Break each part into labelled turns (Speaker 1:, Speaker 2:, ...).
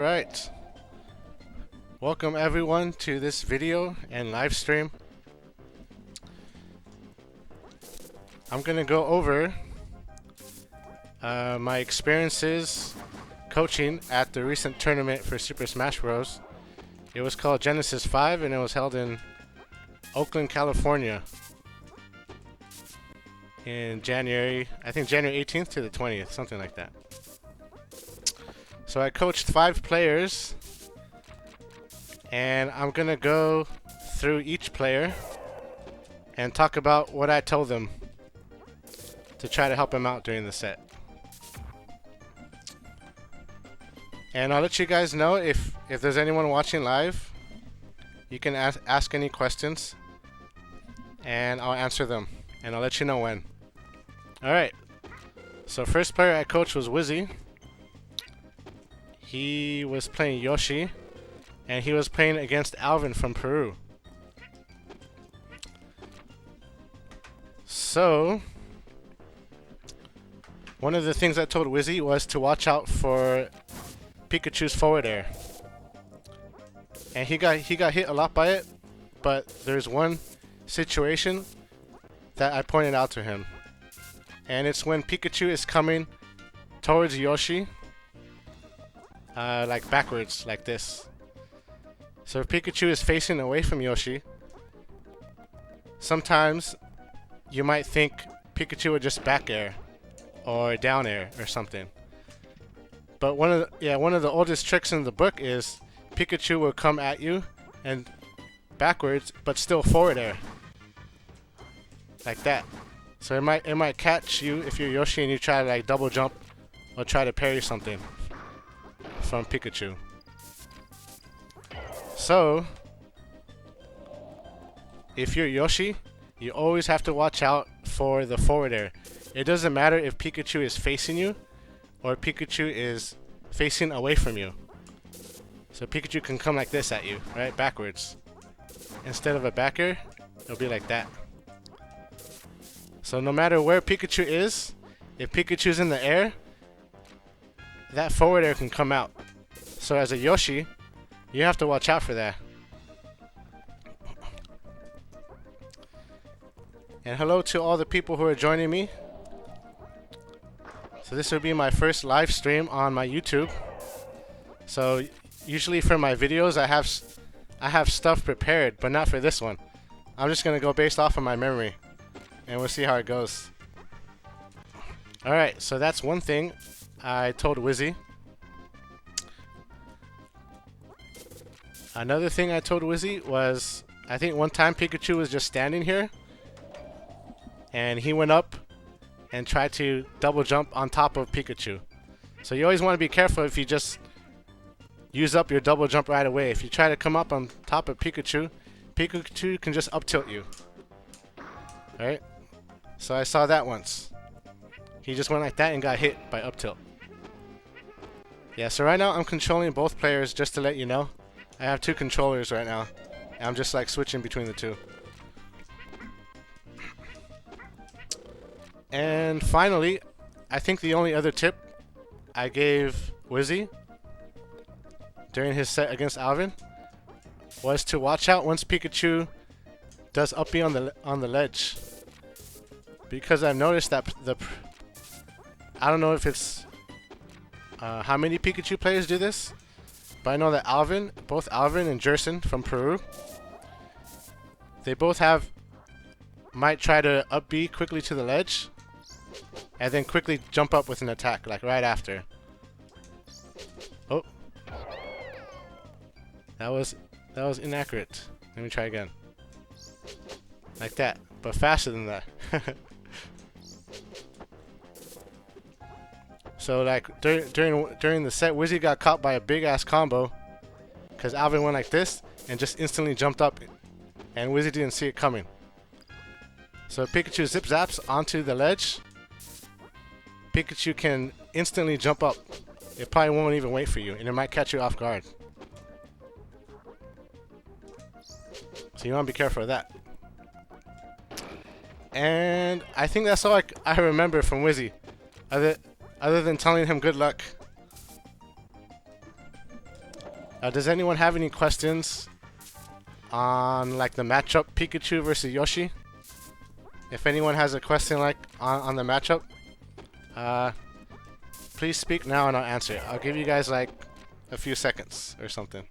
Speaker 1: Right. Welcome everyone to this video and live stream. I'm gonna go over my experiences coaching at the recent tournament for Super Smash Bros. It was called Genesis 5 and it was held in Oakland, California in January, I think January 18th to the 20th, something like that. So I coached 5 players and I'm gonna go through each player and talk about what I told them to try to help him out during the set. And I'll let you guys know if there's anyone watching live, you can ask any questions and I'll answer them and I'll let you know when. Alright, so first player I coached was Wizzy. He was playing Yoshi and he was playing against Alvin from Peru. So one of the things I told Wizzy was to watch out for Pikachu's forward air. And he got hit a lot by it, but there's one situation that I pointed out to him. And it's when Pikachu is coming towards Yoshi, like backwards, like this. So if Pikachu is facing away from Yoshi, sometimes you might think Pikachu would just back air or down air or something. But one of the oldest tricks in the book is Pikachu will come at you and backwards, but still forward air, like that. So it might catch you if you're Yoshi and you try to like double jump or try to parry something from Pikachu. So if you're Yoshi, you always have to watch out for the forward air. It doesn't matter if Pikachu is facing you or Pikachu is facing away from you. So Pikachu can come like this at you, right? Backwards. Instead of a back air, it'll be like that. So no matter where Pikachu is, if Pikachu's in the air, that forward air can come out. So as a Yoshi, you have to watch out for that. And hello to all the people who are joining me. So this will be my first live stream on my YouTube. So usually for my videos I have stuff prepared, but not for this one. I'm just gonna go based off of my memory and we'll see how it goes. Alright, so that's one thing I told Wizzy. Another thing I told Wizzy was, I think one time Pikachu was just standing here and he went up and tried to double jump on top of Pikachu. So you always want to be careful if you just use up your double jump right away. If you try to come up on top of Pikachu, Pikachu can just up tilt you. Alright? So I saw that once. He just went like that and got hit by up tilt. Yeah, so right now I'm controlling both players just to let you know. I have 2 controllers right now. And I'm just like switching between the 2. And finally, I think the only other tip I gave Wizzy during his set against Alvin was to watch out once Pikachu does up B on the ledge, because I've noticed that I don't know if it's how many Pikachu players do this, but I know that both Alvin and Jerson from Peru, they both might try to up B quickly to the ledge and then quickly jump up with an attack like right after. Oh, that was inaccurate. Let me try again. Like that, but faster than that. So like during the set, Wizzy got caught by a big ass combo because Alvin went like this and just instantly jumped up, and Wizzy didn't see it coming. So Pikachu zip zaps onto the ledge. Pikachu can instantly jump up. It probably won't even wait for you, and it might catch you off guard. So you want to be careful of that. And I think that's all I remember from Wizzy, other than telling him good luck. Does anyone have any questions on like the matchup Pikachu versus Yoshi? If anyone has a question like on the matchup, please speak now and I'll answer it. I'll give you guys like a few seconds or something.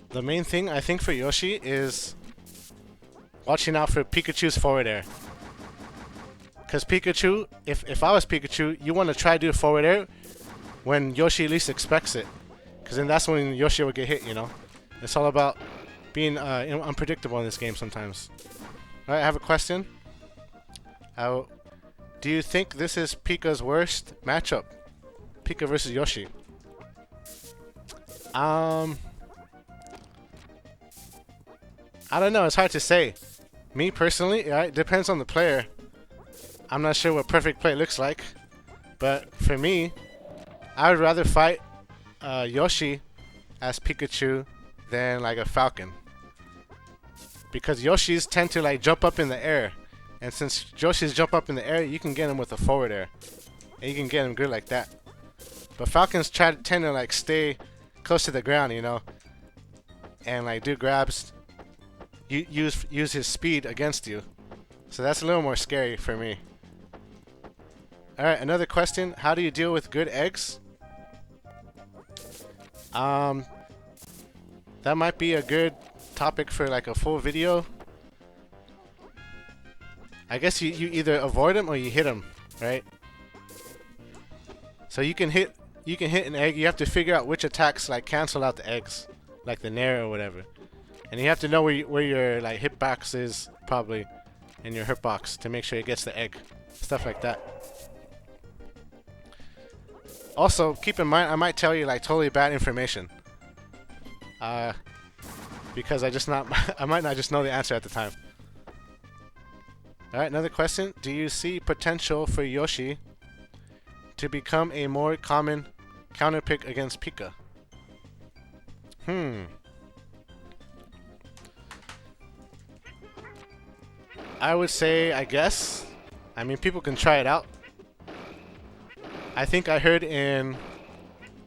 Speaker 1: The main thing I think for Yoshi is watching out for Pikachu's forward air. Because Pikachu, if I was Pikachu, you want to try to do a forward air when Yoshi least expects it. Because then that's when Yoshi will get hit, you know? It's all about being unpredictable in this game sometimes. Alright, I have a question. Do you think this is Pika's worst matchup? Pika versus Yoshi. I don't know, it's hard to say. Me personally, it depends on the player. I'm not sure what perfect play looks like. But for me, I would rather fight Yoshi as Pikachu than like a Falcon. Because Yoshis tend to like jump up in the air. And since Yoshis jump up in the air, you can get him with a forward air. And you can get him good like that. But Falcons tend to like stay close to the ground, you know. And like do grabs. Use his speed against you. So that's a little more scary for me. Alright, another question. How do you deal with good eggs? That might be a good topic for like a full video. I guess you either avoid them or you hit them, right? So you can hit an egg. You have to figure out which attacks like cancel out the eggs, like the Nair or whatever. And you have to know where your like hitbox is probably in your hitbox to make sure it gets the egg, stuff like that. Also, keep in mind I might tell you like totally bad information. Because I might not just know the answer at the time. Alright, another question. Do you see potential for Yoshi to become a more common counterpick against Pika? I would say, I guess. I mean, people can try it out. I think I heard in...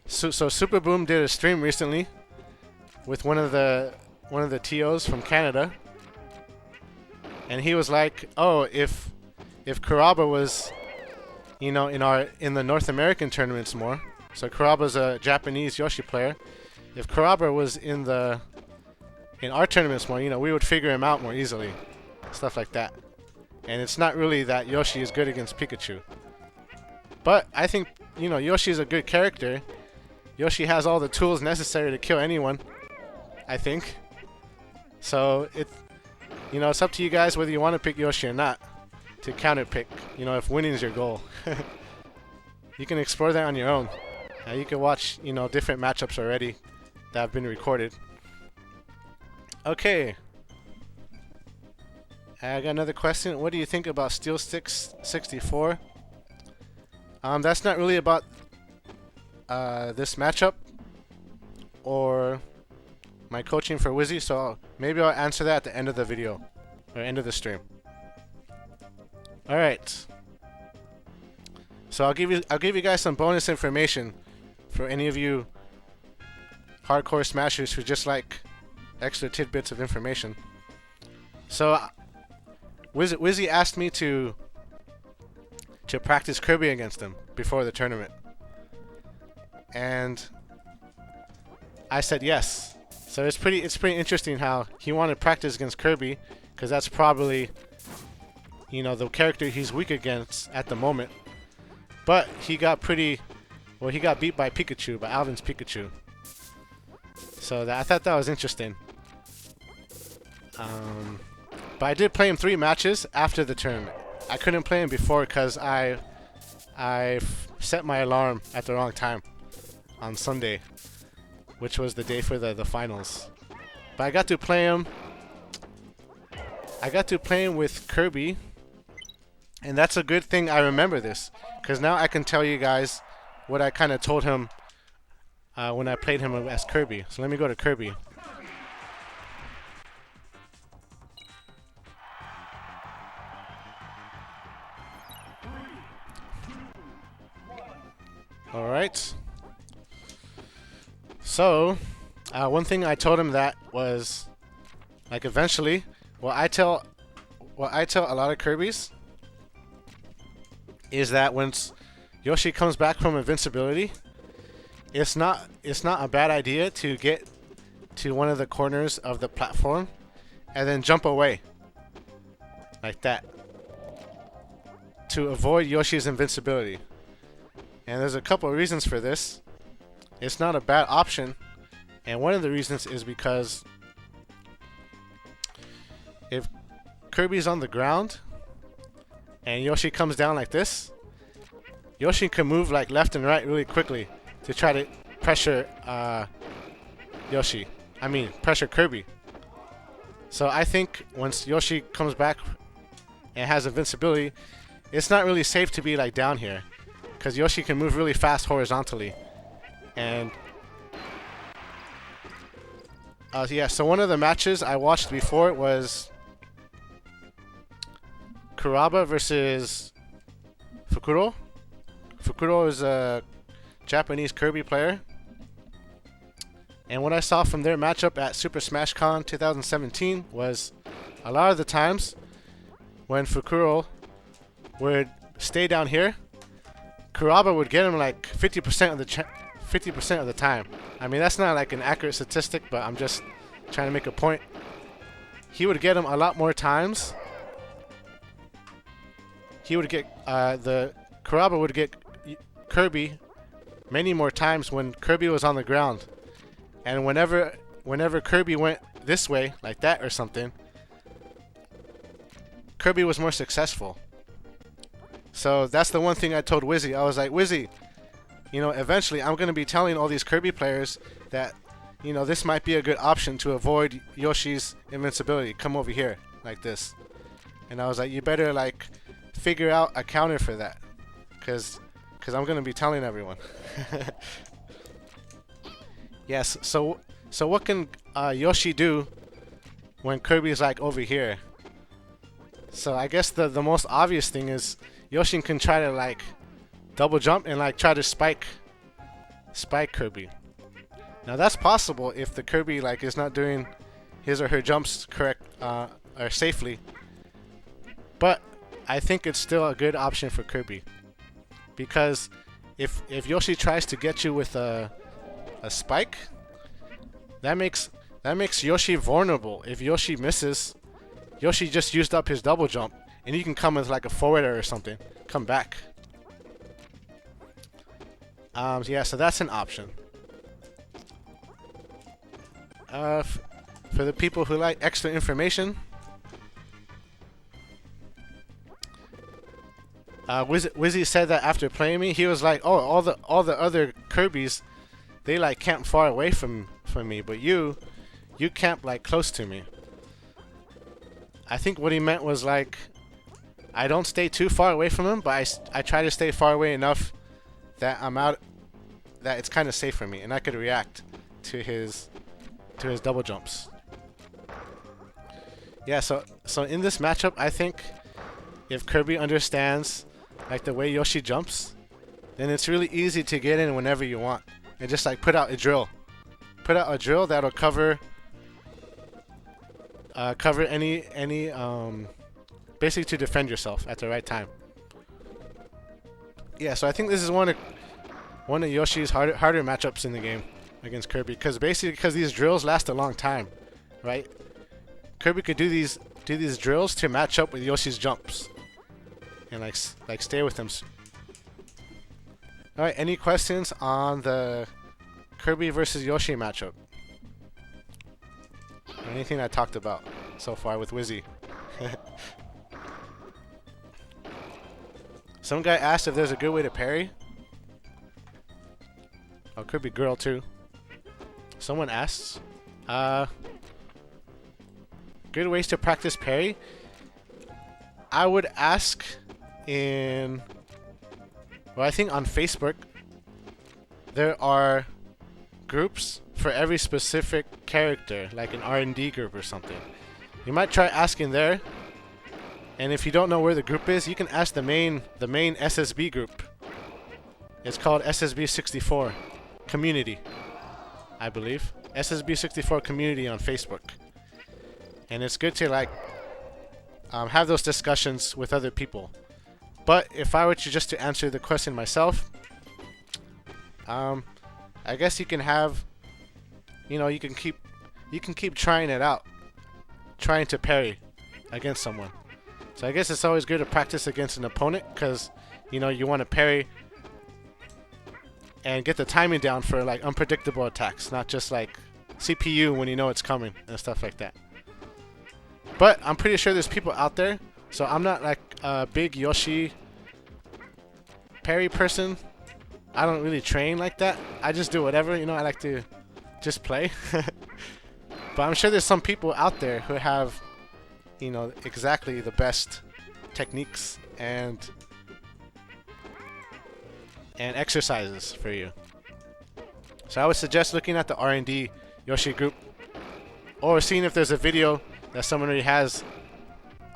Speaker 1: So Super Boom did a stream recently with one of the TOs from Canada. And he was like, oh, if Kuraba was, you know, in the North American tournaments more. So Kuraba's a Japanese Yoshi player. If Kuraba was in our tournaments more, you know, we would figure him out more easily. Stuff like that. And it's not really that Yoshi is good against Pikachu. But I think, you know, Yoshi is a good character. Yoshi has all the tools necessary to kill anyone, I think. So you know, it's up to you guys whether you want to pick Yoshi or not to counter pick, you know, if winning is your goal. You can explore that on your own. You can watch, you know, different matchups already that have been recorded. Okay. I got another question. What do you think about Steel Sticks 64? That's not really about this matchup or my coaching for Wizzy, so maybe I'll answer that at the end of the video or end of the stream. All right. So I'll give you guys some bonus information for any of you hardcore smashers who just like extra tidbits of information. So Wizzy asked me to practice Kirby against him before the tournament. And I said yes. So it's pretty interesting how he wanted to practice against Kirby, because that's probably, you know, the character he's weak against at the moment. But he got beat by Pikachu, by Alvin's Pikachu. So I thought that was interesting. But I did play him 3 matches after the tournament. I couldn't play him before because I set my alarm at the wrong time on Sunday, which was the day for the finals. But I got to play him. I got to play him with Kirby, and that's a good thing I remember this, because now I can tell you guys what I kind of told him when I played him as Kirby. So let me go to Kirby. All right. So, one thing I told him that was, like, eventually, what I tell a lot of Kirby's is that once Yoshi comes back from invincibility, it's not a bad idea to get to one of the corners of the platform and then jump away like that to avoid Yoshi's invincibility. And there's a couple of reasons for this. It's not a bad option, and one of the reasons is because if Kirby's on the ground and Yoshi comes down like this, Yoshi can move like left and right really quickly to try to pressure pressure Kirby. So I think once Yoshi comes back and has invincibility, it's not really safe to be like down here, because Yoshi can move really fast horizontally. And yeah, so one of the matches I watched before was Kuraba versus Fukuro. Fukuro is a Japanese Kirby player. And what I saw from their matchup at Super Smash Con 2017 was a lot of the times when Fukuro would stay down here, Kuraba would get him like 50% of the 50% of the time. I mean, that's not like an accurate statistic, but I'm just trying to make a point. He would get him a lot more times. He would get Kuraba would get Kirby many more times when Kirby was on the ground. And whenever Kirby went this way, like that or something, Kirby was more successful. So that's the one thing I told Wizzy. I was like, Wizzy, you know, eventually I'm going to be telling all these Kirby players that, you know, this might be a good option to avoid Yoshi's invincibility. Come over here, like this. And I was like, you better, like, figure out a counter for that. Because I'm going to be telling everyone. Yes, so what can Yoshi do when Kirby's, like, over here? So I guess the most obvious thing is Yoshi can try to, like, double jump and, like, try to spike Kirby. Now that's possible if the Kirby, like, is not doing his or her jumps correct or safely. But I think it's still a good option for Kirby, because if Yoshi tries to get you with a spike, that makes Yoshi vulnerable. If Yoshi misses, Yoshi just used up his double jump, and you can come with like a forward air or something, come back. Yeah, so that's an option. For the people who like extra information, Wizzy said that after playing me, he was like, "Oh, all the other Kirbys, they like camp far away from me, but you camp like close to me." I think what he meant was like, I don't stay too far away from him, but I try to stay far away enough that that it's kind of safe for me, and I could react to his double jumps. Yeah, so in this matchup, I think if Kirby understands like the way Yoshi jumps, then it's really easy to get in whenever you want, and just like put out a drill that'll cover any basically to defend yourself at the right time. Yeah, so I think this is one of Yoshi's harder matchups in the game against Kirby, because these drills last a long time, right? Kirby could do these drills to match up with Yoshi's jumps and like stay with them. All right, any questions on the Kirby versus Yoshi matchup? Anything I talked about so far with Wizzy? Some guy asked if there's a good way to parry. Oh, could be girl too. Someone asks. Good ways to practice parry. I would ask I think on Facebook there are groups for every specific character, like an R&D group or something. You might try asking there, and if you don't know where the group is, you can ask the main SSB group. It's called SSB64 Community, I believe. SSB64 Community on Facebook. And it's good to like have those discussions with other people. But if I were to just to answer the question myself, I guess you can have, you can keep trying it out, trying to parry against someone. So I guess it's always good to practice against an opponent because, you want to parry and get the timing down for like unpredictable attacks, not just like CPU when you know it's coming and stuff like that. But I'm pretty sure there's people out there, so I'm not like a big Yoshi parry person. I don't really train like that. I just do whatever, I like to just play. But I'm sure there's some people out there who have, exactly the best techniques and exercises for you. So I would suggest looking at the R&D Yoshi group or seeing if there's a video that someone already has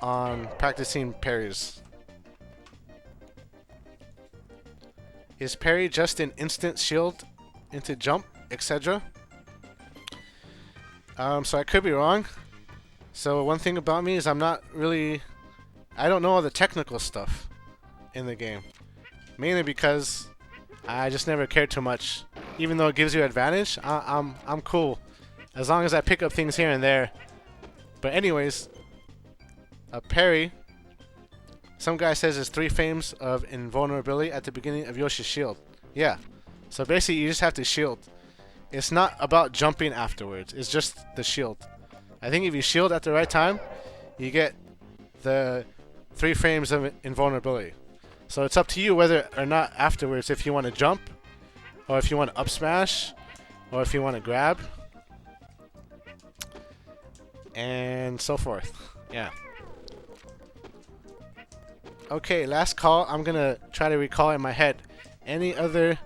Speaker 1: on practicing parries. Is parry just an instant shield into jump, etc.? So I could be wrong. So one thing about me is I don't know all the technical stuff in the game. Mainly because I just never cared too much. Even though it gives you advantage, I'm cool. As long as I pick up things here and there. But anyways, a parry, some guy says is 3 frames of invulnerability at the beginning of Yoshi's shield. Yeah. So basically you just have to shield. It's not about jumping afterwards. It's just the shield. I think if you shield at the right time, you get the 3 frames of invulnerability. So it's up to you whether or not afterwards if you want to jump, or if you want to up smash, or if you want to grab, and so forth. Yeah. Okay, last call. I'm gonna try to recall in my head. Any other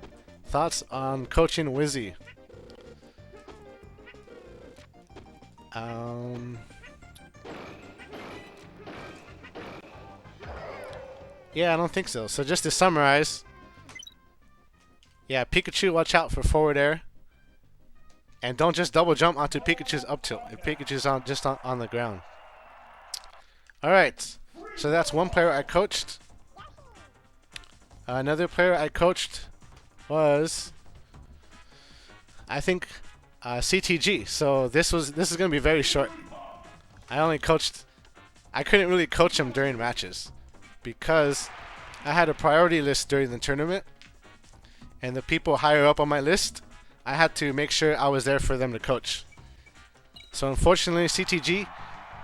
Speaker 1: thoughts on coaching Wizzy? Yeah, I don't think so. So just to summarize, yeah, Pikachu, watch out for forward air. And don't just double jump onto Pikachu's up tilt if Pikachu's on the ground. Alright, so that's one player I coached. Another player I coached was, I think, CTG. So this is going to be very short. I couldn't really coach him during matches because I had a priority list during the tournament, and the people higher up on my list, I had to make sure I was there for them to coach. So unfortunately, CTG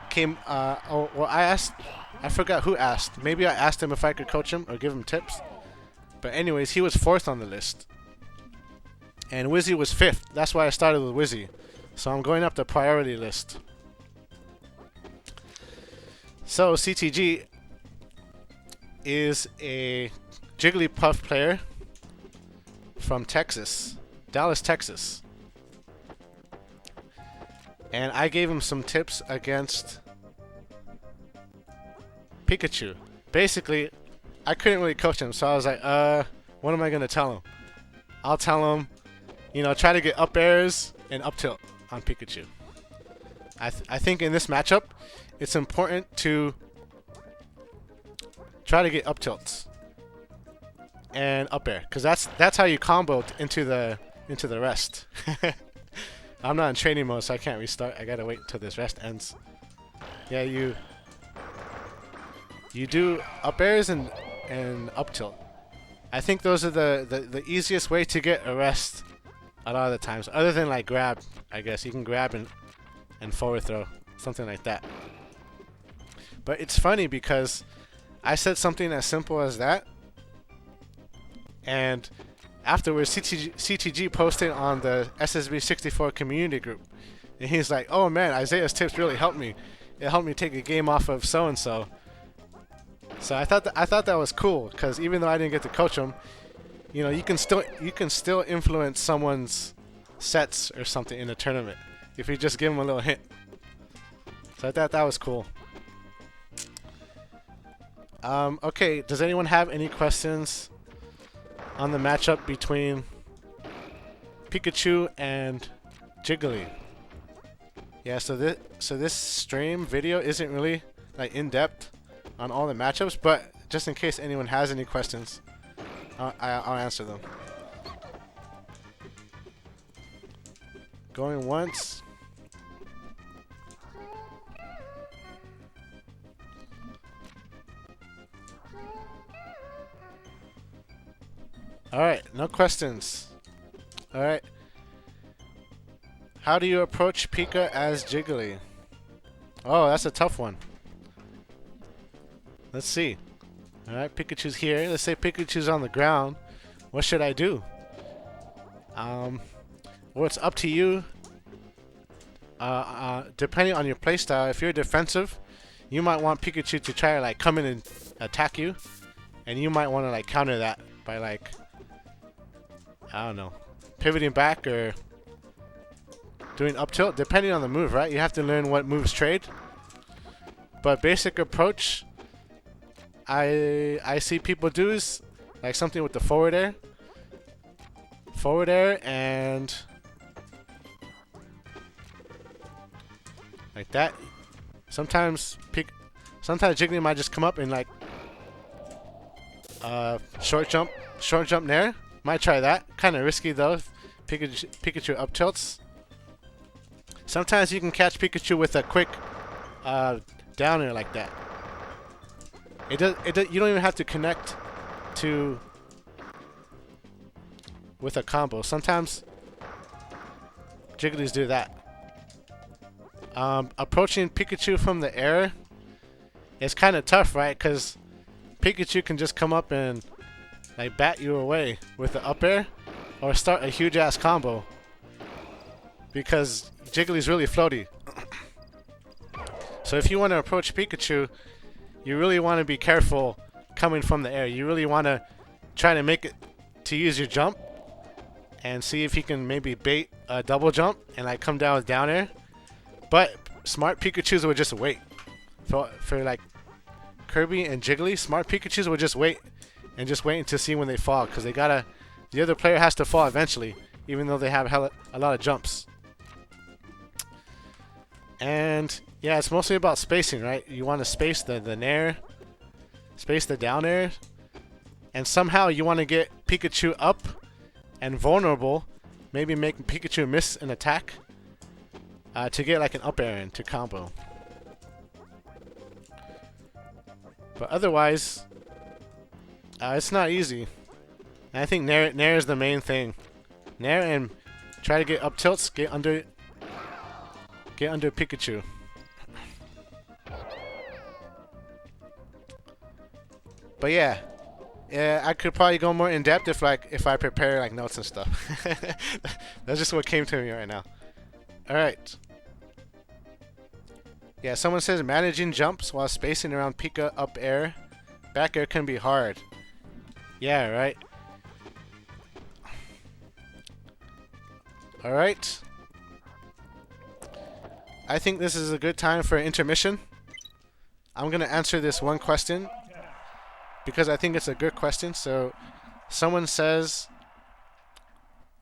Speaker 1: came. I forgot who asked. Maybe I asked him if I could coach him or give him tips. But anyways, he was 4th on the list, and Wizzy was 5th. That's why I started with Wizzy. So I'm going up the priority list. So CTG is a Jigglypuff player from Texas, Dallas, Texas. And I gave him some tips against Pikachu. Basically, I couldn't really coach him, so I was like, what am I going to tell him? I'll tell him, try to get up airs and up tilt on Pikachu. I think in this matchup, it's important to try to get up tilts and up air, because that's how you combo into the rest. I'm not in training mode, so I can't restart. I gotta wait until this rest ends. Yeah, you do up airs and up tilt. I think those are the easiest way to get a rest a lot of the times. Other than like grab, I guess you can grab and forward throw, something like that. But it's funny because I said something as simple as that, and afterwards CTG posted on the SSB64 community group, and he's like, "Oh man, Isaiah's tips really helped me. It helped me take a game off of so and so." So I thought that was cool, because even though I didn't get to coach him, you can still influence someone's sets or something in a tournament if you just give them a little hint. So I thought that was cool. Okay, does anyone have any questions on the matchup between Pikachu and Jiggly. Yeah, so this stream video isn't really like in depth on all the matchups, but just in case anyone has any questions, I'll answer them. Going once. Alright, no questions. Alright. How do you approach Pika as Jiggly? Oh, that's a tough one. Let's see. Alright, Pikachu's here. Let's say Pikachu's on the ground. What should I do? Well, it's up to you. Depending on your playstyle, if you're defensive, you might want Pikachu to try to like come in and attack you, and you might want to like counter that by like, I don't know, pivoting back or doing up tilt, depending on the move, right? You have to learn what moves trade. But basic approach, I see people do is like something with the forward air, and like that. Sometimes Jiggly might just come up and like short jump nair. Might try that. Kind of risky though. If Pikachu up tilts. Sometimes you can catch Pikachu with a quick down air like that. You don't even have to connect to with a combo. Sometimes Jigglies do that. Approaching Pikachu from the air is kind of tough, right? Because Pikachu can just come up and like bat you away with the up air or start a huge ass combo because Jiggly's really floaty. So if you want to approach Pikachu, you really want to be careful coming from the air. You really want to try to make it to use your jump and see if you can maybe bait a double jump and like come down with down air. But smart Pikachus would just wait. For like Kirby and Jiggly, smart Pikachus would just wait and just waiting to see when they fall, because the other player has to fall eventually, even though they have a lot of jumps. And yeah, it's mostly about spacing, right? You want to space the nair, space the down air, and somehow you want to get Pikachu up and vulnerable, maybe make Pikachu miss an attack to get like an up air into combo. But otherwise, it's not easy. And I think nair is the main thing. Nair and try to get up tilts, get under Pikachu. But yeah, I could probably go more in depth if I prepare like notes and stuff. That's just what came to me right now. All right. Yeah, someone says managing jumps while spacing around Pika up air, back air can be hard. Yeah, right. All right. I think this is a good time for an intermission. I'm gonna answer this one question because I think it's a good question. So, someone says,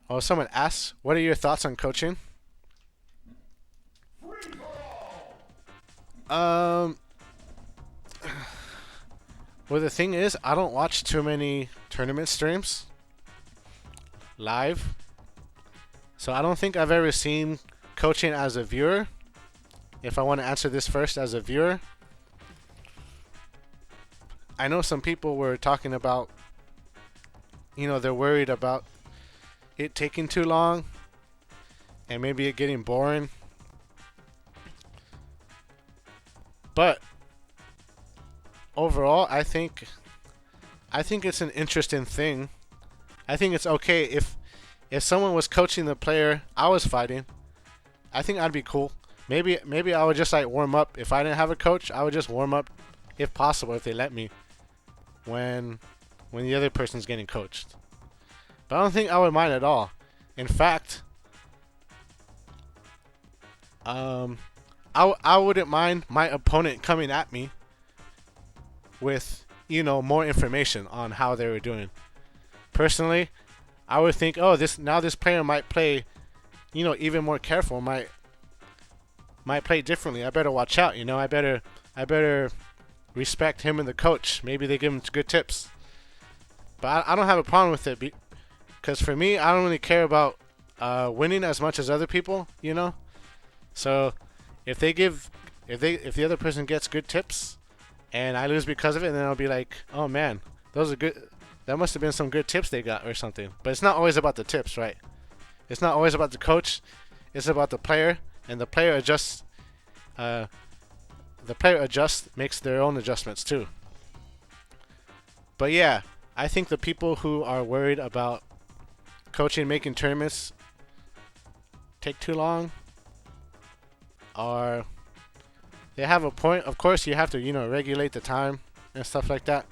Speaker 1: or someone asks, "What are your thoughts on coaching?" Well, the thing is, I don't watch too many tournament streams live, so I don't think I've ever seen coaching as a viewer. If I want to answer this first as a viewer, I know some people were talking about, you know, they're worried about it taking too long and maybe it getting boring. But overall, I think it's an interesting thing. I think it's okay if someone was coaching the player I was fighting. I think that'd be cool. Maybe I would just like warm up. If I didn't have a coach, I would just warm up, if possible, if they let me, when the other person's getting coached. But I don't think I would mind at all. In fact, I wouldn't mind my opponent coming at me with, you know, more information on how they were doing. personally, I would think, oh, this player might play, even more careful, might play differently. I better watch out. I better respect him and the coach. Maybe they give him good tips. But I don't have a problem with it because for me, I don't really care about winning as much as other people. So if the other person gets good tips and I lose because of it, then I'll be like, oh man, those are good. That must have been some good tips they got or something. But it's not always about the tips, right? It's not always about the coach. It's about the player, and the player adjusts. Makes their own adjustments too. But yeah, I think the people who are worried about coaching making tournaments take too long they have a point. Of course, you have to regulate the time and stuff like that.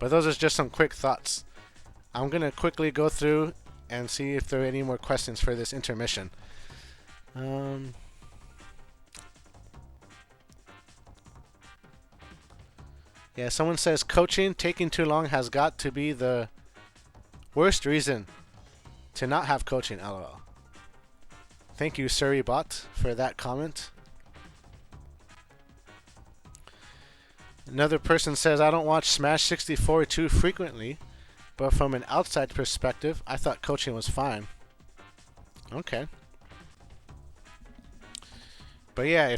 Speaker 1: But those are just some quick thoughts. I'm gonna quickly go through and see if there are any more questions for this intermission. Yeah, someone says coaching taking too long has got to be the worst reason to not have coaching, lol. Thank you, Surrey-bot, for that comment. Another person says, I don't watch Smash 64 too frequently, but from an outside perspective, I thought coaching was fine. Okay. But yeah,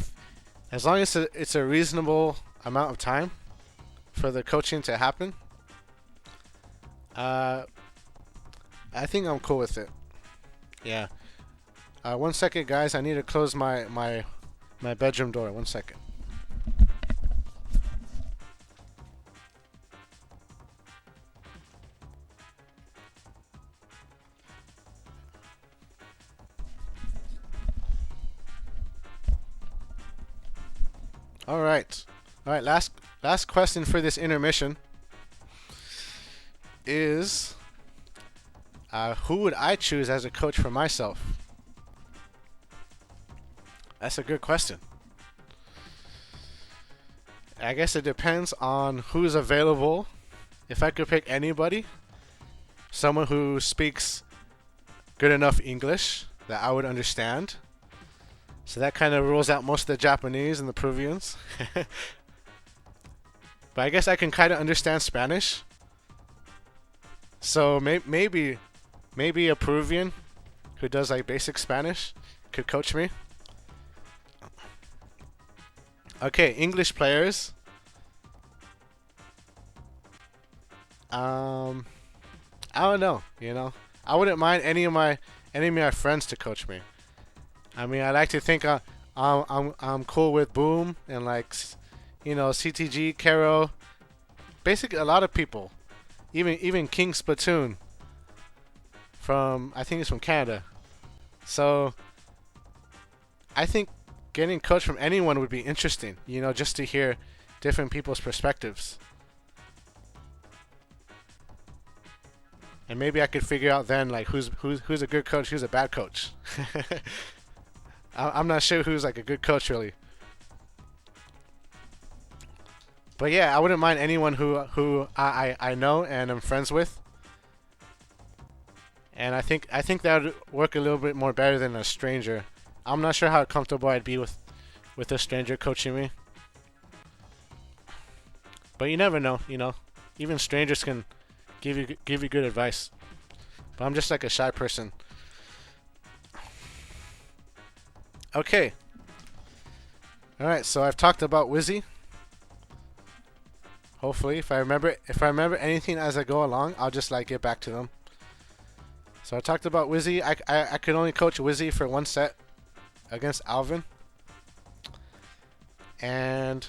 Speaker 1: as long as it's a reasonable amount of time for the coaching to happen, I think I'm cool with it. Yeah. 1 second, guys. I need to close my bedroom door. 1 second. All right. Last question for this intermission is, who would I choose as a coach for myself? That's a good question. I guess it depends on who's available. If I could pick anybody, someone who speaks good enough English that I would understand. So that kind of rules out most of the Japanese and the Peruvians. But I guess I can kind of understand Spanish. So maybe a Peruvian who does like basic Spanish could coach me. Okay, English players. I don't know. I wouldn't mind any of my friends to coach me. I mean, I like to think I'm cool with Boom and like, CTG, Karo, basically a lot of people, even King Splatoon I think he's from Canada. So I think getting coached from anyone would be interesting, just to hear different people's perspectives. And maybe I could figure out then like who's a good coach, who's a bad coach. I'm not sure who's like a good coach really. But yeah, I wouldn't mind anyone who I know and I'm friends with. And I think that would work a little bit more better than a stranger. I'm not sure how comfortable I'd be with a stranger coaching me. But you never know, Even strangers can give you good advice. But I'm just like a shy person. Okay. All right, so I've talked about Wizzy. Hopefully, if I remember anything as I go along, I'll just like get back to them. So I talked about Wizzy. I could only coach Wizzy for 1 set against Alvin. And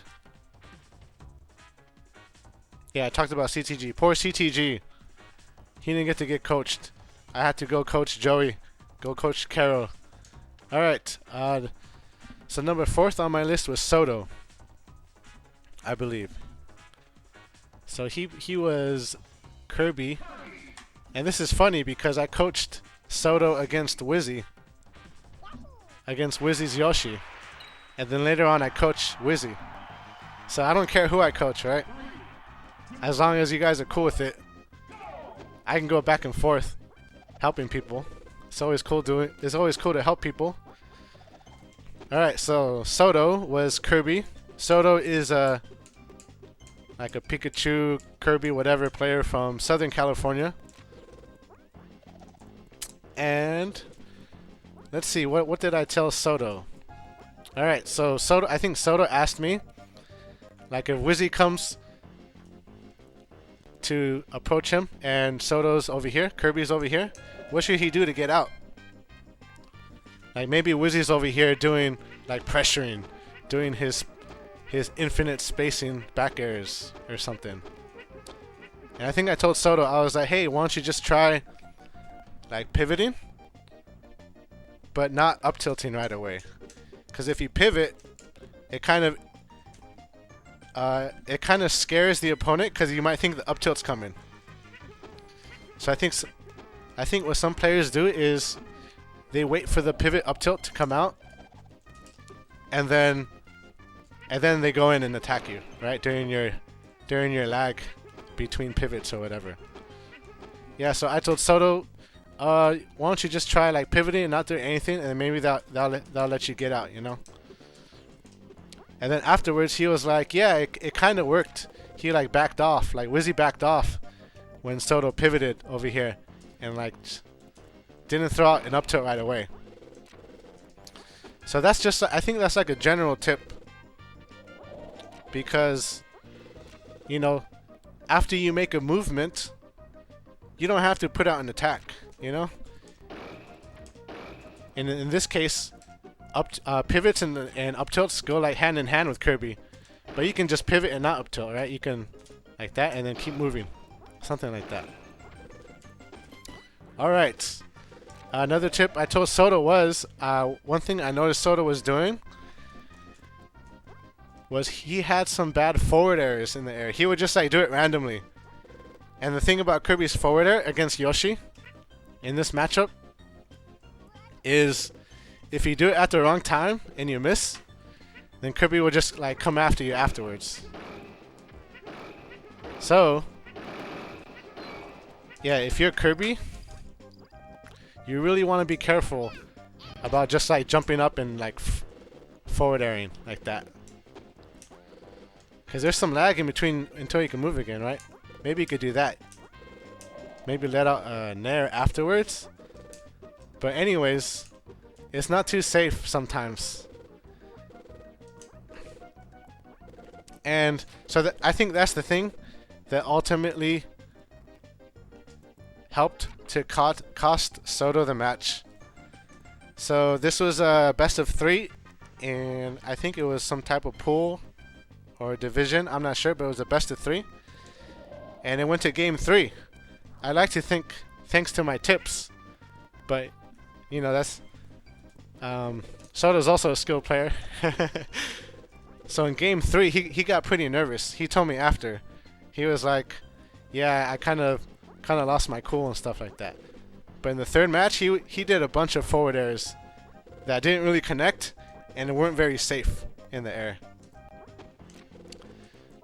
Speaker 1: yeah, I talked about CTG. Poor CTG. He didn't get to get coached. I had to go coach Joey. Go coach Karo. Alright. So number 4th on my list was Soto, I believe. So he was Kirby. And this is funny because I coached Soto against Wizzy. Against Wizzy's Yoshi. And then later on I coached Wizzy. So I don't care who I coach, right? As long as you guys are cool with it. I can go back and forth helping people. It's always cool it's always cool to help people. Alright, so Soto was Kirby. Soto is like a Pikachu, Kirby, whatever player from Southern California. And let's see, what did I tell Soto? Alright, so Soto, I think Soto asked me, like, if Wizzy comes to approach him and Soto's over here, Kirby's over here, what should he do to get out? Like, maybe Wizzy's over here doing, like, pressuring, doing his infinite spacing back airs or something. And I think I told Soto, I was like, hey, why don't you just try, like, pivoting, but not up tilting right away. Because if you pivot, it kind of scares the opponent because you might think the up tilt's coming. So I think what some players do is they wait for the pivot up tilt to come out, and then they go in and attack you, right, during your lag between pivots or whatever. Yeah, so I told Soto, why don't you just try, like, pivoting and not doing anything, and maybe that'll let you get out, you know. And then afterwards he was like, yeah, it kind of worked. He, like, backed off, like Wizzy backed off when Soto pivoted over here, and, like, didn't throw out an up tilt right away. So that's just, I think that's like a general tip, because, you know, after you make a movement, you don't have to put out an attack, you know. And in this case, pivots and up tilts go like hand in hand with Kirby, but you can just pivot and not up tilt, right? You can like that and then keep moving, something like that. All right. Another tip I told Soto was, one thing I noticed Soto was doing was he had some bad forward airs in the air. He would just, like, do it randomly. And the thing about Kirby's forward air against Yoshi in this matchup is if you do it at the wrong time and you miss, then Kirby will just, like, come after you afterwards. So, yeah, if you're Kirby, you really want to be careful about just, like, jumping up and, like, forward airing like that. Because there's some lag in between until you can move again, right? Maybe you could do that. Maybe let out a nair afterwards. But anyways, it's not too safe sometimes. And so I think that's the thing that ultimately helped to cost Soto the match. So this was a best of 3, and I think it was some type of pool or division, I'm not sure, but it was a best of 3. And it went to game 3. I like to think thanks to my tips, but, you know, that's Soto's also a skilled player. So in game 3, he got pretty nervous. He told me after. He was like, yeah, I kind of lost my cool and stuff like that. But in the third match, he did a bunch of forward airs that didn't really connect and weren't very safe in the air.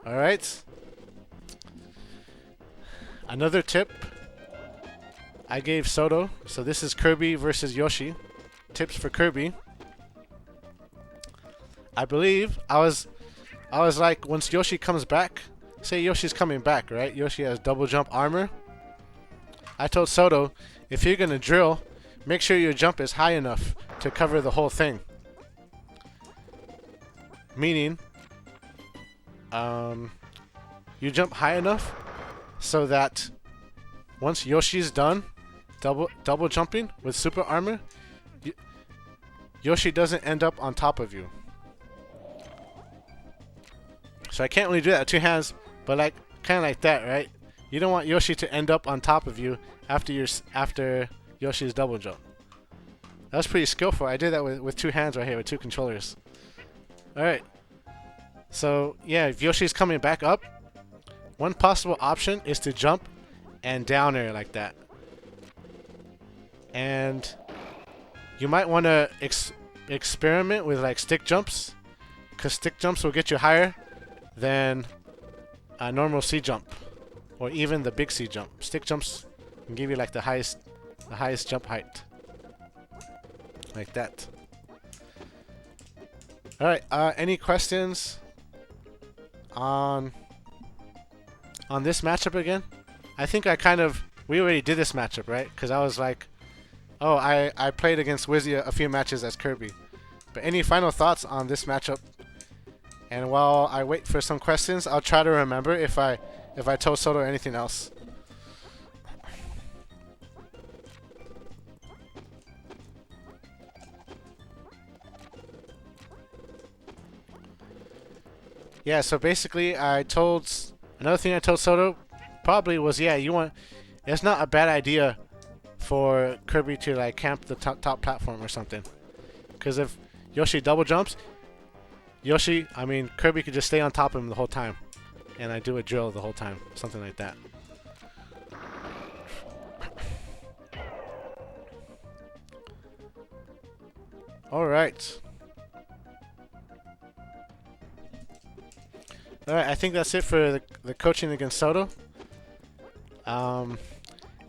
Speaker 1: Alright. Another tip I gave Soto. So this is Kirby versus Yoshi. Tips for Kirby. I believe I was like, once Yoshi comes back, say Yoshi's coming back, right? Yoshi has double jump armor. I told Soto, if you're gonna drill, make sure your jump is high enough to cover the whole thing. Meaning, you jump high enough so that once Yoshi's done double jumping with super armor, Yoshi doesn't end up on top of you. So I can't really do that with 2 hands, but like kind of like that, right? You don't want Yoshi to end up on top of you after Yoshi's double jump. That was pretty skillful. I did that with 2 hands right here with 2 controllers. All right. So yeah, if Yoshi's coming back up, one possible option is to jump and down air like that. And you might want to experiment with like stick jumps, because stick jumps will get you higher than a normal C jump, or even the big C jump. Stick jumps and give you like the highest jump height, like that. All right. Any questions on this matchup again? I think we already did this matchup, right? Because I was like, oh, I played against Wizzy a few matches as Kirby. But any final thoughts on this matchup? And while I wait for some questions, I'll try to remember if I told Soto anything else. Yeah, so basically another thing I told Soto probably was, yeah, it's not a bad idea for Kirby to like camp the top platform or something. Because if Yoshi double jumps, Kirby could just stay on top of him the whole time. And I do a drill the whole time. Something like that. Alright. Alright, I think that's it for the coaching against Soto.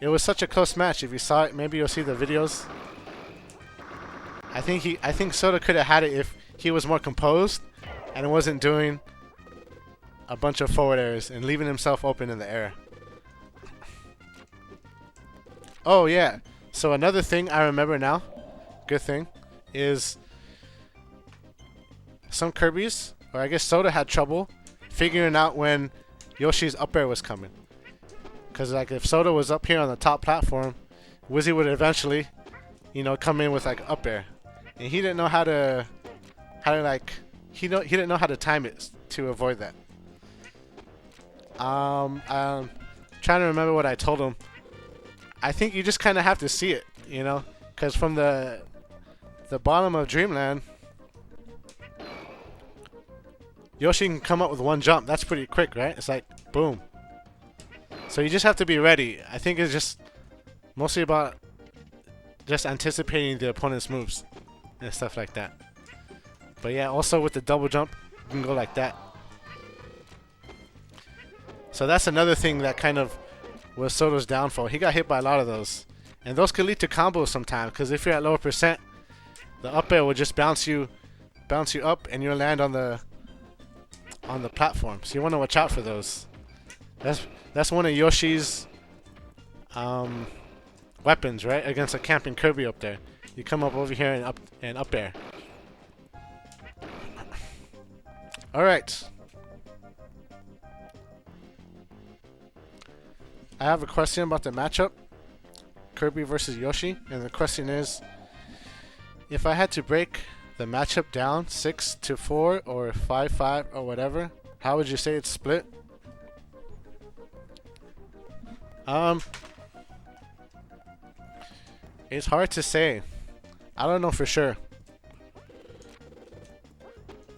Speaker 1: It was such a close match. If you saw it, maybe you'll see the videos. I think Soto could have had it if he was more composed and wasn't doing a bunch of forward airs and leaving himself open in the air. Oh yeah. So another thing I remember now, good thing, is some Kirbys, or I guess Soto had trouble figuring out when Yoshi's up air was coming. Because like if Soto was up here on the top platform, Wizzy would eventually, come in with like up air. And he didn't know how to he didn't know how to time it to avoid that. I'm trying to remember what I told him. I think you just kind of have to see it, because from the bottom of Dreamland, Yoshi can come up with one jump. That's pretty quick, right? It's like boom. So you just have to be ready. I think it's just mostly about just anticipating the opponent's moves and stuff like that. But yeah, also with the double jump, you can go like that. So that's another thing that kind of was Soto's downfall. He got hit by a lot of those. And those could lead to combos sometimes, because if you're at lower percent, the up air will just bounce you up and you'll land on the platform. So you want to watch out for those. That's one of Yoshi's weapons, right? Against a camping Kirby up there. You come up over here and up air. Alright. I have a question about the matchup. Kirby versus Yoshi. And the question is, if I had to break the matchup down 6-4 or 5-5 or whatever, how would you say it's split? It's hard to say. I don't know for sure.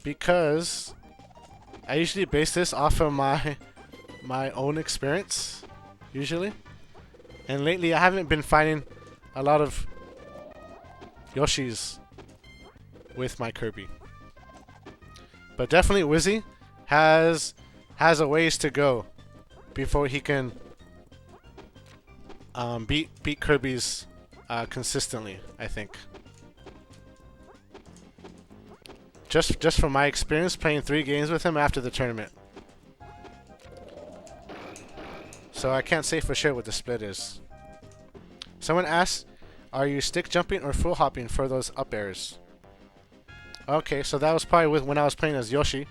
Speaker 1: Because I usually base this off of my own experience, usually. And lately I haven't been finding a lot of Yoshis with my Kirby. But definitely Wizzy has a ways to go before he can beat Kirby's consistently, I think. Just from my experience playing 3 games with him after the tournament. So I can't say for sure what the split is. Someone asked, are you stick jumping or full hopping for those up airs? Okay, so that was probably when I was playing as Yoshi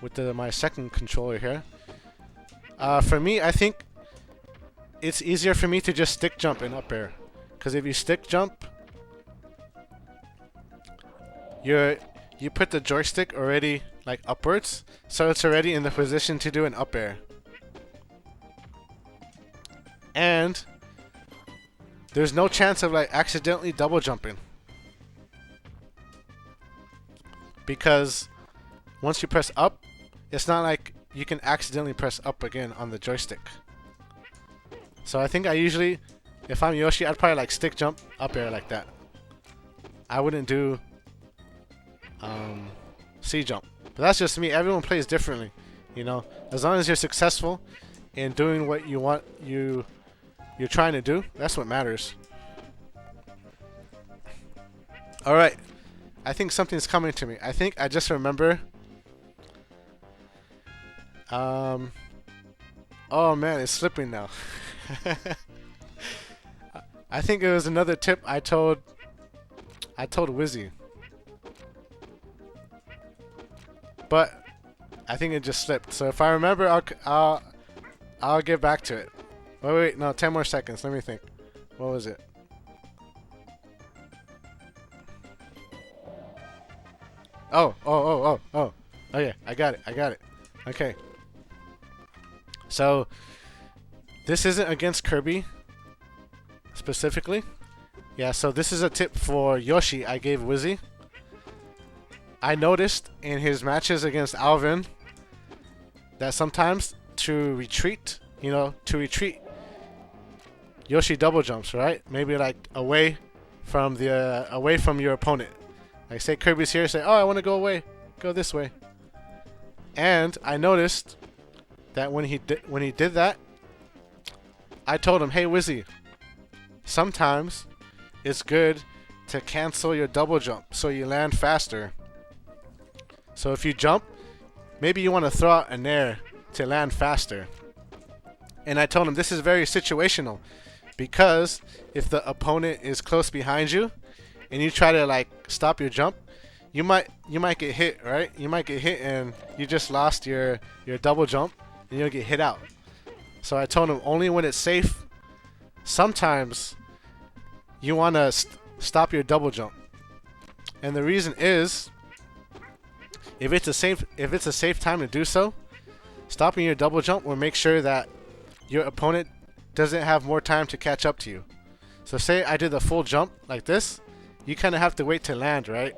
Speaker 1: with my second controller here. For me, I think it's easier for me to just stick jump and up air. Because if you stick jump, you put the joystick already like upwards, so it's already in the position to do an up air. And there's no chance of like accidentally double jumping. Because once you press up, it's not like you can accidentally press up again on the joystick. So I think I usually, if I'm Yoshi, I'd probably like stick jump up air like that. I wouldn't do C jump. But that's just me. Everyone plays differently, As long as you're successful in doing what you want you're trying to do. That's what matters. All right. I think something's coming to me. I think I just remember. Oh man, it's slipping now. I think it was another tip I told Wizzy. But I think it just slipped. So if I remember, I'll get back to it. Wait, no, 10 more seconds. Let me think. What was it? Oh yeah, I got it. Okay. So this isn't against Kirby specifically. Yeah, so this is a tip for Yoshi I gave Wizzy. I noticed in his matches against Alvin that sometimes to retreat, Yoshi double jumps, right? Maybe like away from your opponent. Like say Kirby's here, say, "Oh, I want to go away. Go this way." And I noticed that when he did that, I told him, "Hey, Wizzy, sometimes it's good to cancel your double jump so you land faster. So if you jump, maybe you want to throw out an air to land faster." And I told him this is very situational, because if the opponent is close behind you and you try to like stop your jump, you might get hit, right? You might get hit and you just lost your double jump and you'll get hit out. So I told him only when it's safe. Sometimes you want to stop your double jump. And the reason is, if it's a safe time to do so, stopping your double jump will make sure that your opponent doesn't have more time to catch up to you. So say I did the full jump like this, you kind of have to wait to land, right?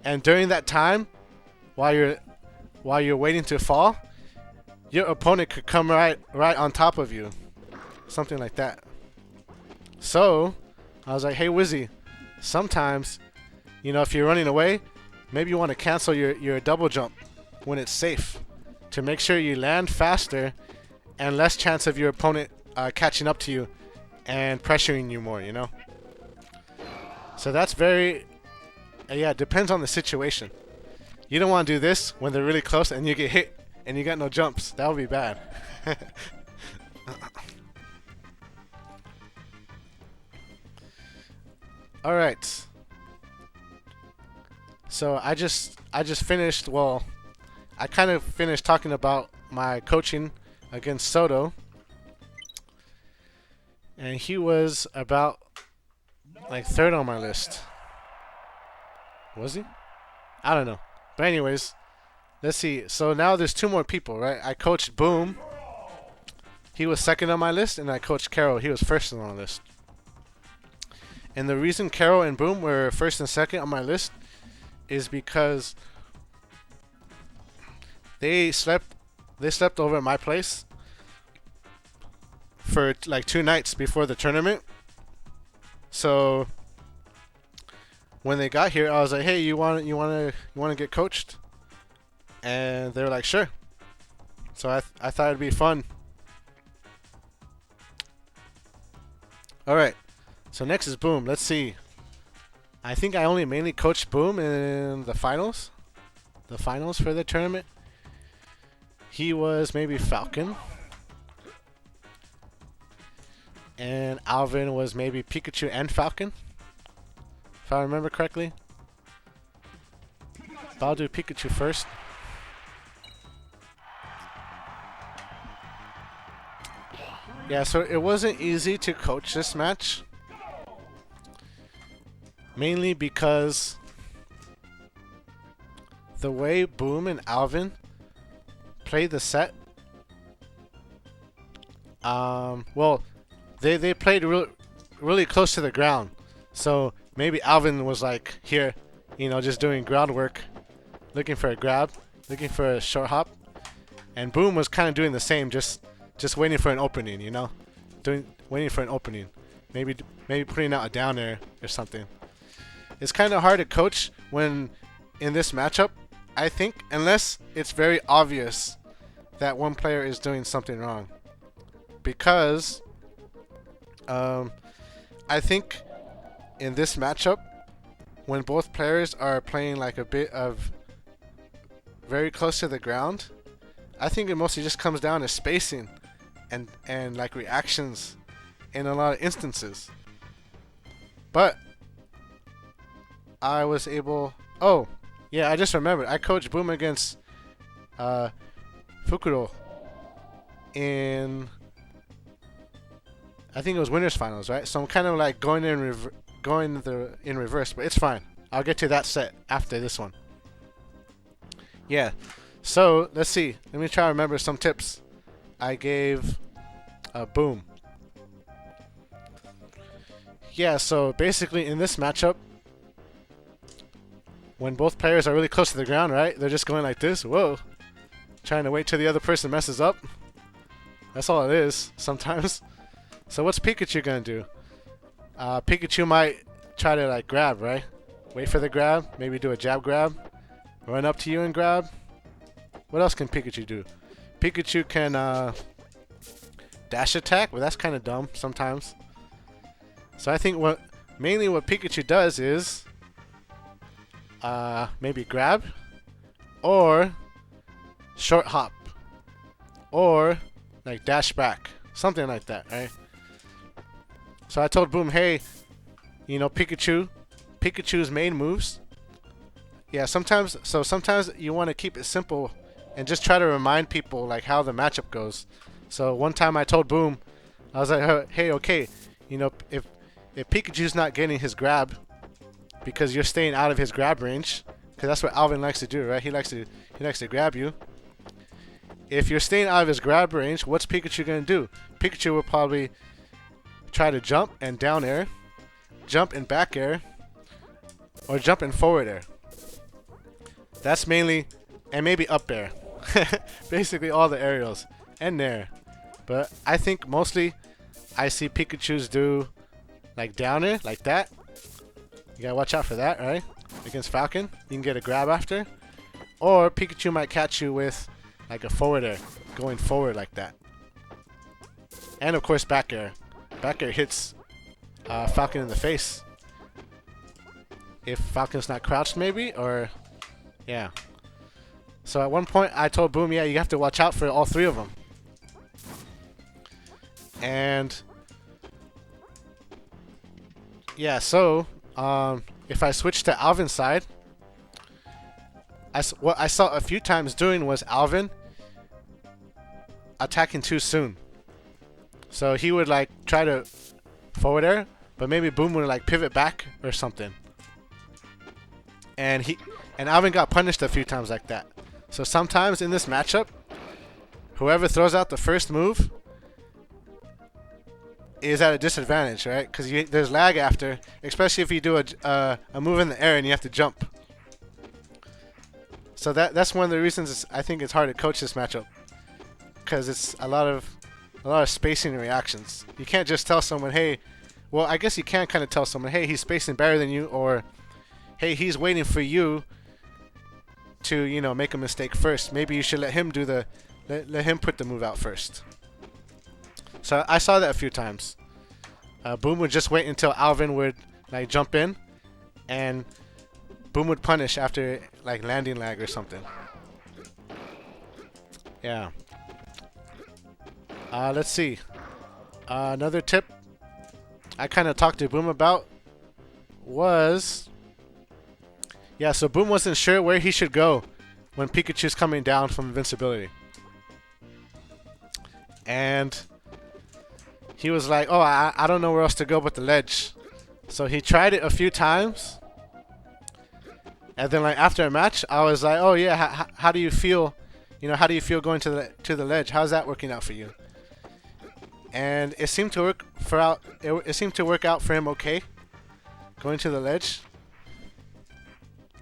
Speaker 1: And during that time, while you're waiting to fall, your opponent could come right on top of you, something like that. So I was like, "Hey, Wizzy, sometimes, if you're running away, maybe you want to cancel your double jump when it's safe to make sure you land faster and less chance of your opponent catching up to you and pressuring you more, So that's very, it depends on the situation. You don't want to do this when they're really close and you get hit and you got no jumps. That would be bad. All right. So I just finished. Well, I kind of finished talking about my coaching against Soto, and he was about like third on my list. Was he? I don't know. But anyways, let's see. So now there's two more people, right? I coached Boom. He was second on my list, and I coached Carol. He was first on my list. And the reason Carol and Boom were first and second on my list is because they slept over at my place for like 2 nights before the tournament. So when they got here, I was like, "Hey, you want to get coached?" And they were like, "Sure." So I thought it'd be fun. All right. So next is Boom. Let's see. I think I only mainly coached Boom in the finals. The finals for the tournament. He was maybe Falcon. And Alvin was maybe Pikachu and Falcon, if I remember correctly. But I'll do Pikachu first. Yeah, so it wasn't easy to coach this match. Mainly because the way Boom and Alvin played the set, well, they played really close to the ground. So maybe Alvin was like here, just doing groundwork, looking for a grab, looking for a short hop, and Boom was kind of doing the same, just waiting for an opening, waiting for an opening, maybe putting out a down air or something. It's kind of hard to coach when in this matchup, I think, unless it's very obvious that one player is doing something wrong. Because I think in this matchup, when both players are playing like a bit of very close to the ground, I think it mostly just comes down to spacing and like reactions in a lot of instances. But I was able. Oh, yeah, I just remembered. I coached Boom against Fukuro in, I think it was winners finals, right? So I'm kind of like going in reverse, but it's fine. I'll get to that set after this one. Yeah. So let's see. Let me try to remember some tips I gave Boom. Yeah. So basically, in this matchup, when both players are really close to the ground, right? They're just going like this. Whoa. Trying to wait till the other person messes up. That's all it is sometimes. So what's Pikachu gonna do? Pikachu might try to like grab, right? Wait for the grab. Maybe do a jab grab. Run up to you and grab. What else can Pikachu do? Pikachu can dash attack. Well, that's kind of dumb sometimes. So I think mainly what Pikachu does is maybe grab or short hop or like dash back, something like that, right? So I told Boom, hey, you know, Pikachu's main moves. Yeah, sometimes you want to keep it simple and just try to remind people like how the matchup goes. So one time I told Boom, I was like, hey, okay, you know, if Pikachu's not getting his grab because you're staying out of his grab range, because that's what Alvin likes to do, right? He likes to grab you. If you're staying out of his grab range, what's Pikachu gonna do? Pikachu will probably try to jump and down air, jump and back air, or jump and forward air. That's mainly, and maybe up air. Basically all the aerials and nair. But I think mostly I see Pikachu's do like down air, like that. You gotta watch out for that, right? Against Falcon, you can get a grab after. Or Pikachu might catch you with like a forward air, going forward like that. And of course back air. Back air hits Falcon in the face. If Falcon's not crouched maybe, or yeah. So at one point I told Boom, yeah, you have to watch out for all three of them. And yeah, so if I switch to Alvin's side, what I saw a few times doing was Alvin attacking too soon. So he would like try to forward air, but maybe Boom would like pivot back or something. And Alvin got punished a few times like that. So sometimes in this matchup, whoever throws out the first move is at a disadvantage, right? Because there's lag after, especially if you do a move in the air and you have to jump. So that's one of the reasons I think it's hard to coach this matchup, because it's a lot of spacing and reactions. You can't just tell someone, hey, well, I guess you can kind of tell someone, hey, he's spacing better than you, or hey, he's waiting for you to, you know, make a mistake first. Maybe you should let him do let him put the move out first. So I saw that a few times. Boom would just wait until Alvin would like jump in, and Boom would punish after like landing lag or something. Yeah. Let's see. Another tip I kind of talked to Boom about was, yeah, so Boom wasn't sure where he should go when Pikachu's coming down from invincibility. And he was like, oh, I don't know where else to go but the ledge. So he tried it a few times. And then like after a match, I was like, oh yeah, how do you feel? You know, how do you feel going to the ledge? How's that working out for you? And it seemed to work it seemed to work out for him okay, going to the ledge.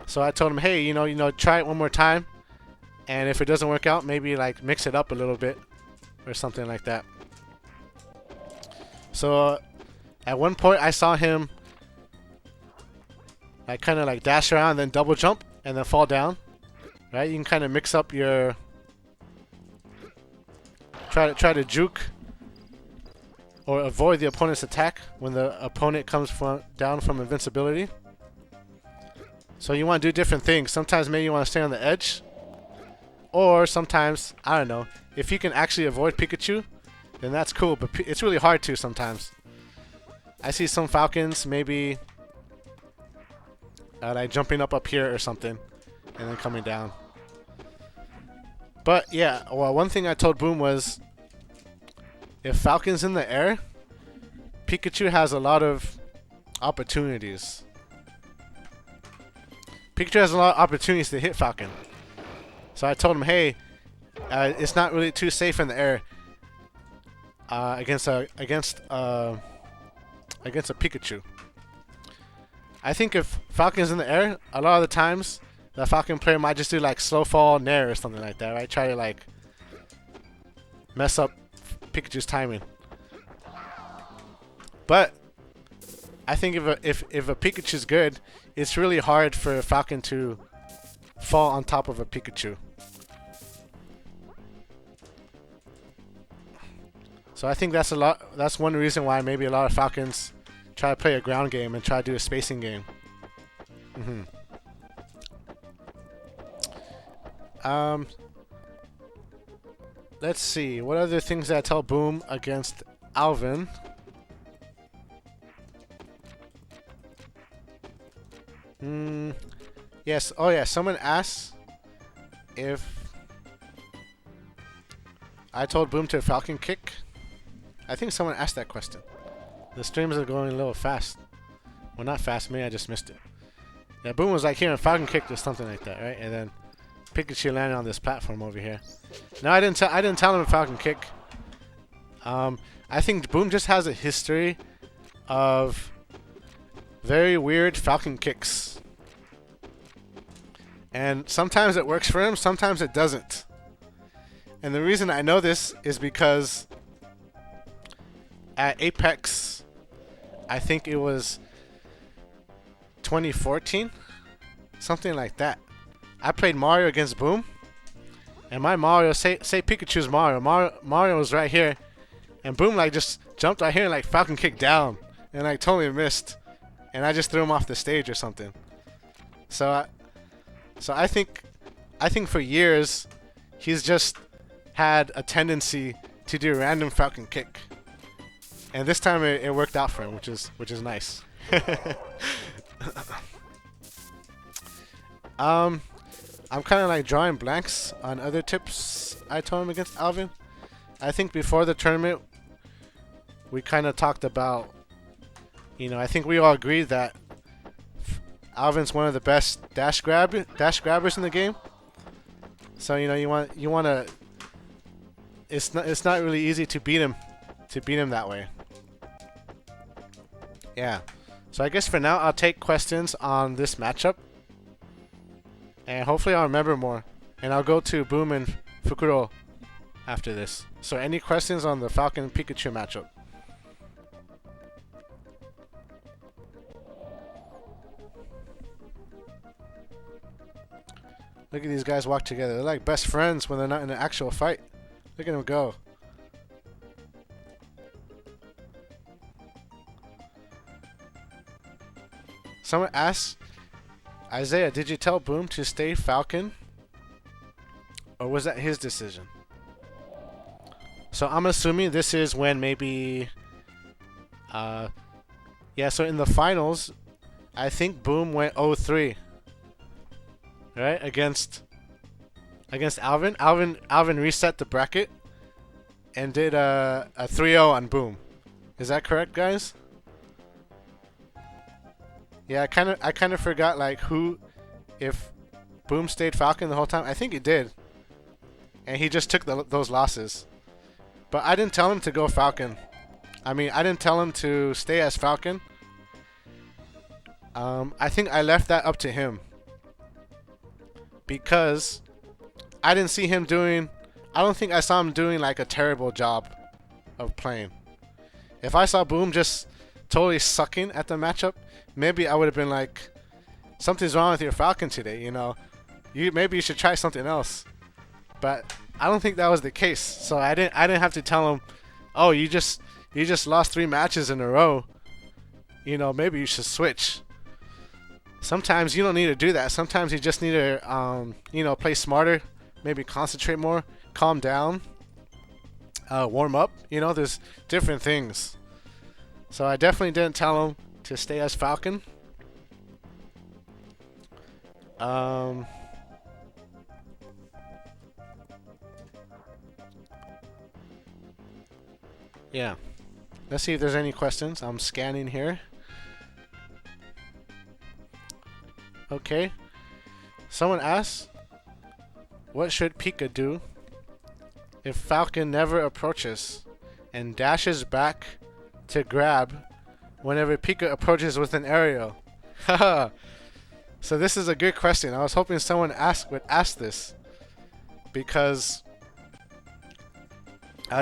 Speaker 1: So I told him, hey, you know, try it one more time, and if it doesn't work out, maybe like mix it up a little bit, or something like that. So at one point, I saw him like kind of like dash around, and then double jump, and then fall down. Right? You can kind of mix up your try to juke or avoid the opponent's attack when the opponent comes down from invincibility. So you want to do different things. Sometimes maybe you want to stay on the edge. Or sometimes, I don't know, if you can actually avoid Pikachu, then that's cool. But it's really hard to sometimes. I see some Falcons maybe like jumping up here or something and then coming down. But yeah, well, one thing I told Boom was if Falcon's in the air, Pikachu has a lot of opportunities. Pikachu has a lot of opportunities to hit Falcon. So I told him, hey, it's not really too safe in the air against a Pikachu. I think if Falcon's in the air, a lot of the times the Falcon player might just do like slow fall nair or something like that, right? Try to like mess up Pikachu's timing. But I think if a Pikachu's good, it's really hard for a Falcon to fall on top of a Pikachu. So I think that's one reason why maybe a lot of Falcons try to play a ground game and try to do a spacing game. Let's see. What other things did I tell Boom against Alvin? Yes. Oh yeah. Someone asked if I told Boom to Falcon kick. I think someone asked that question. The streams are going a little fast. Well, not fast. Maybe I just missed it. Yeah, Boom was like here, Falcon kick or something like that, right? And then Pikachu landed on this platform over here. No, I didn't tell him Falcon kick. I think Boom just has a history of very weird Falcon kicks. And sometimes it works for him, sometimes it doesn't. And the reason I know this is because at Apex, I think it was 2014, something like that. I played Mario against Boom, and my Mario, say Pikachu's Mario was right here, and Boom like just jumped right here and like Falcon kicked down, and like totally missed, and I just threw him off the stage or something. So I think for years he's just had a tendency to do a random Falcon kick, and this time it worked out for him, which is nice. I'm kind of like drawing blanks on other tips I told him against Alvin. I think before the tournament, we kind of talked about, I think we all agreed that Alvin's one of the best dash grabbers in the game. So you want to. It's not really easy to beat him that way. Yeah. So I guess for now I'll take questions on this matchup. And hopefully I'll remember more. And I'll go to Boom and Fukuro after this. So any questions on the Falcon Pikachu matchup? Look at these guys walk together. They're like best friends when they're not in an actual fight. Look at them go. Someone asked, Isaiah, did you tell Boom to stay Falcon? Or was that his decision? So I'm assuming this is when maybe... yeah, so in the finals, I think Boom went 0-3. Right? Against Alvin. Alvin reset the bracket and did a 3-0 on Boom. Is that correct, guys? Yeah, I kind of forgot like if Boom stayed Falcon the whole time. I think he did, and he just took those losses. But I didn't tell him to go Falcon. I mean, I didn't tell him to stay as Falcon. I think I left that up to him because I didn't see him doing. I don't think I saw him doing like a terrible job of playing. If I saw Boom just totally sucking at the matchup, maybe I would have been like, something's wrong with your Falcon today, maybe you should try something else. But I don't think that was the case. So I didn't have to tell him, oh, you just you just lost 3 matches in a row. You know, maybe you should switch. Sometimes you don't need to do that. Sometimes you just need to, you know, play smarter, maybe concentrate more, calm down, warm up. You know, there's different things. So I definitely didn't tell him to stay as Falcon. Yeah. Let's see if there's any questions. I'm scanning here. Okay. Someone asks, what should Pika do if Falcon never approaches and dashes back to grab whenever Pika approaches with an aerial? Haha. So this is a good question. I was hoping someone would ask this, because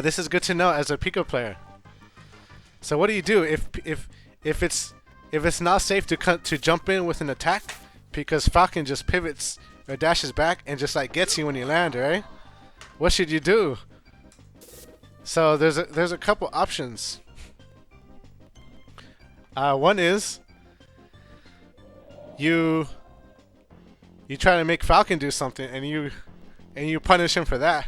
Speaker 1: this is good to know as a Pika player. So what do you do if it's not safe to jump in with an attack, because Falcon just pivots or dashes back and just like gets you when you land, right? What should you do? So there's a couple options. One is you try to make Falcon do something and you punish him for that.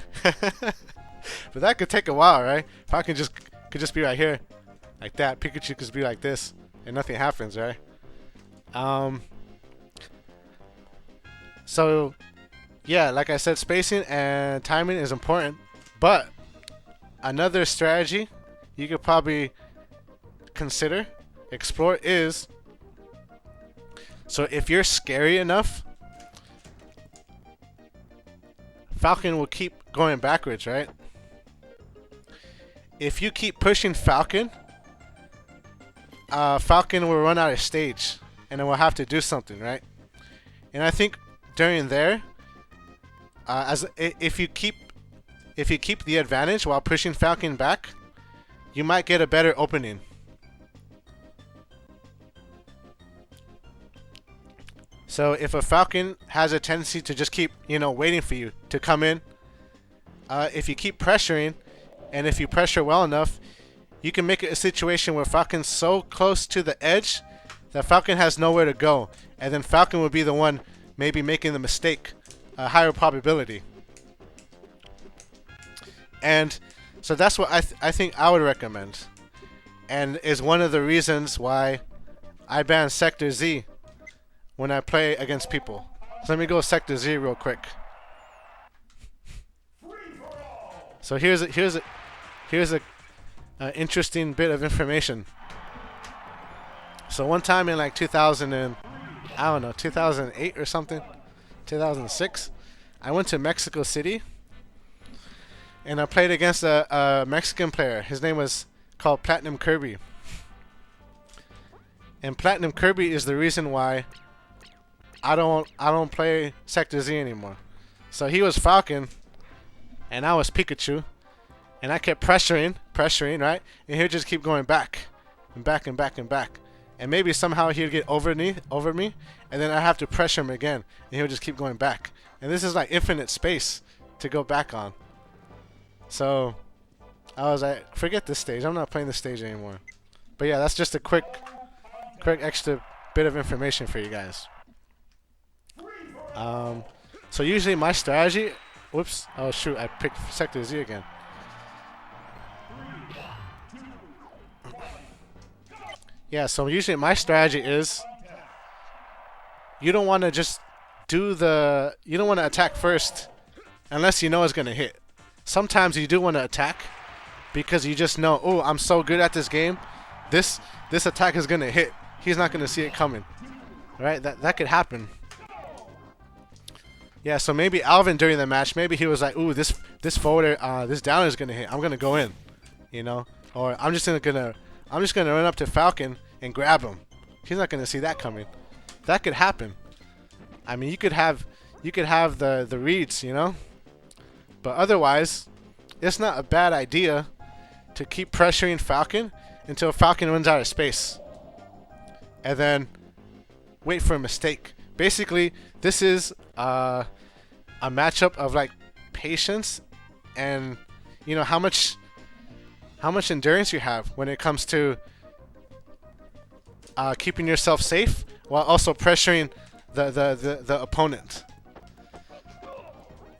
Speaker 1: But that could take a while, right? Falcon could just be right here, like that. Pikachu could be like this, and nothing happens, right? So yeah, like I said, spacing and timing is important. But another strategy you could probably explore is, so if you're scary enough, Falcon will keep going backwards, right? If you keep pushing Falcon, Falcon will run out of stage, and then we'll have to do something, right? And I think during there, if you keep the advantage while pushing Falcon back, you might get a better opening. So if a Falcon has a tendency to just keep, you know, waiting for you to come in, if you keep pressuring, and if you pressure well enough, you can make it a situation where Falcon's so close to the edge that Falcon has nowhere to go, and then Falcon will be the one maybe making the mistake, a higher probability. And so that's what I think I would recommend, and is one of the reasons why I ban Sector Z when I play against people. So let me go Sector Z real quick. So here's a interesting bit of information. So one time in like 2008 or something, 2006, I went to Mexico City, and I played against a Mexican player. His name was called Platinum Kirby. And Platinum Kirby is the reason why I don't play Sector Z anymore. So he was Falcon, and I was Pikachu, and I kept pressuring, right? And he'd just keep going back, and back, and back, and back. And maybe somehow he'd get over me, and then I have to pressure him again, and he'll just keep going back. And this is like infinite space to go back on. So I was like, forget this stage. I'm not playing this stage anymore. But yeah, that's just a quick extra bit of information for you guys. So usually my strategy, whoops, oh shoot, I picked Sector Z again. Yeah, so usually my strategy is, you don't want to just you don't want to attack first unless you know it's going to hit. Sometimes you do want to attack because you just know, oh, I'm so good at this game, this attack is going to hit. He's not going to see it coming. Right? That could happen. Yeah, so maybe Alvin during the match, maybe he was like, ooh, this forwarder, this downer is going to hit. I'm going to go in, you know? Or I'm just going to run up to Falcon and grab him. He's not going to see that coming. That could happen. I mean, you could have the reads, you know? But otherwise, it's not a bad idea to keep pressuring Falcon until Falcon runs out of space. And then wait for a mistake. Basically, this is a matchup of like patience and, you know, how much how much endurance you have when it comes to keeping yourself safe while also pressuring the opponent.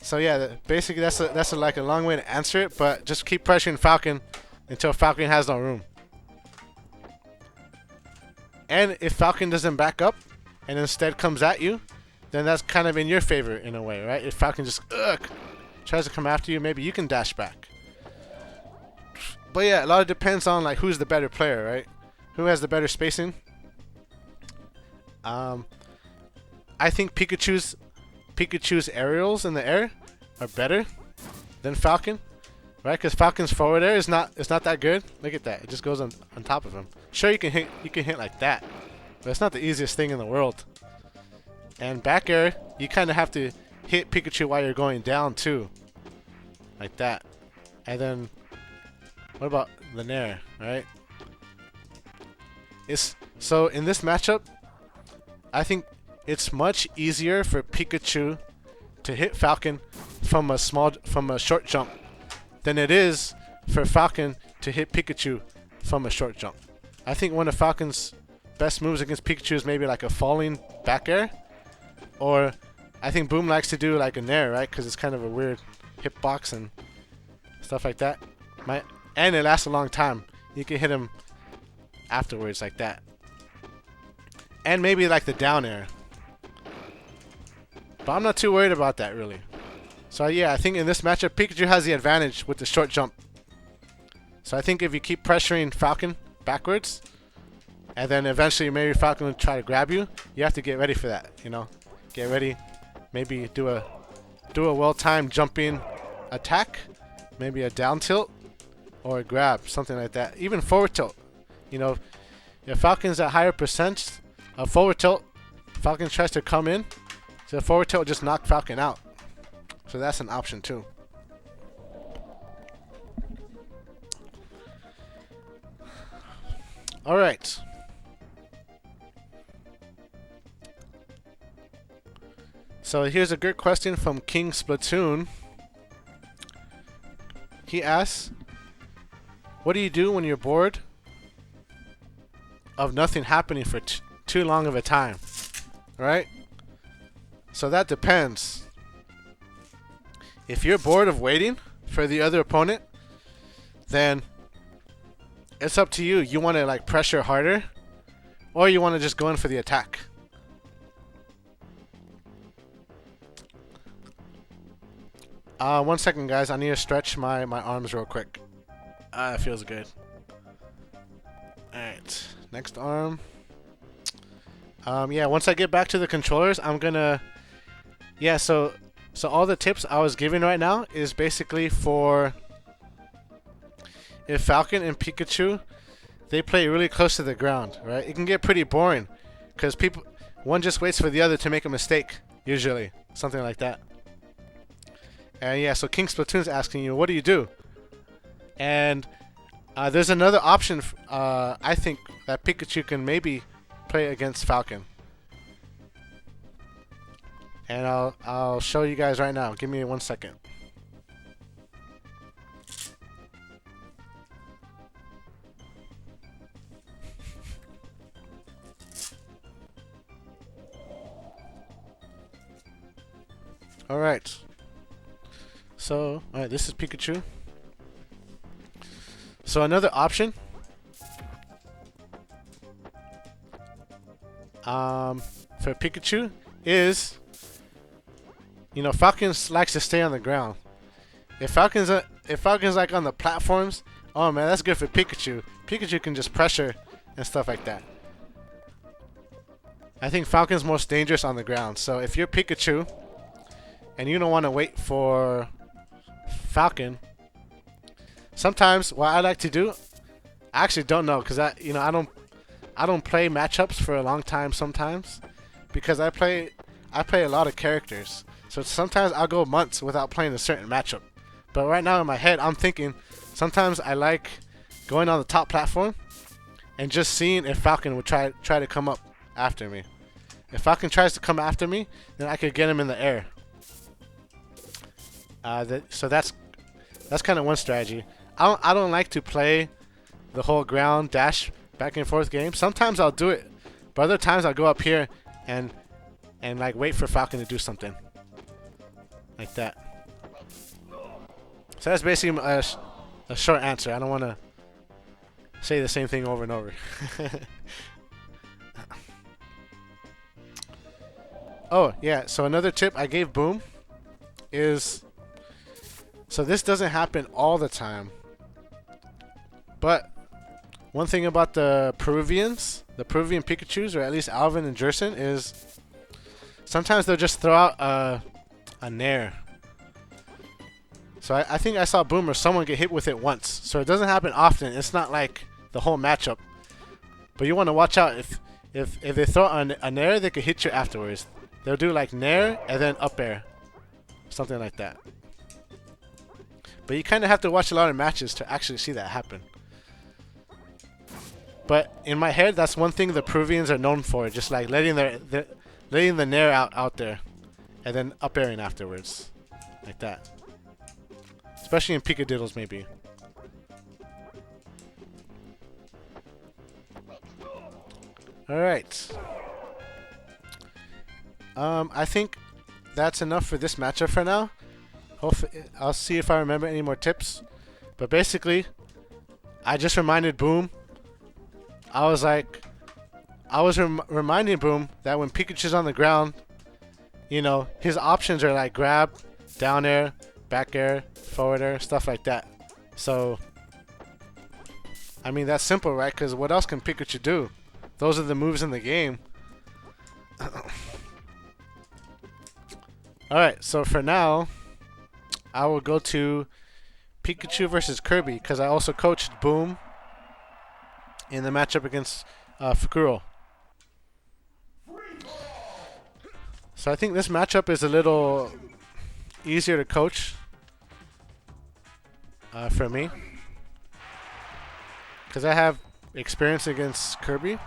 Speaker 1: So yeah, basically that's like a long way to answer it, but just keep pressuring Falcon until Falcon has no room. And if Falcon doesn't back up and instead comes at you, then that's kind of in your favor in a way, right? If Falcon just tries to come after you, maybe you can dash back. But yeah, a lot of depends on like who's the better player, right? Who has the better spacing? I think Pikachu's aerials in the air are better than Falcon, right? Because Falcon's forward air is not that good. Look at that; it just goes on top of him. Sure, you can hit like that, but it's not the easiest thing in the world. And back air, you kind of have to hit Pikachu while you're going down too, like that. And then, what about the Nair, right? So in this matchup, I think it's much easier for Pikachu to hit Falcon from a short jump than it is for Falcon to hit Pikachu from a short jump. I think one of Falcon's best moves against Pikachu is maybe like a falling back air, or I think Boom likes to do like a Nair, right? Because it's kind of a weird hitbox and stuff like that. And it lasts a long time. You can hit him afterwards like that. And maybe like the down air. But I'm not too worried about that really. So yeah, I think in this matchup Pikachu has the advantage with the short jump. So I think if you keep pressuring Falcon backwards, and then eventually maybe Falcon will try to grab you, you have to get ready for that, you know. Get ready. Maybe do a well-timed jumping attack, maybe a down tilt or a grab, something like that. Even forward tilt. You know, if Falcon's at higher percent of forward tilt, Falcon tries to come in, so the forward tilt will just knock Falcon out. So that's an option too. Alright. So here's a good question from King Splatoon. He asks, what do you do when you're bored of nothing happening for too long of a time? Right? So that depends. If you're bored of waiting for the other opponent, then it's up to you. You want to like pressure harder, or you want to just go in for the attack. One second, guys. I need to stretch my arms real quick. It feels good. Alright. Next arm. Yeah, once I get back to the controllers, I'm gonna... Yeah, so all the tips I was giving right now is basically for... If Falcon and Pikachu, they play really close to the ground, right? It can get pretty boring. Because one just waits for the other to make a mistake, usually. Something like that. And yeah, so King Splatoon's asking you, what do you do? And there's another option, I think, that Pikachu can maybe play against Falcon. And I'll show you guys right now. Give me 1 second. Alright. So, alright, this is Pikachu. So another option for Pikachu is, you know, Falcon likes to stay on the ground. If Falcon's like on the platforms, oh man, that's good for Pikachu. Pikachu can just pressure and stuff like that. I think Falcon's most dangerous on the ground. So if you're Pikachu and you don't want to wait for Falcon, sometimes what I like to do, I actually don't know, because I don't play matchups for a long time sometimes, because I play a lot of characters. So sometimes I'll go months without playing a certain matchup. But right now in my head, I'm thinking sometimes I like going on the top platform and just seeing if Falcon would try to come up after me. If Falcon tries to come after me, then I could get him in the air. So that's That's kind of one strategy. I don't like to play the whole ground dash back and forth game. Sometimes I'll do it, but other times I'll go up here and like wait for Falcon to do something like that. So that's basically a short answer. I don't want to say the same thing over and over. Oh yeah, so another tip I gave Boom is, so this doesn't happen all the time, but one thing about the Peruvian Pikachus, or at least Alvin and Jerson, is sometimes they'll just throw out a Nair. So I think I saw Boom or someone get hit with it once. So it doesn't happen often. It's not like the whole matchup. But you want to watch out. If they throw a Nair, they could hit you afterwards. They'll do like Nair and then up air. Something like that. But you kind of have to watch a lot of matches to actually see that happen. But in my head, that's one thing the Peruvians are known for. Just like letting the Nair out there. And then up airing afterwards. Like that. Especially in Pikadiddles, maybe. Alright. I think that's enough for this matchup for now. Hopefully, I'll see if I remember any more tips. But basically, I just reminded Boom. I was reminding Boom that when Pikachu's on the ground, you know, his options are like grab, down air, back air, forward air, stuff like that. So, I mean, that's simple, right? Because what else can Pikachu do? Those are the moves in the game. Alright, so for now, I will go to Pikachu versus Kirby, because I also coached Boom in the matchup against Fukuro. So I think this matchup is a little easier to coach for me, because I have experience against Kirby.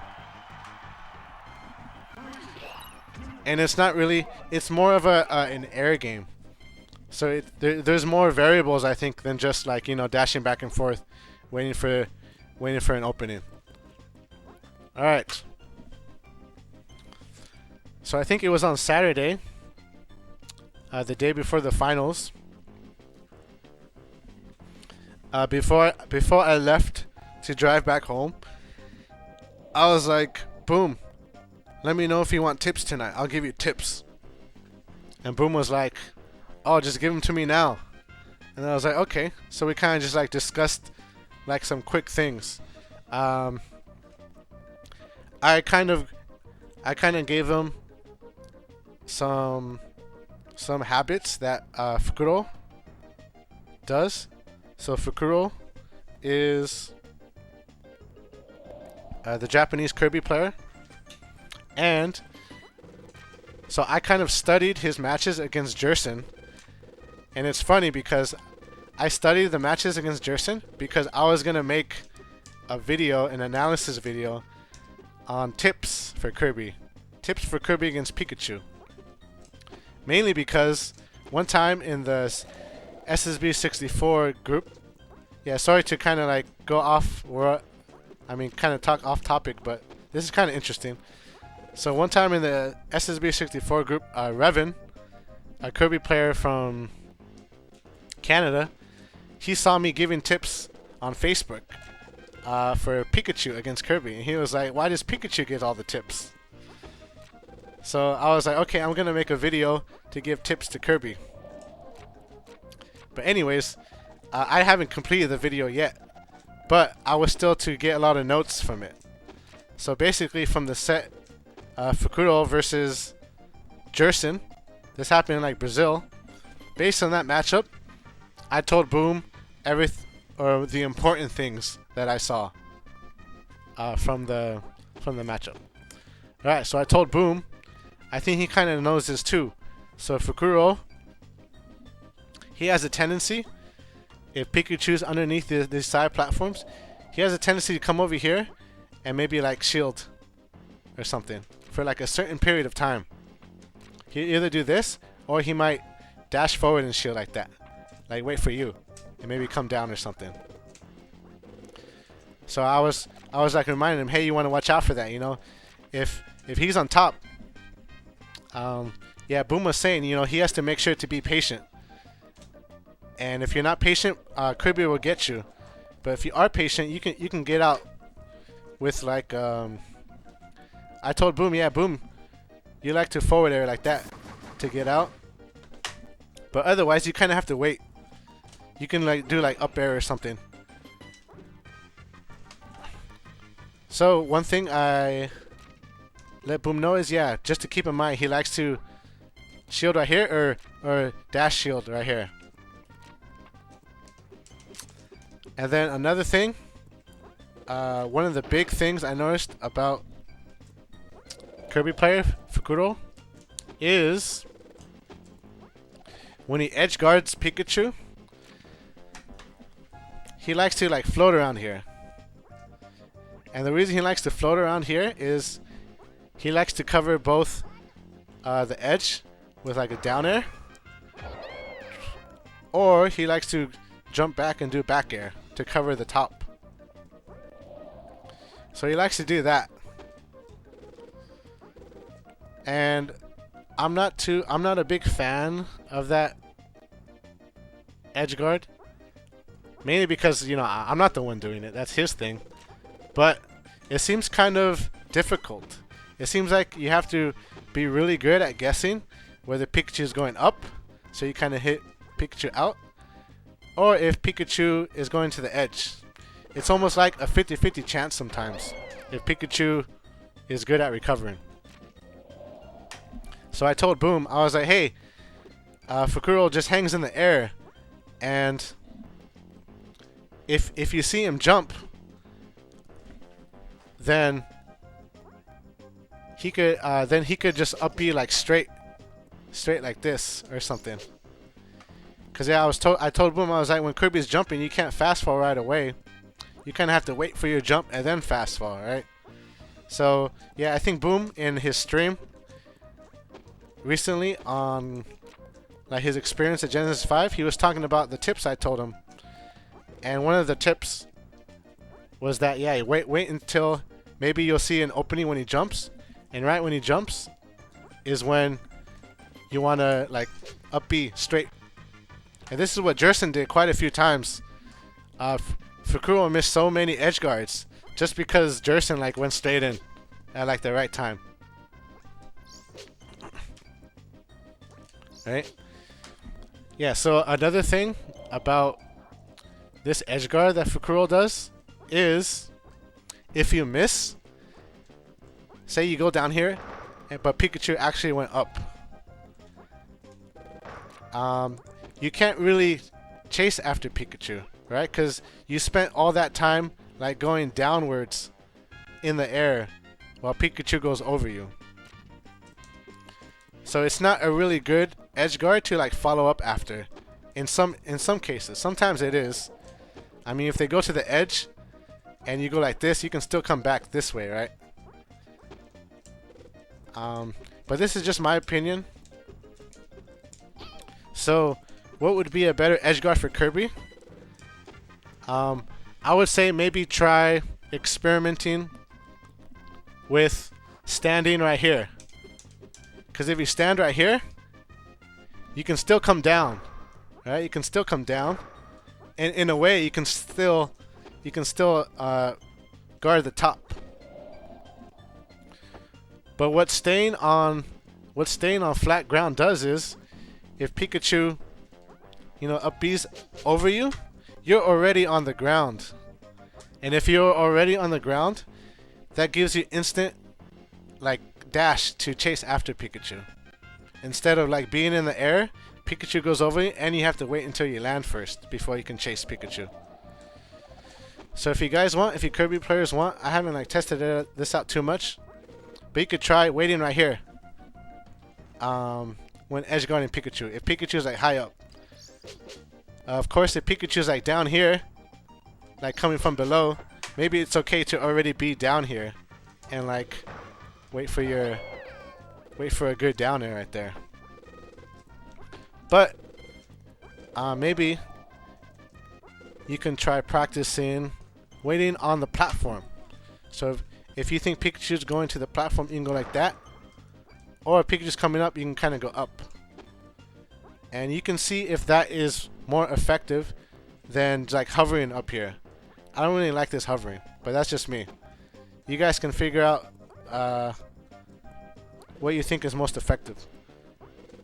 Speaker 1: And it's not really, it's more of an air game. So there's more variables, I think, than just like, you know, dashing back and forth, waiting for an opening. Alright. So I think it was on Saturday, the day before the finals. Before I left to drive back home, I was like, Boom, let me know if you want tips tonight. I'll give you tips. And Boom was like, oh, just give them to me now. And I was like, okay. So we kind of just like discussed like some quick things. I kind of gave him some habits that Fukuro does. So Fukuro is the Japanese Kirby player. And so I kind of studied his matches against Jerson. And it's funny because I studied the matches against Jerson because I was going to make a video, an analysis video, on tips for Kirby. Tips for Kirby against Pikachu. Mainly because one time in the SSB 64 group, yeah, sorry to kind of like go off, kind of talk off topic, but this is kind of interesting. So one time in the SSB 64 group, Revan, a Kirby player from Canada, he saw me giving tips on Facebook for Pikachu against Kirby, and he was like, why does Pikachu get all the tips? So I was like, okay, I'm gonna make a video to give tips to Kirby. But anyways, I haven't completed the video yet, but I was still to get a lot of notes from it. So basically from the set Fukuro versus Jerson, this happened in like Brazil. Based on that matchup, I told Boom the important things that I saw from the matchup. Alright, so I told Boom, I think he kind of knows this too. So Fukuro, he has a tendency, if Pikachu's underneath these side platforms, he has a tendency to come over here and maybe like shield or something for like a certain period of time. He either do this or he might dash forward and shield like that. Like wait for you. and maybe come down or something. So I was like reminding him, hey, you want to watch out for that, you know, if he's on top. Yeah, Boom was saying, you know, he has to make sure to be patient. And if you're not patient, Kirby will get you. But if you are patient, you can get out with like I told Boom, yeah, Boom, you like to forward air like that to get out. But otherwise, you kind of have to wait. You can like do like up air or something. So one thing I let Boom know is, yeah, just to keep in mind, he likes to shield right here or dash shield right here. And then another thing, one of the big things I noticed about Kirby player Fukuro is when he edge guards Pikachu, he likes to like float around here. And the reason he likes to float around here is he likes to cover both the edge with like a down air, or he likes to jump back and do back air to cover the top. So he likes to do that. And I'm not a big fan of that edge guard. Mainly because, you know, I'm not the one doing it. That's his thing. But it seems kind of difficult. It seems like you have to be really good at guessing whether Pikachu is going up, so you kind of hit Pikachu out, or if Pikachu is going to the edge. It's almost like a 50-50 chance sometimes if Pikachu is good at recovering. So I told Boom, I was like, hey, Fukuro just hangs in the air, and if you see him jump, then he could just up B like straight like this or something. Cause yeah, I told Boom, I was like, when Kirby's jumping, you can't fast fall right away. You kind of have to wait for your jump and then fast fall, right? So yeah, I think Boom in his stream recently on like his experience at Genesis 5, he was talking about the tips I told him, and one of the tips was that, yeah, wait until maybe you'll see an opening when he jumps, and right when he jumps is when you want to like up B straight. And this is what Jerson did quite a few times. Fukuro missed so many edge guards just because Jerson like went straight in at like the right time. Right? Yeah, so another thing about this edge guard that Fukuro does is if you miss, say you go down here, but Pikachu actually went up. You can't really chase after Pikachu, right? Because you spent all that time like going downwards in the air while Pikachu goes over you. So it's not a really good edge guard to like follow up after. In some cases, sometimes it is. I mean, if they go to the edge and you go like this, you can still come back this way, right? But this is just my opinion. So, what would be a better edge guard for Kirby? I would say maybe try experimenting with standing right here. Because if you stand right here, you can still come down, right? You can still come down, and in a way, you can still guard the top. But what staying on flat ground does is, if Pikachu, you know, up B's over you, you're already on the ground. And if you're already on the ground, that gives you instant like dash to chase after Pikachu. Instead of like being in the air, Pikachu goes over you and you have to wait until you land first before you can chase Pikachu. So if you guys want, if you Kirby players want, I haven't like tested this out too much, but you could try waiting right here. When edge guarding Pikachu, if Pikachu's like high up. Of course, if Pikachu's like down here, like coming from below, maybe it's okay to already be down here and like wait for a good down air right there. But maybe you can try practicing waiting on the platform. So if you think Pikachu's going to the platform, you can go like that. Or if Pikachu's coming up, you can kind of go up. And you can see if that is more effective than like hovering up here. I don't really like this hovering, but that's just me. You guys can figure out what you think is most effective.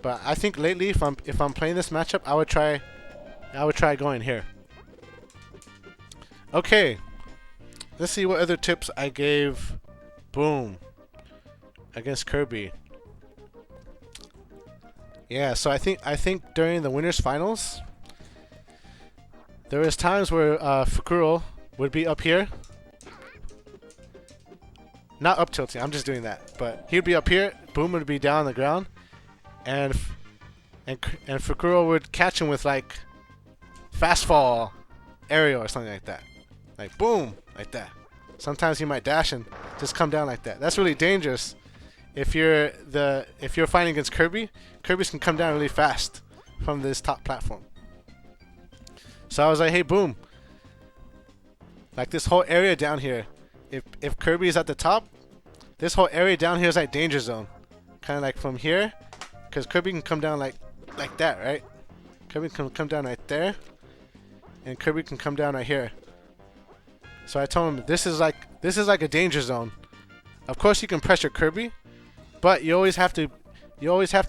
Speaker 1: But I think lately, if I'm playing this matchup, I would try going here. Okay, let's see what other tips I gave Boom against Kirby. Yeah, so I think during the winners finals, there was times where Fukuro would be up here. Not up tilting, I'm just doing that. But he'd be up here, Boom would be down on the ground, and Fukuro would catch him with like fast fall aerial or something like that. Like boom, like that. Sometimes he might dash and just come down like that. That's really dangerous. If you're fighting against Kirby, Kirby's can come down really fast from this top platform. So I was like, hey, Boom. Like this whole area down here, if Kirby is at the top, this whole area down here is like danger zone. Kind of like from here, because Kirby can come down like that, right? Kirby can come down right there, and Kirby can come down right here. So I told him this is like a danger zone. Of course you can pressure Kirby, but you always have to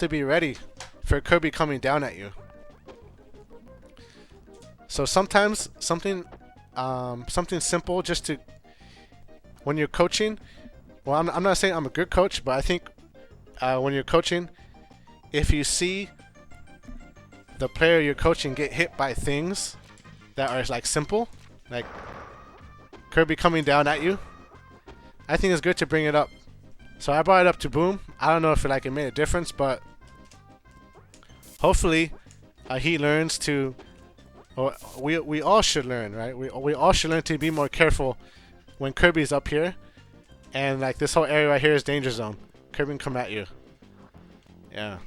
Speaker 1: be ready for Kirby coming down at you. So sometimes something simple just to when you're coaching. Well, I'm not saying I'm a good coach, but I think when you're coaching, if you see the player you're coaching get hit by things that are like simple, like Kirby coming down at you, I think it's good to bring it up. So I brought it up to Boom. I don't know if it made a difference, but hopefully he learns to. Or we all should learn, right? We all should learn to be more careful when Kirby's up here, and like this whole area right here is danger zone. Kirby can come at you. Yeah.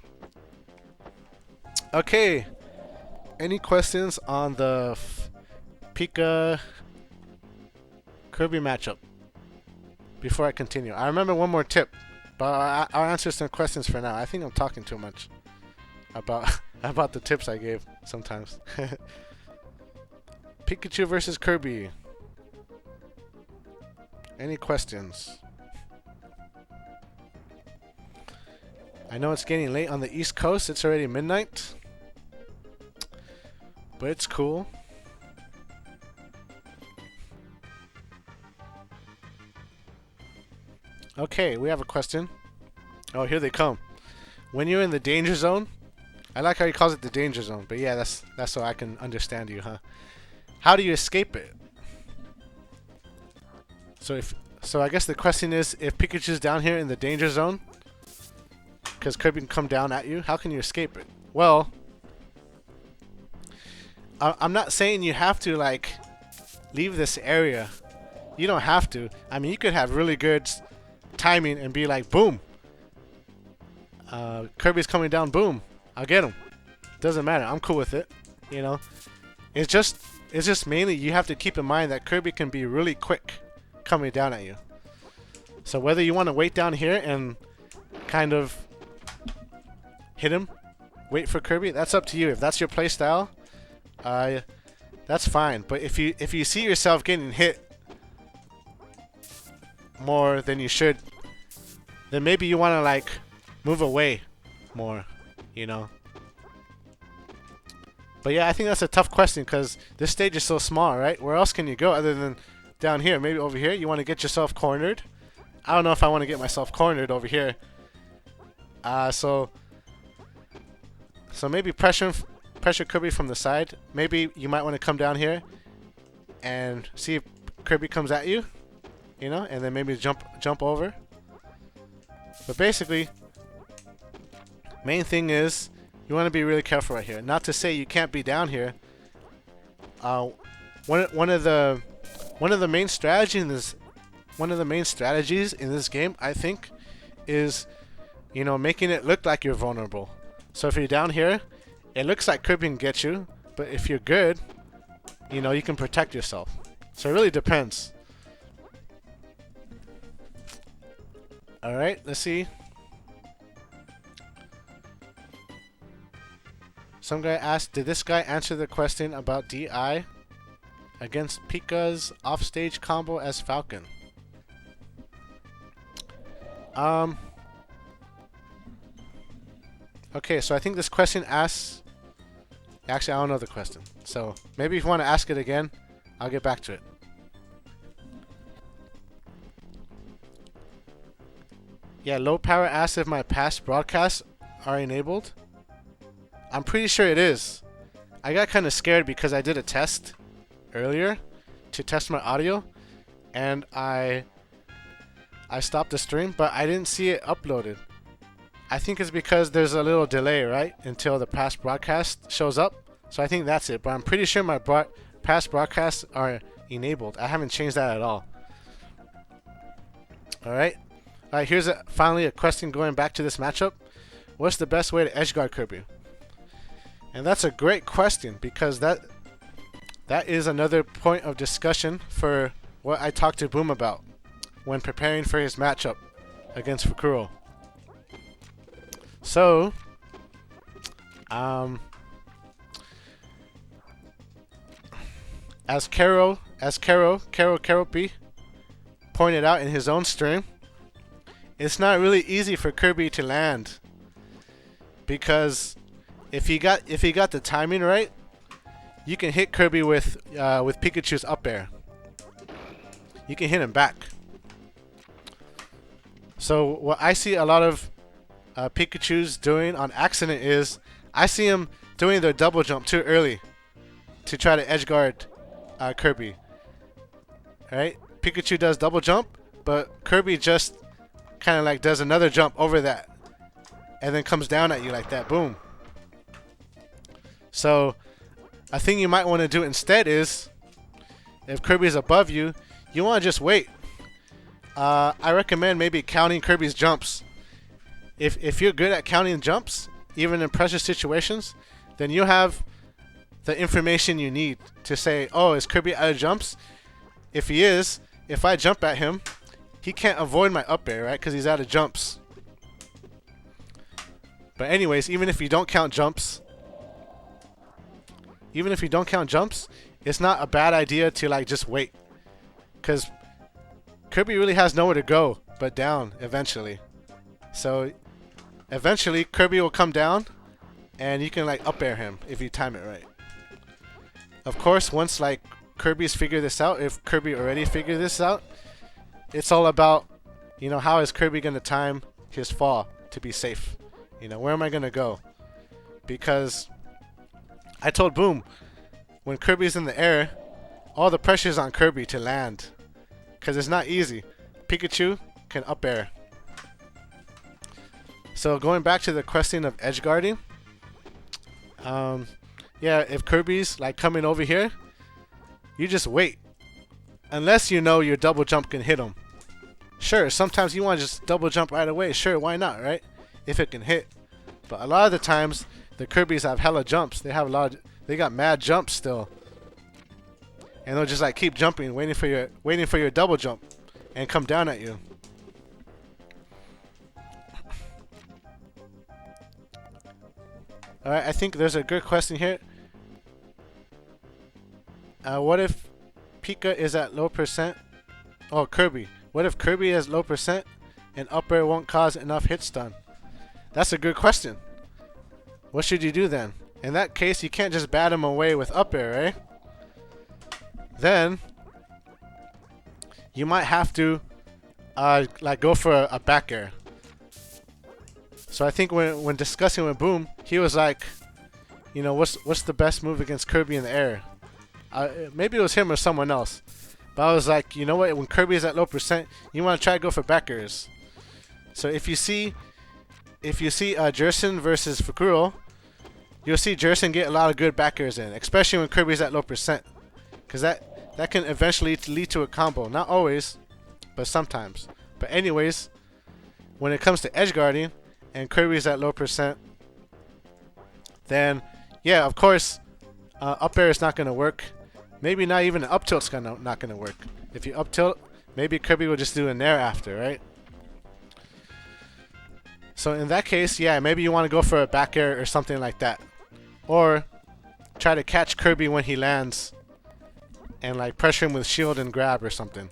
Speaker 1: Okay. Any questions on the Pika Kirby matchup before I continue? I remember one more tip, but I'll answer some questions for now. I think I'm talking too much about the tips I gave sometimes. Pikachu versus Kirby. Any questions? I know it's getting late on the East Coast. It's already midnight, but it's cool. Okay, we have a question. Oh, here they come. When you're in the danger zone, I like how he calls it the danger zone, but yeah, that's so I can understand you, huh? How do you escape it? So I guess the question is, if Pikachu's down here in the danger zone, because Kirby can come down at you, how can you escape it? Well, I'm not saying you have to like leave this area. You don't have to. I mean, you could have really good timing and be like, boom. Kirby's coming down, boom. I'll get him. Doesn't matter. I'm cool with it. You know, it's just mainly you have to keep in mind that Kirby can be really quick coming down at you. So whether you want to wait down here and kind of hit him, wait for Kirby, that's up to you. If that's your play style, that's fine. But if you see yourself getting hit more than you should, then maybe you want to like move away more, you know. But yeah, I think that's a tough question because this stage is so small, right? Where else can you go other than down here? Maybe over here. You want to get yourself cornered. I don't know if I want to get myself cornered over here. So maybe pressure Kirby from the side. Maybe you might want to come down here and see if Kirby comes at you, you know, and then maybe jump over. But basically, main thing is you want to be really careful right here. Not to say you can't be down here. One of the main strategies in this game, I think, is, you know, making it look like you're vulnerable. So if you're down here, it looks like Kirby can get you, but if you're good, you know, you can protect yourself. So it really depends. Alright, let's see. Some guy asked, did this guy answer the question about DI against Pika's offstage combo as Falcon? Okay, so I think this question asks... Actually, I don't know the question. So, maybe if you want to ask it again, I'll get back to it. Yeah, Low Power asks if my past broadcasts are enabled. I'm pretty sure it is. I got kind of scared because I did a test earlier to test my audio, and I stopped the stream, but I didn't see it uploaded. I think it's because there's a little delay, right, until the past broadcast shows up. So I think that's it, but I'm pretty sure my past broadcasts are enabled. I haven't changed that at all. Alright, here's finally a question going back to this matchup. What's the best way to edgeguard Kirby? And that's a great question, because that is another point of discussion for what I talked to Boom about when preparing for his matchup against Fukuro. So, as Karo P pointed out in his own stream, it's not really easy for Kirby to land, because if he got the timing right, you can hit Kirby with Pikachu's up air. You can hit him back. So what I see a lot of Pikachu's doing on accident is I see him doing their double jump too early to try to edge guard Kirby. Alright, Pikachu does double jump, but Kirby just kind of like does another jump over that and then comes down at you like that. Boom. So a thing you might want to do instead is, if Kirby is above you, you want to just wait. I recommend maybe counting Kirby's jumps. If you're good at counting jumps, even in pressure situations, then you have the information you need to say, oh, is Kirby out of jumps? If he is, if I jump at him, he can't avoid my up air, right? Because he's out of jumps. But anyways, even if you don't count jumps, it's not a bad idea to like just wait. Because Kirby really has nowhere to go but down eventually. So eventually Kirby will come down and you can like up air him if you time it right. Of course, once like Kirby's figured this out, if Kirby already figured this out, it's all about, you know, how is Kirby going to time his fall to be safe? You know, where am I going to go? Because I told Boom, when Kirby's in the air, all the pressure is on Kirby to land. Because it's not easy. Pikachu can up air. So going back to the question of edge guarding, yeah, if Kirby's like coming over here, you just wait. Unless you know your double jump can hit him. Sure, sometimes you want to just double jump right away. Sure, why not, right? If it can hit. But a lot of the times, the Kirby's have hella jumps. They got mad jumps still. And they'll just like keep jumping, waiting for your double jump and come down at you. Alright, I think there's a good question here. What if Pika is at low percent? Oh, Kirby. What if Kirby has low percent and up air won't cause enough hit stun? That's a good question. What should you do then? In that case, you can't just bat him away with up air, right? Then you might have to like go for a back air. So I think when discussing with Boom, he was like, you know, what's the best move against Kirby in the air? Maybe it was him or someone else. But I was like, you know what? When Kirby is at low percent, you want to try to go for back airs. So if you see Jerson versus Fukuro, you'll see Jerson get a lot of good back airs in, especially when Kirby's at low percent. Because that can eventually lead to a combo. Not always, but sometimes. But anyways, when it comes to edge guarding and Kirby's at low percent, then yeah, of course, up air is not going to work. maybe not even an up tilt's not gonna work. If you up tilt, maybe Kirby will just do a nair after, right? So in that case, yeah, maybe you want to go for a back air or something like that. Or try to catch Kirby when he lands and like pressure him with shield and grab or something.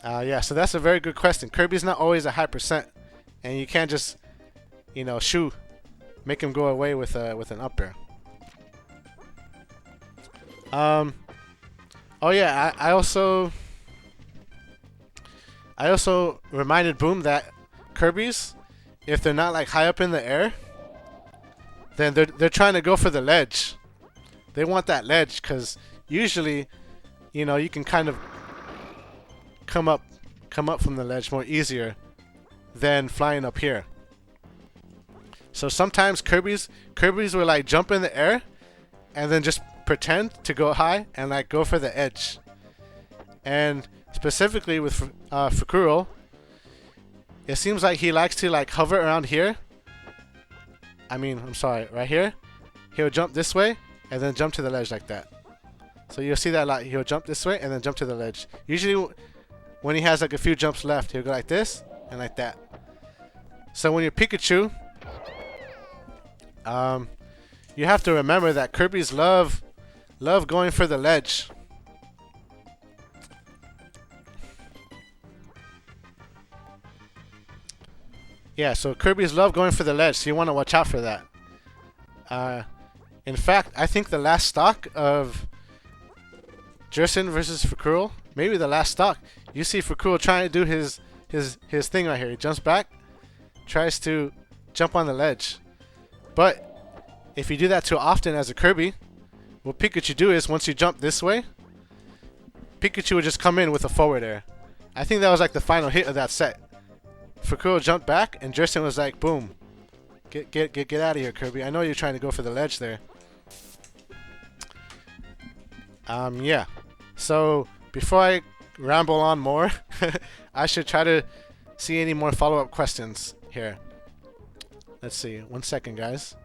Speaker 1: Yeah, so that's a very good question. Kirby's not always a high percent, and you can't just, you know, make him go away with an up air. Oh yeah, I also reminded Boom that Kirby's, if they're not like high up in the air, then they're trying to go for the ledge. They want that ledge because usually, you know, you can kind of come up from the ledge more easier than flying up here. So sometimes Kirby's will like jump in the air and then just pretend to go high and like go for the edge. And specifically with Fukuro, it seems like he likes to like hover around here. I mean, I'm sorry, right here. He'll jump this way and then jump to the ledge like that. So you'll see that like he'll jump this way and then jump to the ledge. Usually when he has like a few jumps left, he'll go like this and like that. So when you're Pikachu, you have to remember that Kirby's love going for the ledge. Yeah, so Kirby's love going for the ledge, so you want to watch out for that. In fact, I think the last stock of Jerson versus Fukuro, maybe the last stock, you see Fukuro trying to do his thing right here. He jumps back, tries to jump on the ledge. But if you do that too often as a Kirby, what Pikachu do is once you jump this way, Pikachu would just come in with a forward air. I think that was like the final hit of that set. Fukuro jumped back and Jerson was like, boom. Get out of here, Kirby. I know you're trying to go for the ledge there. Yeah. So before I ramble on more, I should try to see any more follow-up questions here. Let's see. 1 second, guys.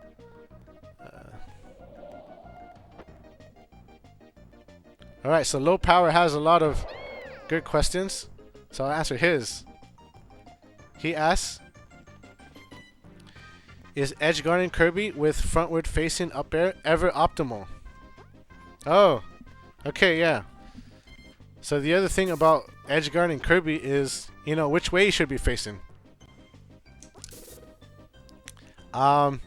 Speaker 1: Alright, so Low Power has a lot of good questions. So I'll answer his. He asks, is edge guarding Kirby with frontward facing up air ever optimal? Oh, okay, yeah. So the other thing about edge guarding Kirby is, you know, which way you should be facing. I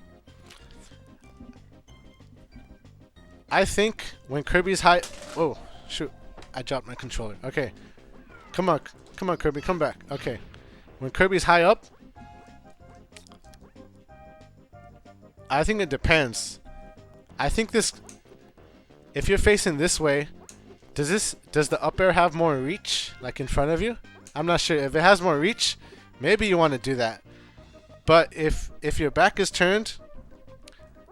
Speaker 1: think when Kirby's high... Oh, shoot. I dropped my controller. Okay. Come on, Kirby, come back. Okay. When Kirby's high up, I think it depends. I think this... If you're facing this way, does the up air have more reach, like in front of you? I'm not sure. If it has more reach, maybe you want to do that. But if your back is turned,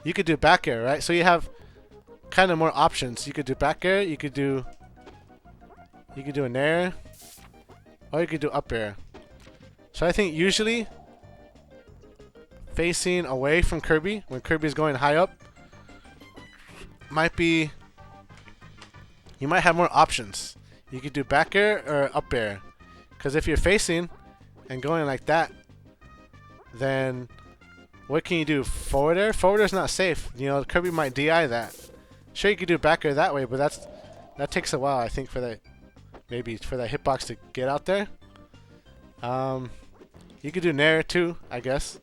Speaker 1: you could do back air, right? So you have kind of more options. You could do back air, you could do a nair, or you could do up air. So I think usually facing away from Kirby, when Kirby's going high up, might be... You might have more options. You could do back air or up air. Because if you're facing and going like that, then what can you do? Forward air? Forward air's not safe. You know, Kirby might DI that. Sure, you could do back air that way, but that takes a while, I think, for that, maybe for that hitbox to get out there. You could do nair too, I guess.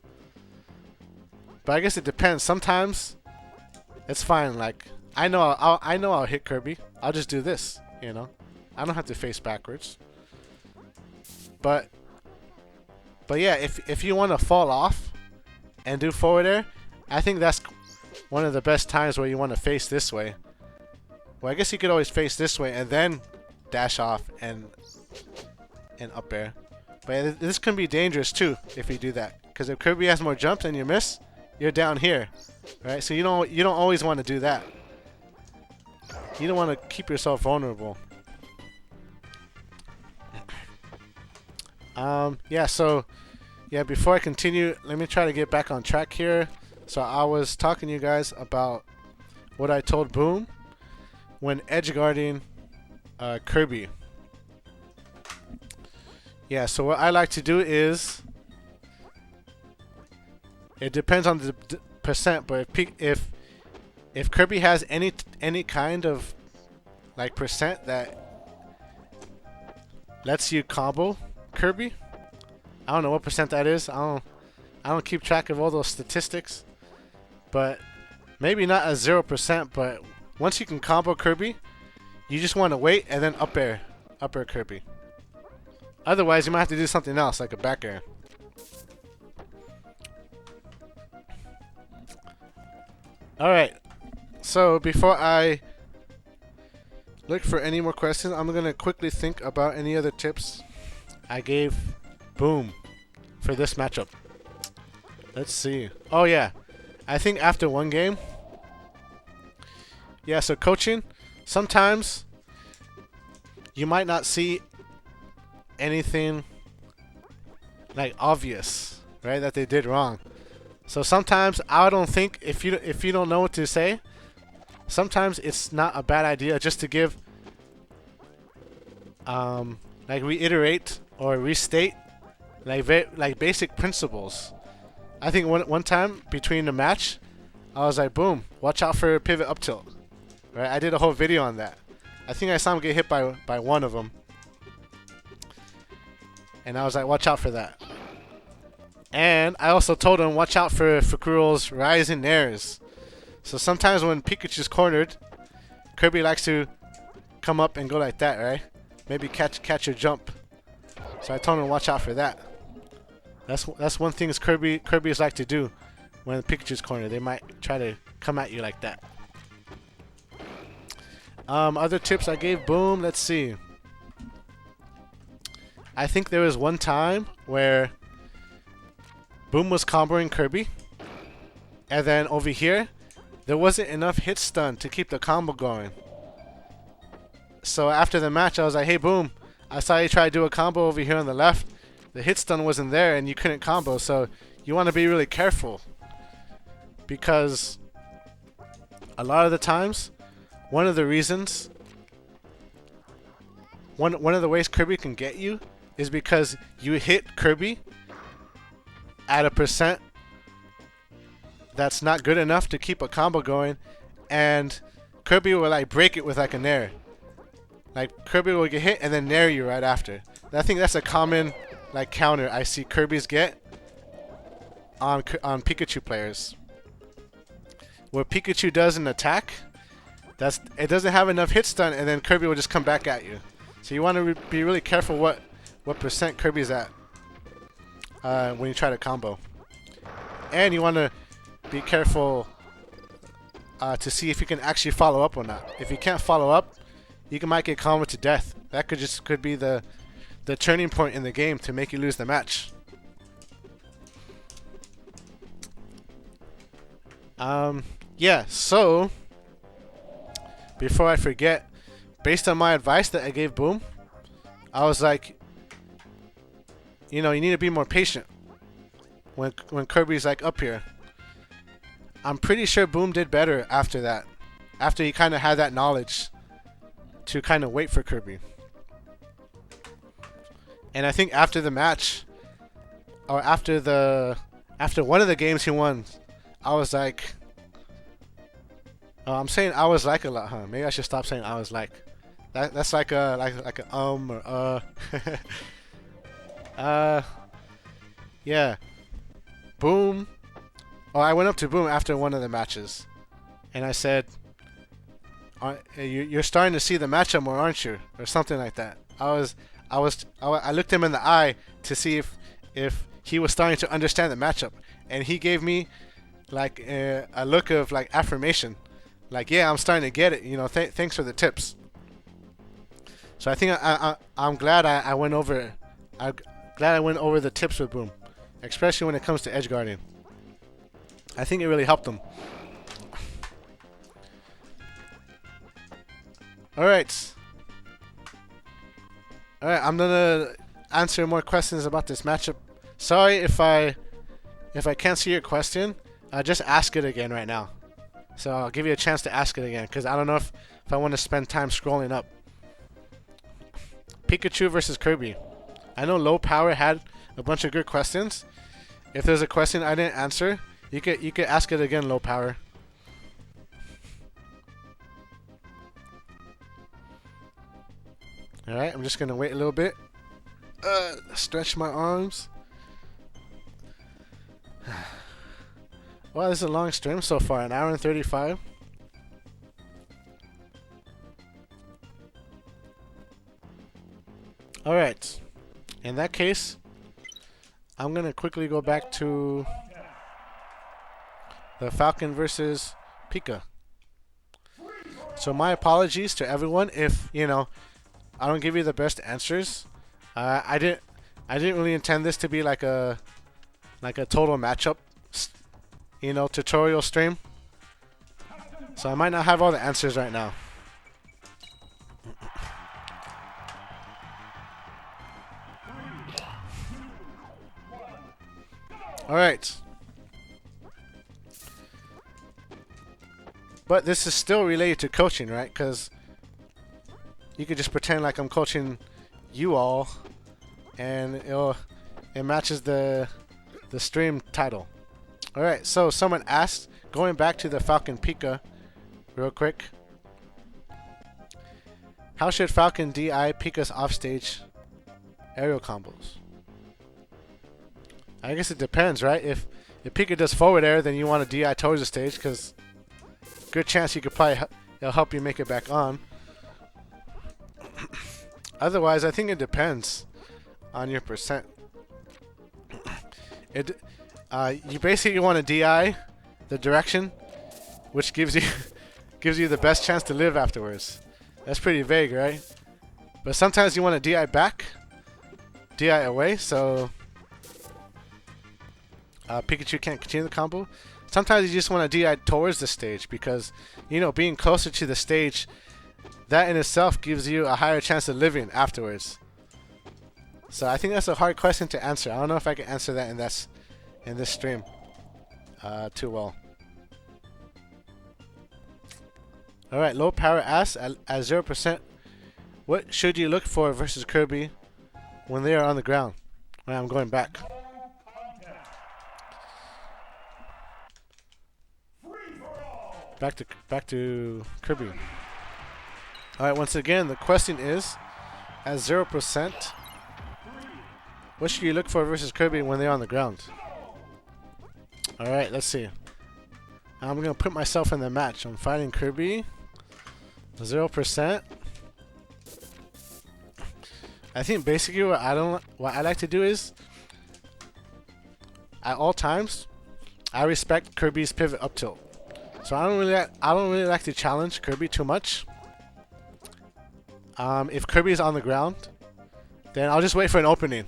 Speaker 1: But I guess it depends. Sometimes it's fine. Like I know I'll hit Kirby. I'll just do this, you know. I don't have to face backwards. But yeah, if you want to fall off and do forward air, I think that's one of the best times where you want to face this way. Well, I guess you could always face this way and then dash off and up air. But this can be dangerous too if you do that, because if Kirby has more jumps and you miss, you're down here, right? So you don't always want to do that. You don't want to keep yourself vulnerable. Yeah. So yeah. Before I continue, let me try to get back on track here. So I was talking to you guys about what I told Boom when edgeguarding Kirby. Yeah, so what I like to do is, it depends on the percent, but if Kirby has any kind of like percent that lets you combo Kirby, I don't know what percent that is. I don't keep track of all those statistics, but maybe not a 0%. But once you can combo Kirby, you just want to wait and then up air Kirby. Otherwise, you might have to do something else like a back air. All right. So before I look for any more questions, I'm gonna quickly think about any other tips I gave Boom for this matchup. Let's see. Oh yeah, I think after one game. Yeah, so coaching, sometimes you might not see anything like obvious, right, that they did wrong. So sometimes I don't think, if you don't know what to say, sometimes it's not a bad idea just to give like reiterate or restate like basic principles. I think one time between the match, I was like, Boom, watch out for pivot up tilt. Right? I did a whole video on that. I think I saw him get hit by one of them. And I was like, watch out for that. And I also told him, watch out for Fukuro's rising airs. So sometimes when Pikachu's cornered, Kirby likes to come up and go like that, right? Maybe catch your jump. So I told him to watch out for that. That's one thing Kirby's like to do when Pikachu's cornered. They might try to come at you like that. Other tips I gave Boom, let's see. I think there was one time where Boom was comboing Kirby, and then over here there wasn't enough hit stun to keep the combo going. So after the match I was like, hey Boom, I saw you try to do a combo over here on the left. The hit stun wasn't there and you couldn't combo, so you want to be really careful, because a lot of the times one of the reasons, one of the ways Kirby can get you is because you hit Kirby at a percent that's not good enough to keep a combo going, and Kirby will like break it with like a nair. Like Kirby will get hit and then nair you right after. And I think that's a common like counter I see Kirby's get on Pikachu players. Where Pikachu does an attack, it doesn't have enough hit stun, and then Kirby will just come back at you. So you want to be really careful what percent Kirby's at when you try to combo. And you want to be careful to see if you can actually follow up or not. If you can't follow up, you might get comboed to death. That could be the turning point in the game to make you lose the match. Yeah, so before I forget, based on my advice that I gave Boom, I was like, you know, you need to be more patient when Kirby's like up here. I'm pretty sure Boom did better after that, after he kind of had that knowledge to kind of wait for Kirby. And I think after the match, or after one of the games he won, I was like, I'm saying I was like a lot, huh? Maybe I should stop saying I was like. That's like a or yeah. Boom. Oh, I went up to Boom after one of the matches, and I said, "You're starting to see the matchup more, aren't you?" Or something like that. I looked him in the eye to see if he was starting to understand the matchup, and he gave me like a look of like affirmation, like, yeah, I'm starting to get it. You know, thanks for the tips. So I think I'm glad I went over. I'm glad I went over the tips with Boom, especially when it comes to edge guarding. I think it really helped him. All right, I'm gonna answer more questions about this matchup. Sorry if I can't see your question. Just ask it again right now. So I'll give you a chance to ask it again, because I don't know if I want to spend time scrolling up. Pikachu versus Kirby. I know Low Power had a bunch of good questions. If there's a question I didn't answer, you could ask it again, Low Power. Alright, I'm just gonna wait a little bit. Stretch my arms. Wow, this is a long stream so far, an hour and 35. Alright, in that case, I'm gonna quickly go back to the Falcon versus Pika. So my apologies to everyone if, you know, I don't give you the best answers. I didn't really intend this to be like a total matchup, you know, tutorial stream. So I might not have all the answers right now. Alright. But this is still related to coaching, right? Because you could just pretend like I'm coaching you all, and it matches the stream title. Alright, so someone asked, going back to the Falcon Pika real quick, how should Falcon DI Pika's offstage aerial combos? I guess it depends, right? If Pika does forward air, then you want to DI towards the stage, because good chance you could probably it'll help you make it back on. Otherwise, I think it depends on your percent. You basically want to DI the direction, which gives you the best chance to live afterwards. That's pretty vague, right? But sometimes you want to DI back, DI away, so Pikachu can't continue the combo. Sometimes you just want to DI towards the stage because, you know, being closer to the stage, that in itself gives you a higher chance of living afterwards. So I think that's a hard question to answer. I don't know if I can answer that in this stream too well. Alright, Low Power asks, at 0%, what should you look for versus Kirby when they are on the ground? Alright, I'm going back. Back to Kirby. Alright, once again, the question is, at 0%, what should you look for versus Kirby when they're on the ground? Alright, let's see. I'm going to put myself in the match. I'm fighting Kirby. 0%. I think basically what I like to do is, at all times, I respect Kirby's pivot up tilt. So I don't really like to challenge Kirby too much. If Kirby is on the ground, then I'll just wait for an opening.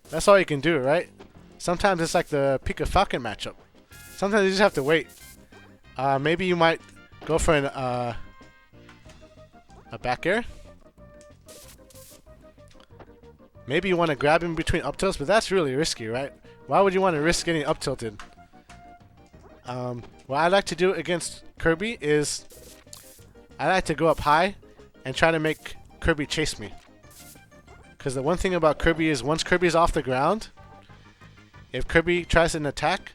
Speaker 1: That's all you can do, right? Sometimes it's like the Pika Falcon matchup. Sometimes you just have to wait. Maybe you might go for a back air. Maybe you want to grab him between up tilts, but that's really risky, right? Why would you want to risk getting up tilted? What I like to do against Kirby is I like to go up high and try to make Kirby chase me. Because the one thing about Kirby is once Kirby's off the ground, if Kirby tries an attack,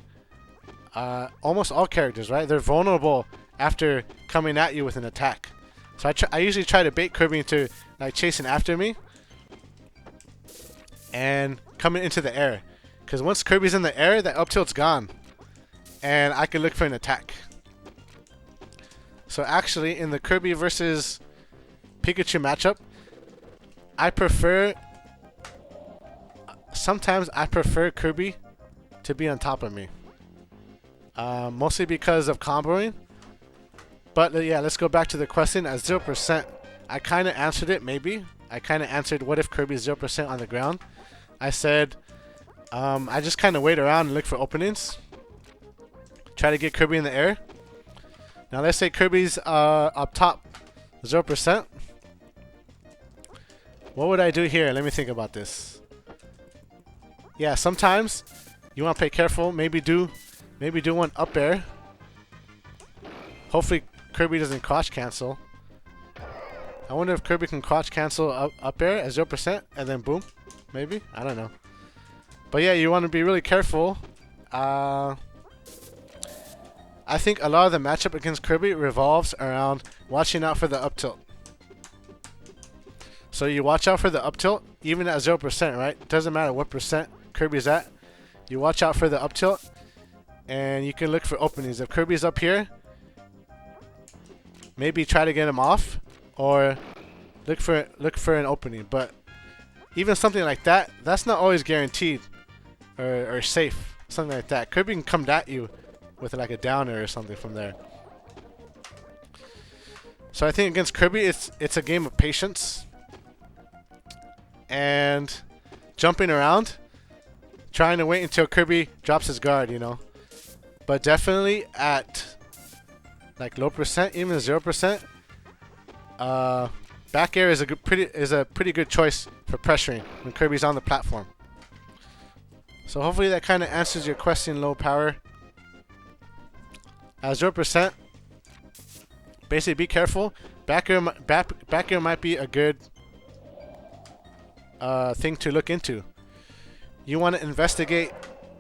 Speaker 1: almost all characters, right? They're vulnerable after coming at you with an attack. So I usually try to bait Kirby into like chasing after me and coming into the air. Because once Kirby's in the air, that up tilt's gone. And I can look for an attack. So actually, in the Kirby versus Pikachu matchup, sometimes I prefer Kirby to be on top of me. Mostly because of comboing. But yeah, let's go back to the question. At 0%, I kind of answered it, maybe. I kind of answered, what if Kirby's 0% on the ground? I said, I just kind of wait around and look for openings. Try to get Kirby in the air. Now let's say Kirby's up top, 0%. What would I do here? Let me think about this. Yeah, sometimes you want to play careful. Maybe do one up air. Hopefully Kirby doesn't crouch cancel. I wonder if Kirby can crouch cancel up air at 0% and then boom. Maybe? I don't know. But yeah, you want to be really careful. I think a lot of the matchup against Kirby revolves around watching out for the up tilt. So you watch out for the up tilt, even at 0%, right? Doesn't matter what percent Kirby's at. You watch out for the up tilt, and you can look for openings. If Kirby's up here, maybe try to get him off, or look for an opening. But even something like that, that's not always guaranteed or safe. Something like that. Kirby can come at you with like a downer or something from there. So I think against Kirby, it's a game of patience and jumping around, trying to wait until Kirby drops his guard, you know. But definitely at like low percent, even 0%, back air is a pretty good choice for pressuring when Kirby's on the platform. So hopefully that kind of answers your question, low power. At 0%, basically be careful. Back air might be a good thing to look into. You want to investigate,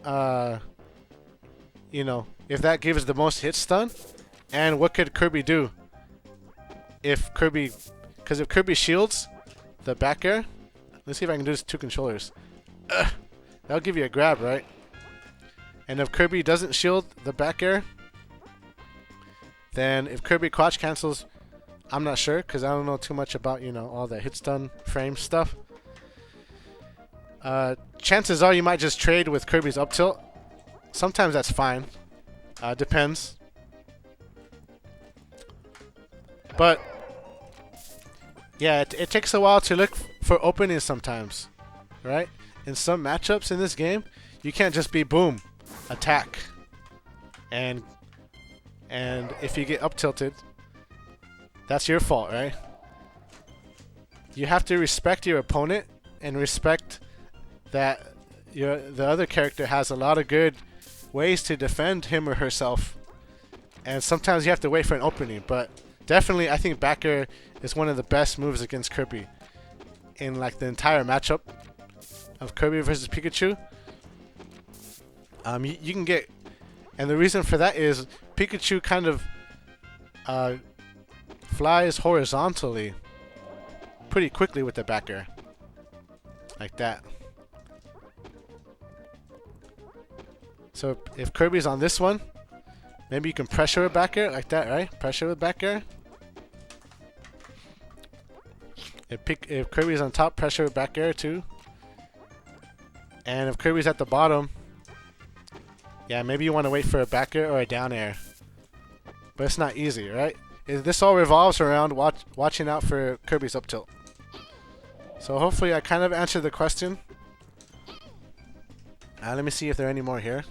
Speaker 1: you know, if that gives the most hit stun, and what could Kirby do if Kirby, because if Kirby shields the back air, let's see if I can do this 2 controllers. That'll give you a grab, right? And if Kirby doesn't shield the back air, then if Kirby crouch cancels, I'm not sure because I don't know too much about, you know, all the hit stun frame stuff. Chances are you might just trade with Kirby's up tilt. Sometimes that's fine. Depends. But yeah, it takes a while to look for openings sometimes, right? In some matchups in this game, you can't just be boom, attack, and if you get up tilted, that's your fault, right? You have to respect your opponent and respect that the other character has a lot of good ways to defend him or herself, and sometimes you have to wait for an opening. But definitely, I think back air is one of the best moves against Kirby in like the entire matchup of Kirby versus Pikachu. You can get, and the reason for that is Pikachu kind of flies horizontally pretty quickly with the back air, like that. So if Kirby's on this one, maybe you can pressure with back air like that, right? Pressure with back air. If Kirby's on top, pressure with back air too. And if Kirby's at the bottom, yeah, maybe you want to wait for a back air or a down air. But it's not easy, right? This all revolves around watching out for Kirby's up tilt. So hopefully I kind of answered the question. Let me see if there are any more here.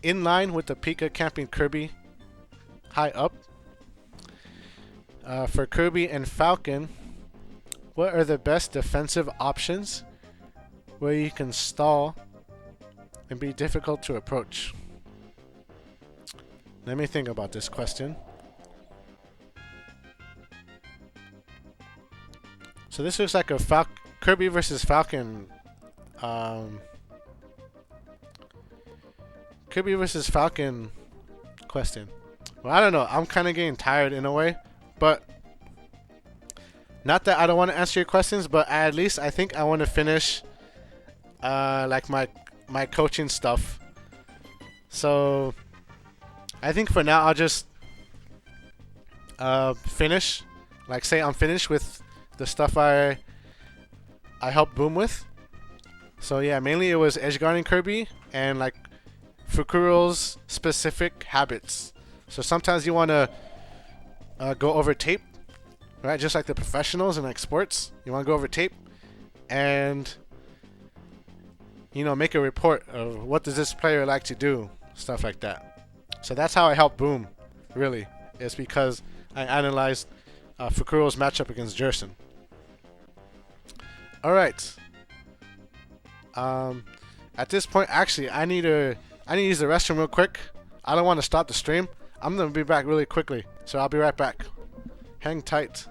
Speaker 1: In line with the Pika camping Kirby high up. For Kirby and Falcon, what are the best defensive options where you can stall and be difficult to approach? Let me think about this question. So this looks like a Kirby versus Falcon. Kirby versus Falcon question. Well, I don't know. I'm kind of getting tired in a way, but not that I don't want to answer your questions, but at least I think I want to finish like my coaching stuff. So I think for now I'll just finish, like say I'm finished with the stuff I helped Boom with. So yeah, mainly it was edge guarding Kirby and like Fukuro's specific habits. So sometimes you want to go over tape, right? Just like the professionals in like sports, you want to go over tape and, you know, make a report of what does this player like to do, stuff like that. So that's how I helped Boom, really. It's because I analyzed Fukuro's matchup against Jerson. Alright. At this point, actually, I need to use the restroom real quick. I don't want to stop the stream. I'm going to be back really quickly. So I'll be right back. Hang tight.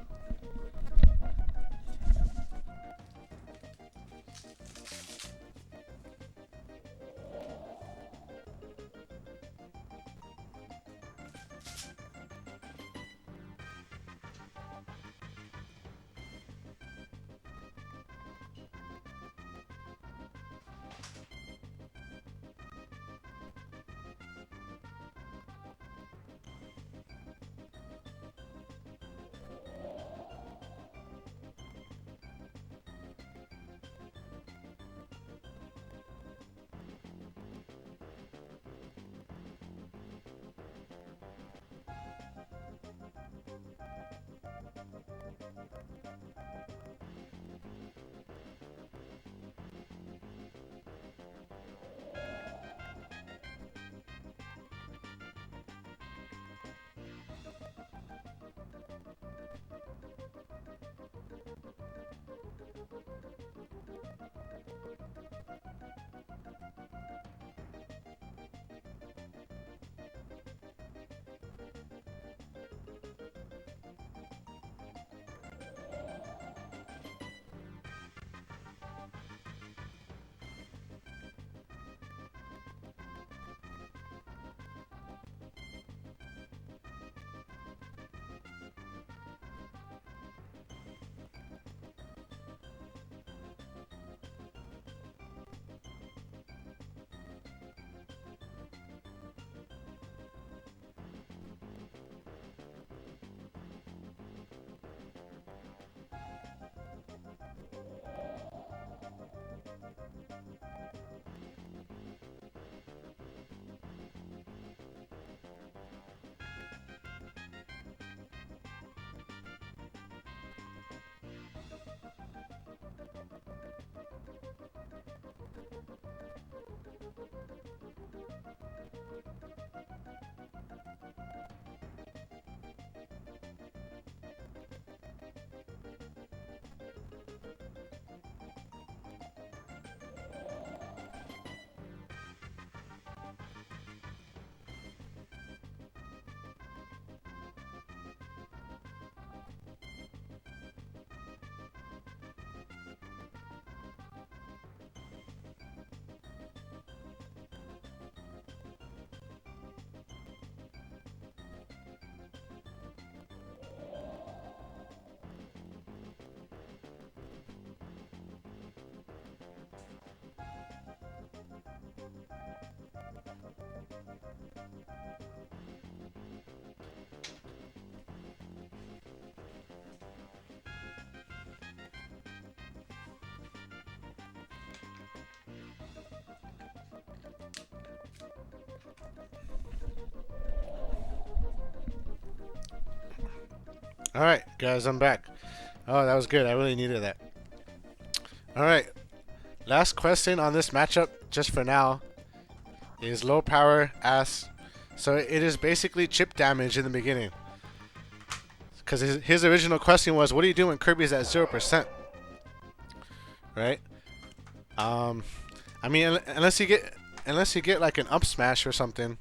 Speaker 1: Alright, guys, I'm back. Oh, that was good. I really needed that. Alright, last question on this matchup, just for now, is low power ass. So it is basically chip damage in the beginning. Because his original question was, what do you do when Kirby's at 0%? Right? I mean, unless you get like an up smash or something,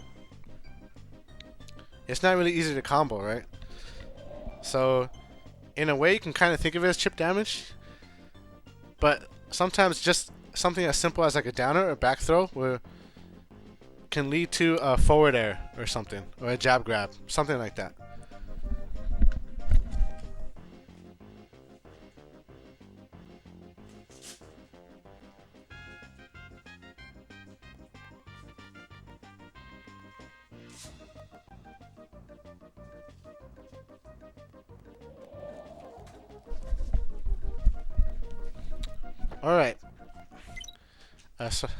Speaker 1: it's not really easy to combo, right? So, in a way, you can kind of think of it as chip damage, but sometimes just something as simple as like a downer or back throw can lead to a forward air or something, or a jab grab, something like that. Alright.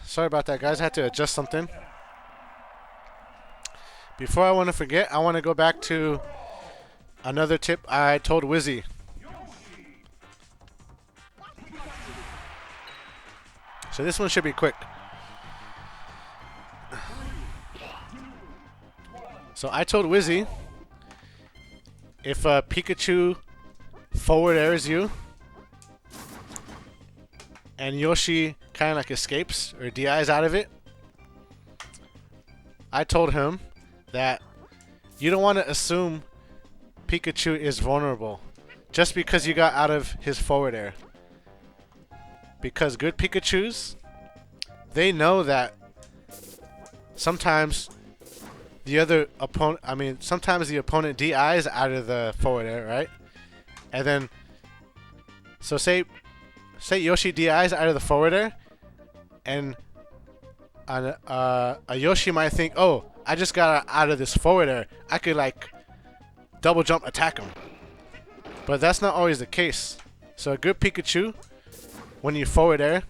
Speaker 1: Sorry about that, guys. I had to adjust something. Before I want to forget, I want to go back to another tip I told Wizzy. So this one should be quick. So I told Wizzy, if Pikachu forward airs you, and Yoshi kind of like escapes or DIs out of it, I told him that you don't want to assume Pikachu is vulnerable just because you got out of his forward air. Because good Pikachus, they know that sometimes the other opponent, sometimes the opponent DIs out of the forward air, right? And then, so say Yoshi DIs out of the forward air, and a Yoshi might think, oh, I just got out of this forward air, I could like double jump attack him. But that's not always the case. So a good Pikachu, when you forward air,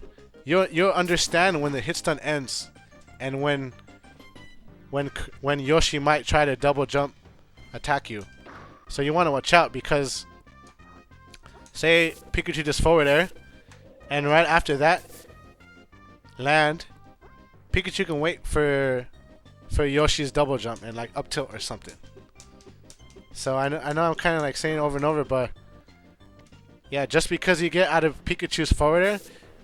Speaker 1: you'll understand when the hit stun ends, and when Yoshi might try to double jump attack you. So you want to watch out, because say Pikachu just forward air, and right after that land, Pikachu can wait for Yoshi's double jump and like up tilt or something. So I know I'm kind of like saying over and over, but yeah, just because you get out of Pikachu's forward air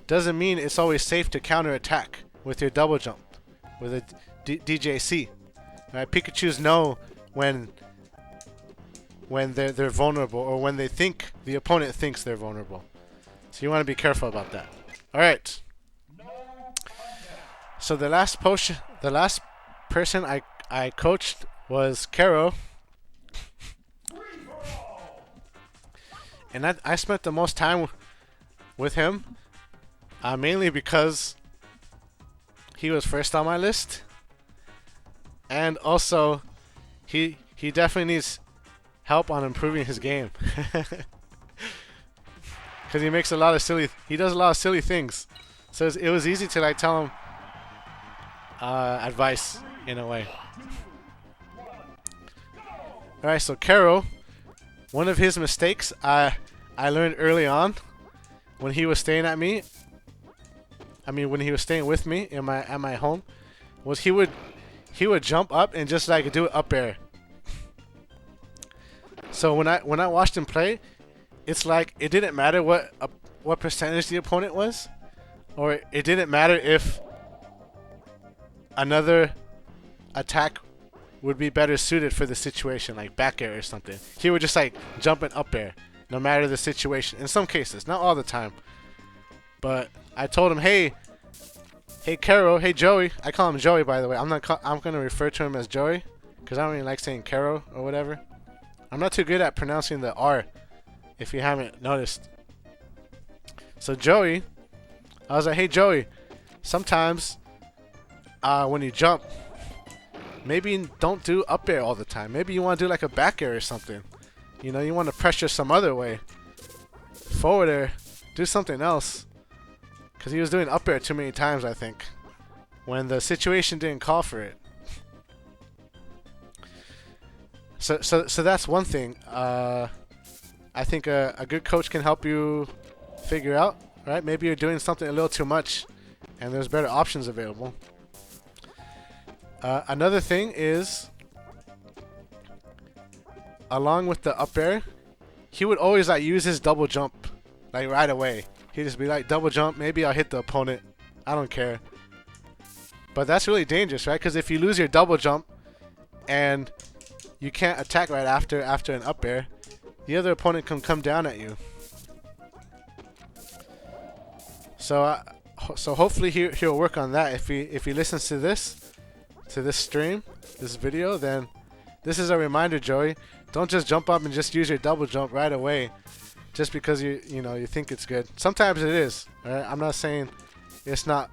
Speaker 1: doesn't mean it's always safe to counter attack with your double jump, with a DJC. Right? Pikachus know when they're vulnerable, or when they think the opponent thinks they're vulnerable. So you want to be careful about that. All right. So the last person I coached was Kero. And I spent the most time with him, mainly because he was first on my list, and also he definitely needs help on improving his game, because he does a lot of silly things. So it was easy to like tell him advice in a way. All right, so Kero, one of his mistakes I learned early on when he was staying at me. When he was staying with me at my home, was he would jump up and just like do an up air. So when I watched him play, it's like it didn't matter what percentage the opponent was, or it didn't matter if another attack would be better suited for the situation, like back air or something. He would just like jump and up air, no matter the situation. In some cases, not all the time. But I told him, hey Kero, hey Joey. I call him Joey, by the way. I'm gonna refer to him as Joey, because I don't really like saying Kero or whatever. I'm not too good at pronouncing the R, if you haven't noticed. So Joey, I was like, hey Joey, sometimes when you jump, maybe don't do up air all the time. Maybe you want to do like a back air or something. You know, you want to pressure some other way. Forward air, do something else. Because he was doing up air too many times, I think, when the situation didn't call for it. So that's one thing. I think a good coach can help you figure out, right? Maybe you're doing something a little too much, and there's better options available. Another thing is, along with the up air, he would always like use his double jump like right away. He'd just be like, double jump, maybe I'll hit the opponent, I don't care. But that's really dangerous, right? Because if you lose your double jump and you can't attack right after an up air, the other opponent can come down at you. So hopefully he'll work on that. If he listens to this stream, this video, then this is a reminder, Joey. Don't just jump up and just use your double jump right away, just because you think it's good. Sometimes it is. Right? I'm not saying it's not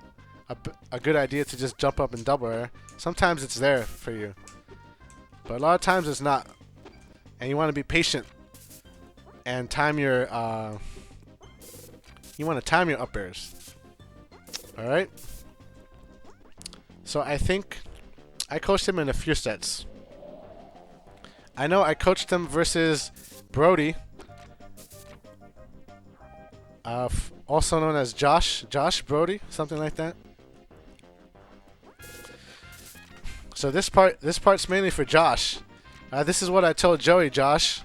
Speaker 1: a good idea to just jump up and double air. Sometimes it's there for you, but a lot of times it's not. And you want to be patient and time your you want to time your up airs. All right. So I think I coached him in a few sets. I know I coached him versus Brody, also known as Josh Brody, something like that. So this part's mainly for Josh. This is what I told Joey, Josh.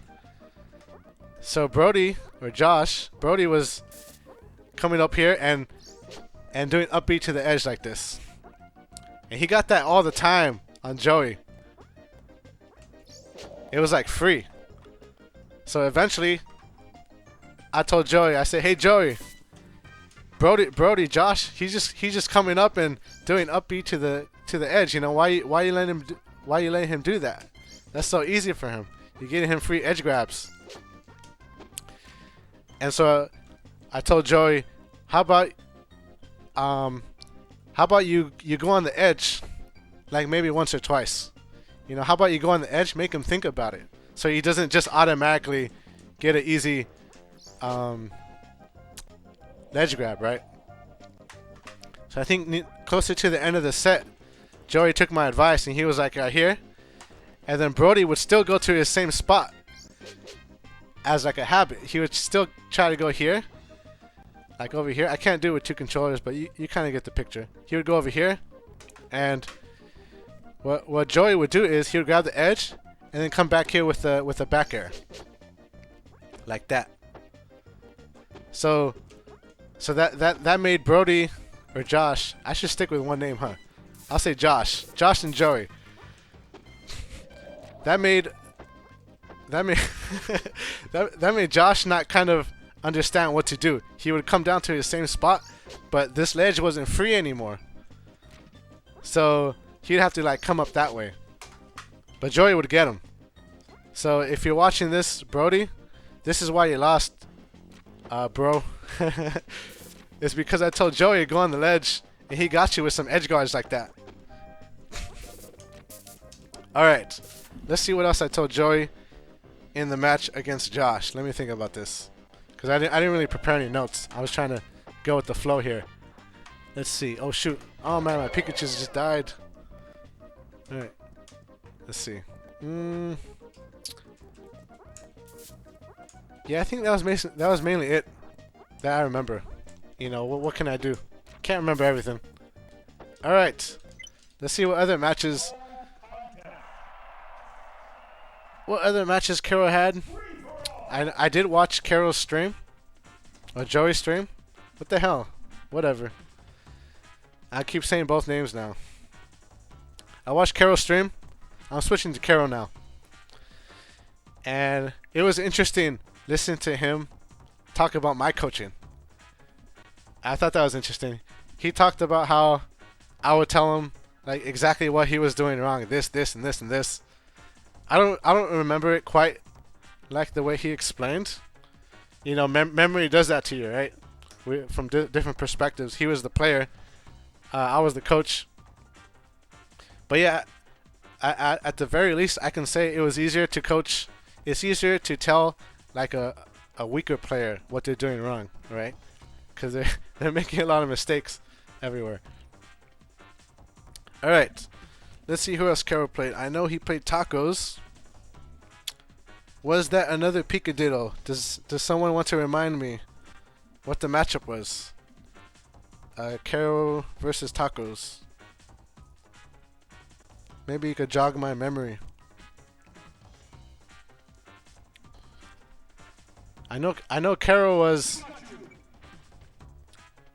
Speaker 1: So Brody was coming up here and doing up B to the edge like this, and he got that all the time on Joey. it was like free. So eventually, I told Joey, I said, "Hey Joey, Brody, Josh, he's just coming up and doing up B to the edge. You know, why you letting him do that? That's so easy for him. You're getting him free edge grabs." And so I told Joey, how about you go on the edge, like maybe once or twice. You know, how about you go on the edge, make him think about it, so he doesn't just automatically get an easy edge grab, right? So I think closer to the end of the set, Joey took my advice and he was like, right here. And then Brody would still go to his same spot as like a habit. He would still try to go here, like over here. I can't do it with two controllers, but you kind of get the picture. He would go over here, and what Joey would do is he would grab the edge and then come back here with a back air, like that. So that made Brody or Josh. I should stick with one name, huh? I'll say Josh. Josh and Joey. That made that made Josh not kind of understand what to do. He would come down to his same spot, but this ledge wasn't free anymore. So he'd have to like come up that way. But Joey would get him. So if you're watching this, Brody, this is why you lost, bro. It's because I told Joey to go on the ledge, and he got you with some edge guards like that. Alright, let's see what else I told Joey in the match against Josh. Let me think about this, because I didn't really prepare any notes. I was trying to go with the flow here. Let's see. Oh shoot. Oh man, my Pikachu just died. Alright. Let's see. Yeah, I think that was mainly it that I remember. You know, what can I do? Can't remember everything. Alright. Let's see what other matches Carol had. I did watch Carol's stream. Or Joey's stream. What the hell? Whatever. I keep saying both names now. I watched Carol's stream. I'm switching to Carol now. And it was interesting listening to him talk about my coaching. I thought that was interesting. He talked about how I would tell him like exactly what he was doing wrong. This, and this, and this. I don't remember it quite like the way he explained. You know, memory does that to you, right? From different perspectives. He was the player. I was the coach. But yeah, at the very least, I can say it was easier to coach. It's easier to tell like a weaker player what they're doing wrong, right? Because they're making a lot of mistakes everywhere. All right, let's see who else Carol played. I know he played Tacos. Was that another Picadiddle? Does someone want to remind me what the matchup was? Carol versus Tacos. Maybe you could jog my memory. I know Carol was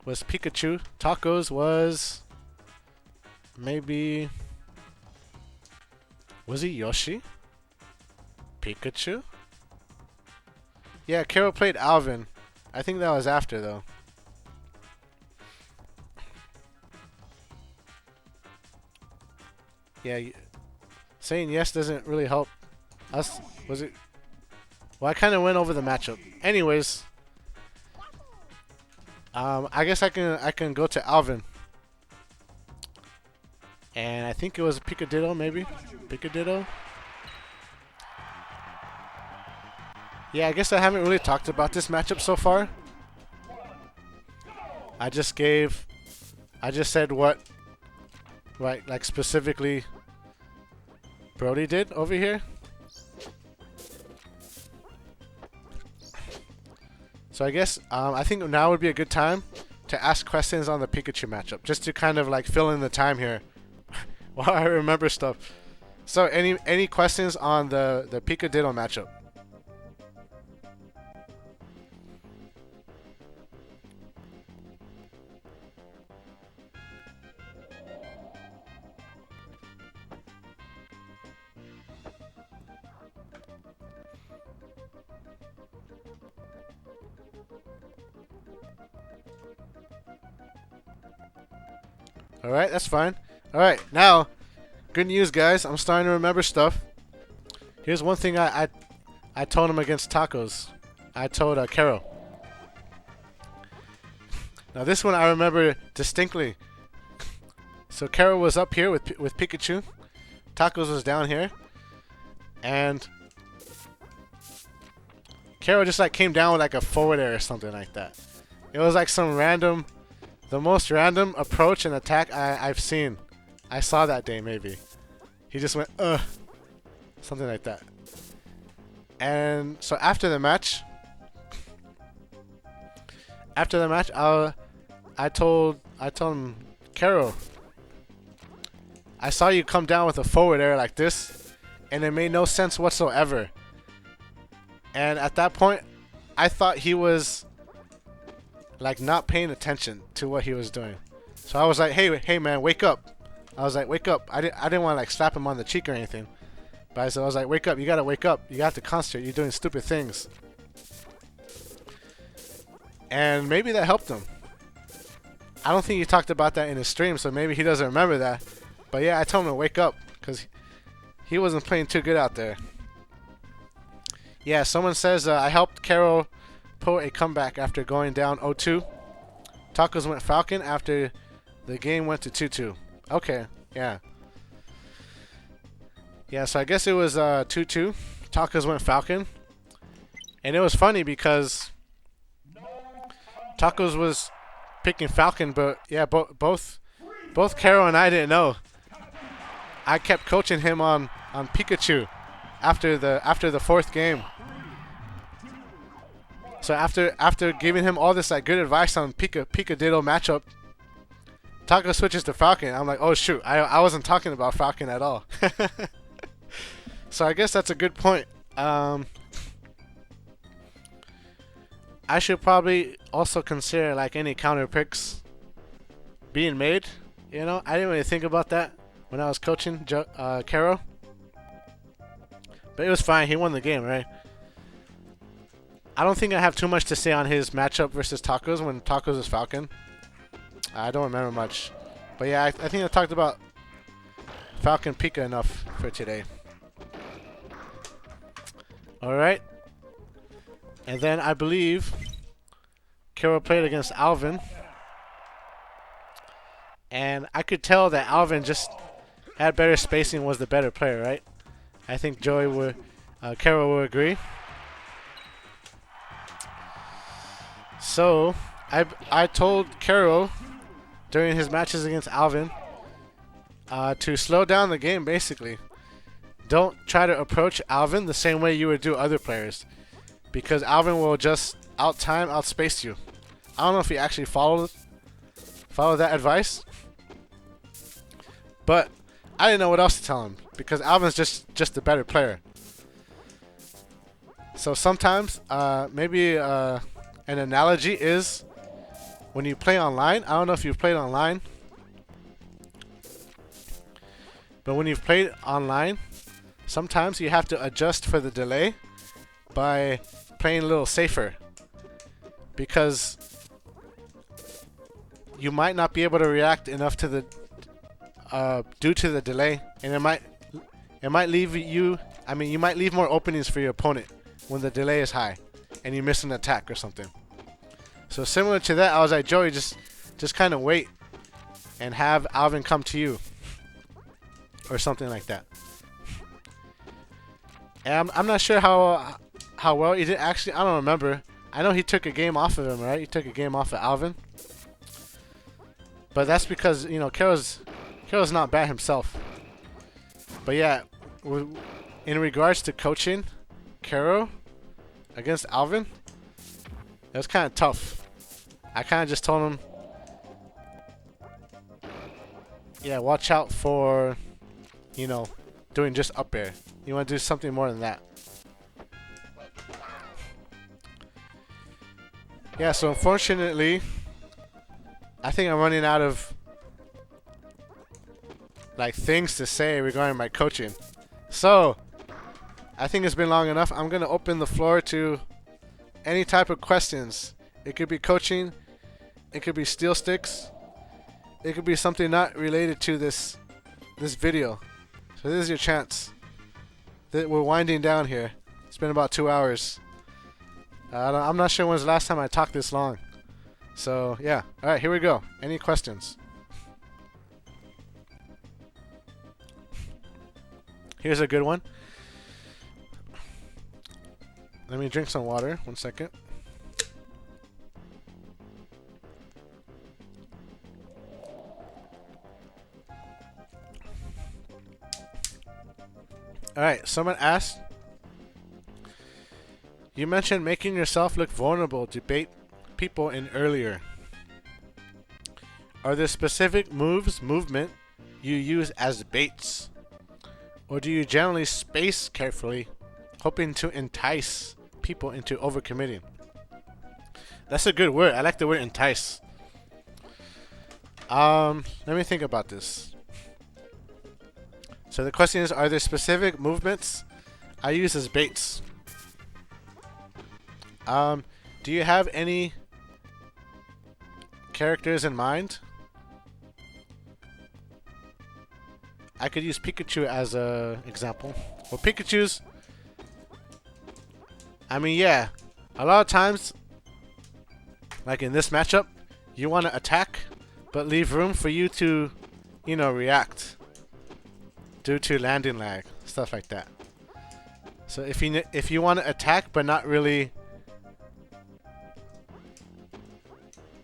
Speaker 1: Pikachu. Tacos was maybe, was he Yoshi? Pikachu? Yeah, Carol played Alvin. I think that was after though. Yeah, saying yes doesn't really help us. Was it? Well, I kind of went over the matchup. Anyways, I guess I can go to Alvin. And I think it was Picadiddle, maybe? Picadiddle? Yeah, I guess I haven't really talked about this matchup so far. I just said what, right, like specifically Brody did over here. So I guess I think now would be a good time to ask questions on the Pikachu matchup, just to kind of like fill in the time here while I remember stuff. So any questions on the Picadiddle matchup? Alright, that's fine. Alright, now, good news, guys. I'm starting to remember stuff. Here's one thing I told him against Tacos. I told Karo. Now this one I remember distinctly. So Karo was up here with Pikachu. Tacos was down here. And Karo just like came down with like a forward air or something like that. It was like some random, the most random approach and attack I've seen. I saw that day maybe. He just went, ugh. Something like that. And so after the match, I told him, Karo, I saw you come down with a forward air like this, and it made no sense whatsoever. And at that point, I thought he was like not paying attention to what he was doing. So I was like, hey man, wake up. I was like, wake up. I didn't want to like slap him on the cheek or anything. But I was like, wake up. You gotta wake up. You have to concentrate. You're doing stupid things. And maybe that helped him. I don't think he talked about that in his stream, so maybe he doesn't remember that. But yeah, I told him to wake up because he wasn't playing too good out there. Yeah, someone says I helped Karo pull a comeback after going down 0-2. Tacos went Falcon after the game went to 2-2. Okay, yeah. Yeah, so I guess it was 2-2. Tacos went Falcon. And it was funny because Tacos was picking Falcon, but yeah, both Karo and I didn't know. I kept coaching him on Pikachu after the fourth game. So after giving him all this like good advice on Pika-Diddle matchup, Taco switches to Falcon. I'm like, oh shoot, I wasn't talking about Falcon at all. So I guess that's a good point. I should probably also consider like any counter picks being made. You know, I didn't really think about that when I was coaching Karo. But it was fine. He won the game, right? I don't think I have too much to say on his matchup versus Tacos when Tacos is Falcon. I don't remember much. But yeah, I think I talked about Falcon Pika enough for today. Alright. And then I believe Karo played against Alvin. And I could tell that Alvin just had better spacing, was the better player, right? I think Karo would agree. So I told Karo during his matches against Alvin to slow down the game, basically. Don't try to approach Alvin the same way you would do other players, because Alvin will just outspace you. I don't know if he actually followed that advice, but I didn't know what else to tell him because Alvin's just a better player. So sometimes maybe an analogy is when you play online. I don't know if you've played online, but when you've played online, sometimes you have to adjust for the delay by playing a little safer, because you might not be able to react enough to the due to the delay, and it might leave you. I mean, you might leave more openings for your opponent when the delay is high, and you miss an attack or something. So similar to that, I was like, Joey, just kind of wait and have Alvin come to you, or something like that. And I'm not sure how well he did. Actually, I don't remember. I know he took a game off of him, right? He took a game off of Alvin. But that's because, you know, Karo's not bad himself. But yeah, in regards to coaching Karo against Alvin, it was kind of tough. I kind of just told him, yeah, watch out for, you know, doing just up air. You want to do something more than that. Yeah, so unfortunately, I think I'm running out of like things to say regarding my coaching. So I think it's been long enough. I'm gonna open the floor to any type of questions. It could be coaching, it could be steel sticks, it could be something not related to this video. So this is your chance. We're winding down here. It's been about 2 hours. I'm not sure when's the last time I talked this long. So yeah, all right, here we go. Any questions? Here's a good one. Let me drink some water. 1 second. Alright, someone asked, you mentioned making yourself look vulnerable to bait people in earlier. Are there specific movement you use as baits? Or do you generally space carefully, hoping to entice people into overcommitting? That's a good word. I like the word entice. Let me think about this. So the question is, are there specific movements I use as baits? Do you have any characters in mind? I could use Pikachu as a example. Well, Pikachu's, I mean, yeah, a lot of times, like in this matchup, you want to attack, but leave room for you to, you know, react due to landing lag, stuff like that. So if you want to attack but not really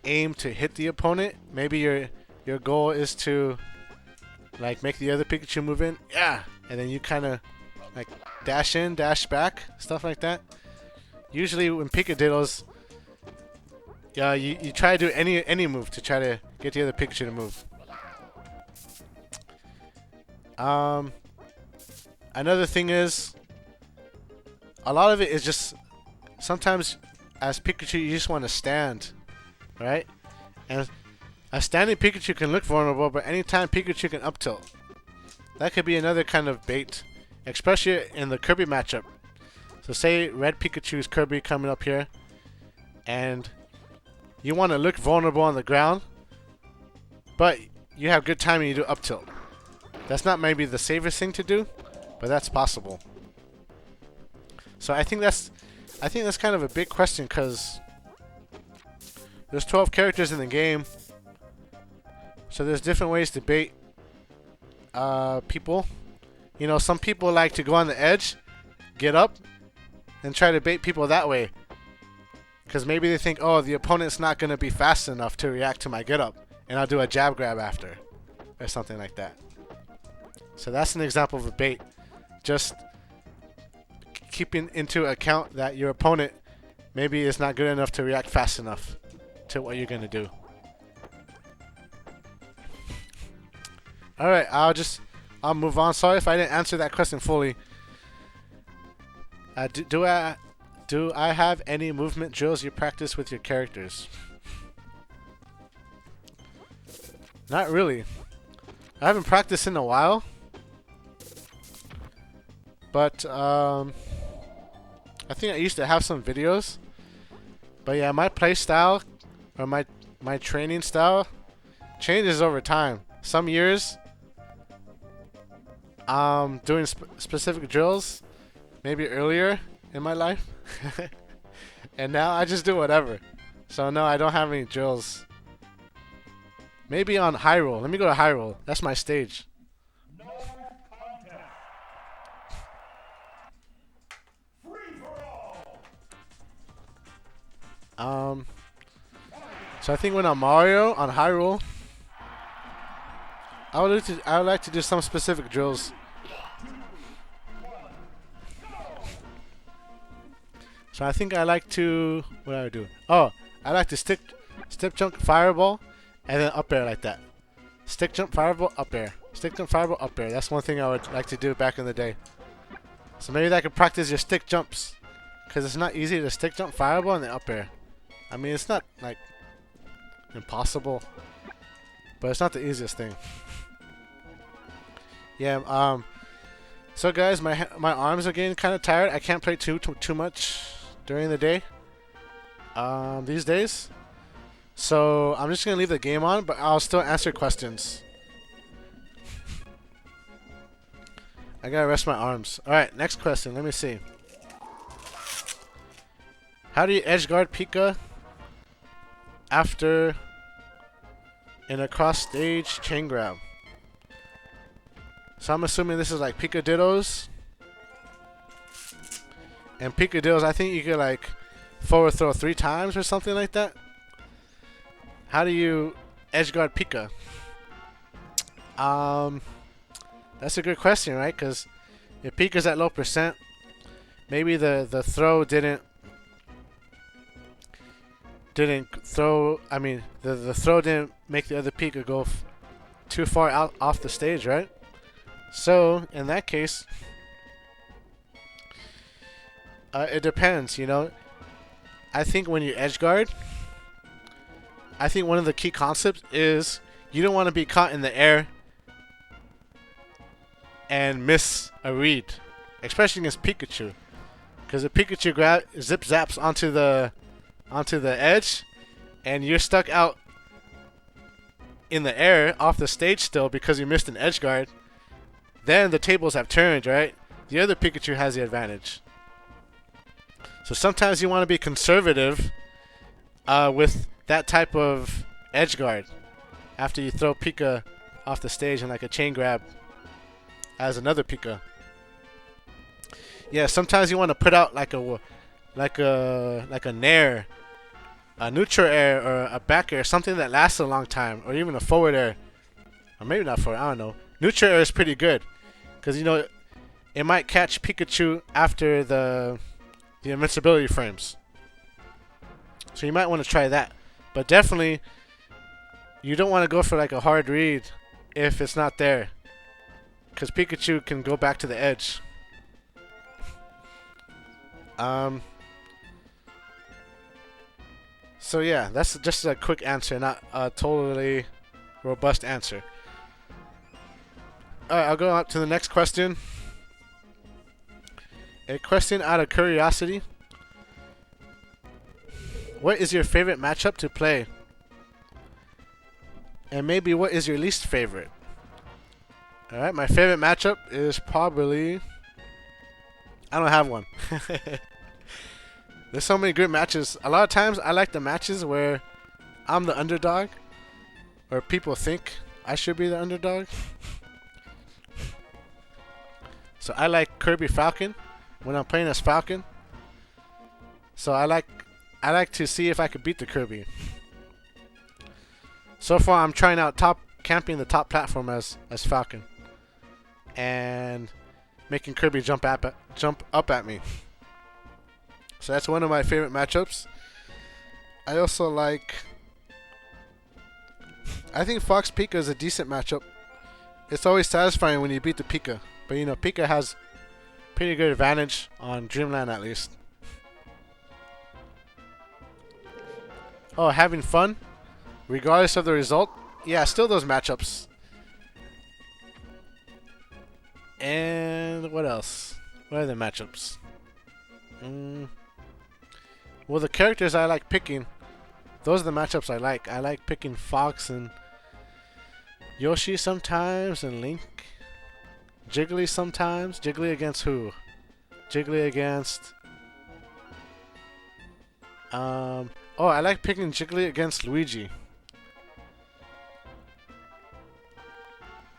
Speaker 1: aim to hit the opponent, maybe your goal is to like make the other Pikachu move in, yeah, and then you kind of like dash in, dash back, stuff like that. Usually when Pikadiddles, yeah, you try to do any move to try to get the other Pikachu to move. Another thing is, a lot of it is just, sometimes as Pikachu you just want to stand, right? And a standing Pikachu can look vulnerable, but anytime Pikachu can up tilt. That could be another kind of bait, especially in the Kirby matchup. So say red Pikachu's Kirby coming up here, and you want to look vulnerable on the ground, but you have good timing, you do up tilt. That's not maybe the safest thing to do, but that's possible. So I think that's kind of a big question, because there's 12 characters in the game, so there's different ways to bait people. You know, some people like to go on the edge, get up, and try to bait people that way, because maybe they think, oh, the opponent's not going to be fast enough to react to my get up, and I'll do a jab grab after, or something like that. So that's an example of a bait. Just keeping into account that your opponent maybe is not good enough to react fast enough to what you're going to do. Alright, I'll move on. Sorry if I didn't answer that question fully. Do I have any movement drills you practice with your characters? Not really. I haven't practiced in a while. But I think I used to have some videos. But yeah, my play style or my training style changes over time. Some years doing specific drills maybe earlier in my life. And now I just do whatever. So no, I don't have any drills. Maybe on Hyrule. Let me go to Hyrule. That's my stage. So I think when I'm Mario on Hyrule, I would like to do some specific drills. So I think I like to, what do I do? Oh, I like to stick jump fireball and then up air like that. Stick jump fireball up air. Stick jump fireball up air. That's one thing I would like to do back in the day. So maybe that could practice your stick jumps, because it's not easy to stick jump fireball and then up air. I mean, it's not like impossible, but it's not the easiest thing. Yeah. So guys, my arms are getting kind of tired. I can't play too much during the day these days. So I'm just gonna leave the game on, but I'll still answer questions. I gotta rest my arms. Alright, next question. Let me see. How do you edge guard Pika after in a cross stage chain grab? So I'm assuming this is like Picadillos. And Picadillos, I think you could like forward throw 3 times or something like that. How do you edge guard Pika? That's a good question, right? Because if Pika's at low percent, maybe the throw didn't throw. I mean, the throw didn't make the other Pika go too far out off the stage, right? So in that case, it depends. You know, I think when you edge guard, I think one of the key concepts is you don't want to be caught in the air and miss a read, especially against Pikachu, because if Pikachu zip zaps onto the edge, and you're stuck out in the air off the stage still because you missed an edge guard, then the tables have turned, right? The other Pikachu has the advantage. So sometimes you want to be conservative with that type of edge guard after you throw Pika off the stage and like a chain grab as another Pika. Yeah, sometimes you want to put out like a nair, a neutral air, or a back air, something that lasts a long time, or even a forward air, or maybe not forward. I don't know. Neutral air is pretty good because you know it might catch Pikachu after the invincibility frames. So you might want to try that, but definitely you don't want to go for like a hard read if it's not there, because Pikachu can go back to the edge. So yeah, that's just a quick answer, not a totally robust answer. Alright, I'll go on to the next question. A question out of curiosity. What is your favorite matchup to play? And maybe what is your least favorite? Alright, my favorite matchup is probably... I don't have one. There's so many good matches. A lot of times I like the matches where I'm the underdog, or people think I should be the underdog. So I like Kirby Falcon when I'm playing as Falcon. So I like to see if I could beat the Kirby. So far I'm trying out camping the top platform as Falcon and making Kirby jump up at me. So that's one of my favorite matchups. I also like... I think Fox Pika is a decent matchup. It's always satisfying when you beat the Pika. But you know, Pika has pretty good advantage on Dreamland at least. Oh, having fun? Regardless of the result? Yeah, still those matchups. And what else? What are the matchups? Well, the characters I like picking, those are the matchups I like. I like picking Fox and Yoshi sometimes, and Link. Jiggly sometimes. Jiggly against who? Jiggly against... Oh, I like picking Jiggly against Luigi.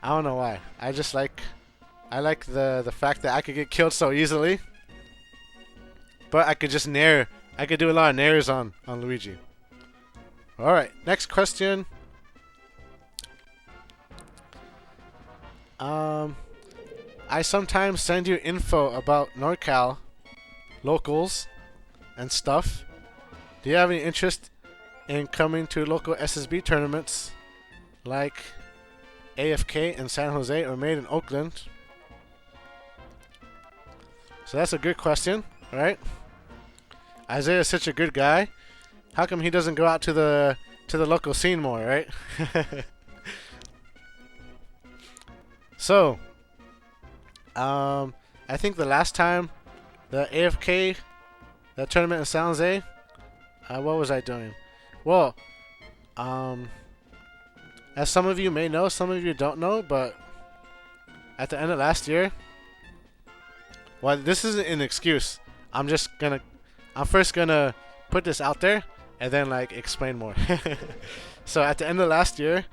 Speaker 1: I don't know why. I like the fact that I could get killed so easily. But I could just nair. I could do a lot of nairs on Luigi. Alright, next question. I sometimes send you info about NorCal locals and stuff. Do you have any interest in coming to local SSB tournaments like AFK in San Jose or Made in Oakland? So that's a good question, right? Isaiah is such a good guy. How come he doesn't go out to the local scene more, right? So, I think the last time the AFK, the tournament in San Jose, what was I doing? Well, Um, as some of you may know, some of you don't know, but at the end of last year, well, this isn't an excuse. I'm first gonna put this out there and then like explain more. So at the end of last year,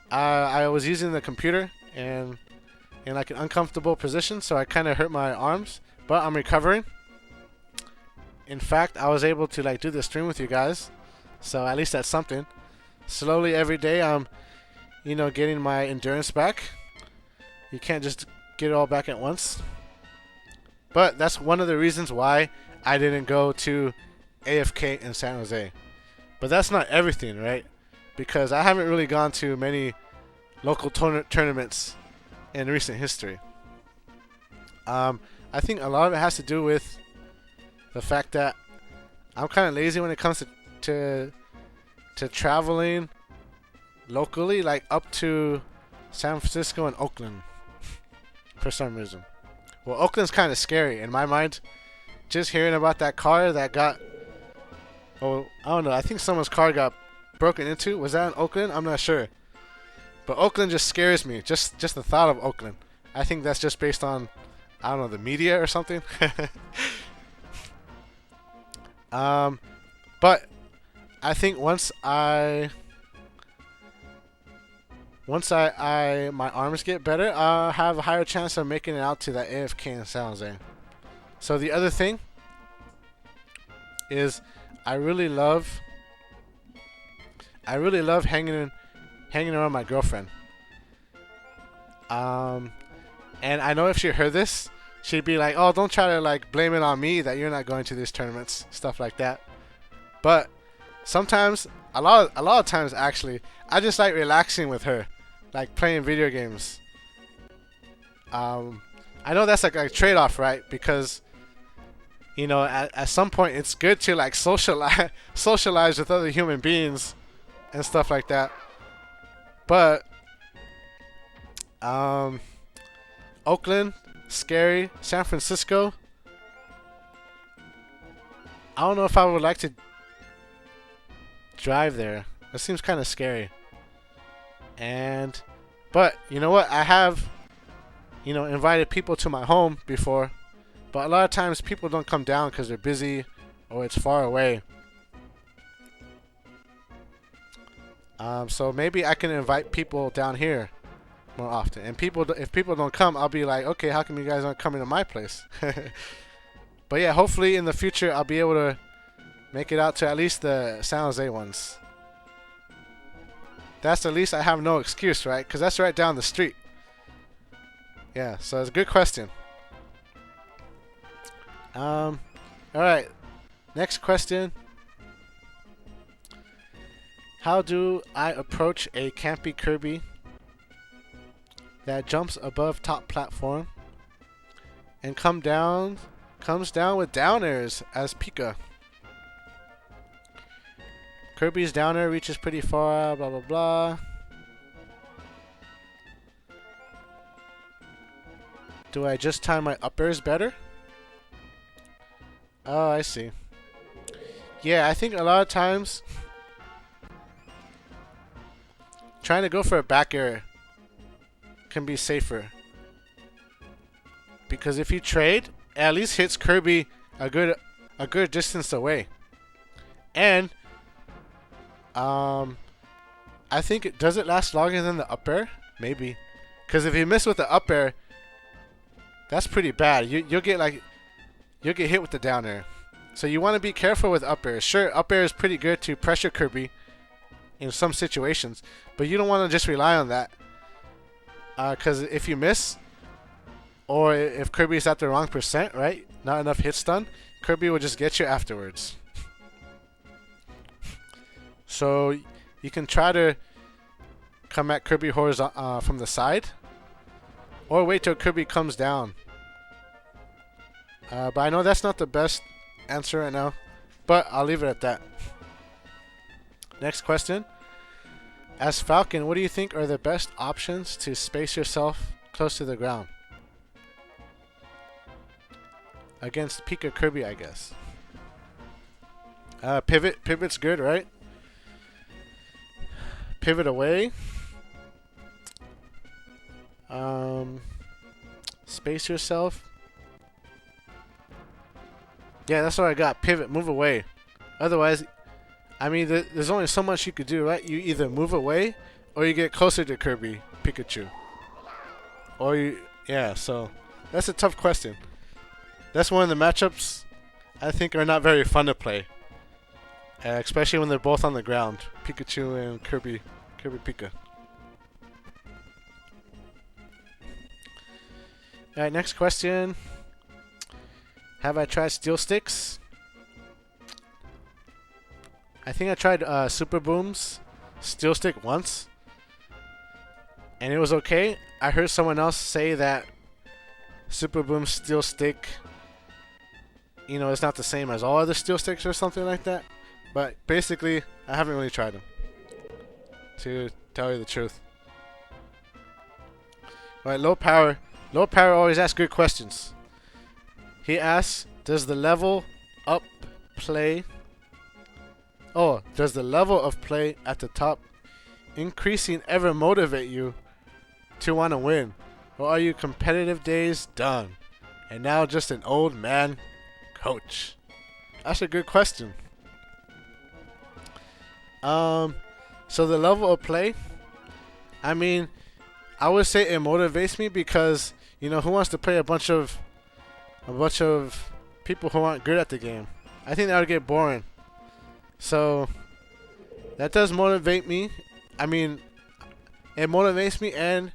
Speaker 1: I was using the computer and in like an uncomfortable position, so I kind of hurt my arms, but I'm recovering. In fact, I was able to like do the stream with you guys, so at least that's something. Slowly every day, I'm, getting my endurance back. You can't just get it all back at once. But that's one of the reasons why I didn't go to AFK in San Jose. But that's not everything, right? Because I haven't really gone to many local tournaments in recent history. I think a lot of it has to do with the fact that I'm kind of lazy when it comes to traveling locally, like up to San Francisco and Oakland for some reason. Well, Oakland's kind of scary in my mind. Just hearing about that car that got, I don't know, I think someone's car got broken into. Was that in Oakland? I'm not sure. But Oakland just scares me. Just the thought of Oakland. I think that's just based on, I don't know, the media or something. But I think once my arms get better, I'll have a higher chance of making it out to that AFK in San Jose. So the other thing is I really love hanging around my girlfriend. And I know if she heard this, she'd be like, "Oh, don't try to like blame it on me that you're not going to these tournaments," stuff like that. But sometimes, a lot of times actually, I just like relaxing with her, like playing video games. I know that's like a trade-off, right? Because at some point it's good to like socialize with other human beings and stuff like that. But Oakland, scary. San Francisco, I don't know if I would like to drive there. That seems kind of scary. But you know what? I have, invited people to my home before, but a lot of times people don't come down because they're busy or it's far away. So maybe I can invite people down here more often. And if people don't come, I'll be like, okay, how come you guys aren't coming to my place? But yeah, hopefully in the future I'll be able to make it out to at least the San Jose ones. That's at least I have no excuse, right? Because that's right down the street. Yeah, so it's a good question. Alright, next question. How do I approach a campy Kirby that jumps above top platform and comes down with down airs as Pika? Kirby's down air reaches pretty far, blah blah blah. Do I just time my up airs better? Oh, I see. Yeah, I think a lot of times trying to go for a back air can be safer. Because if you trade, it at least hits Kirby a good distance away. And I think does it last longer than the up air? Maybe. Because if you miss with the up air, that's pretty bad. You'll get hit with the down air. So you want to be careful with up air. Sure, up air is pretty good to pressure Kirby in some situations, but you don't want to just rely on that. Because if you miss, or if Kirby is at the wrong percent, right? Not enough hit stun, Kirby will just get you afterwards. So you can try to come at Kirby from the side, or wait till Kirby comes down. But I know that's not the best answer right now, but I'll leave it at that. Next question. As Falcon, what do you think are the best options to space yourself close to the ground? Against Pika Kirby, I guess. Pivot's good, right? Pivot away. Space yourself. Yeah, that's what I got. Pivot, move away. Otherwise, I mean, there's only so much you could do, right? You either move away, or you get closer to Kirby, Pikachu. Or you, yeah, so that's a tough question. That's one of the matchups I think are not very fun to play. Especially when they're both on the ground. Pikachu and Kirby Pika. Alright, next question. Have I tried Steel Sticks? I think I tried Super Boom's Steel Stick once. And it was okay. I heard someone else say that Super Boom's Steel Stick, you know, it's not the same as all other Steel Sticks or something like that. But basically, I haven't really tried them, to tell you the truth. Alright, Low Power. Low Power always asks good questions. He asks, does the level of play at the top increasing ever motivate you to want to win? Or are your competitive days done and now just an old man coach? That's a good question. So the level of play, I mean, I would say it motivates me because, you know, who wants to play a bunch of people who aren't good at the game? I think that would get boring. So that does motivate me. I mean, it motivates me and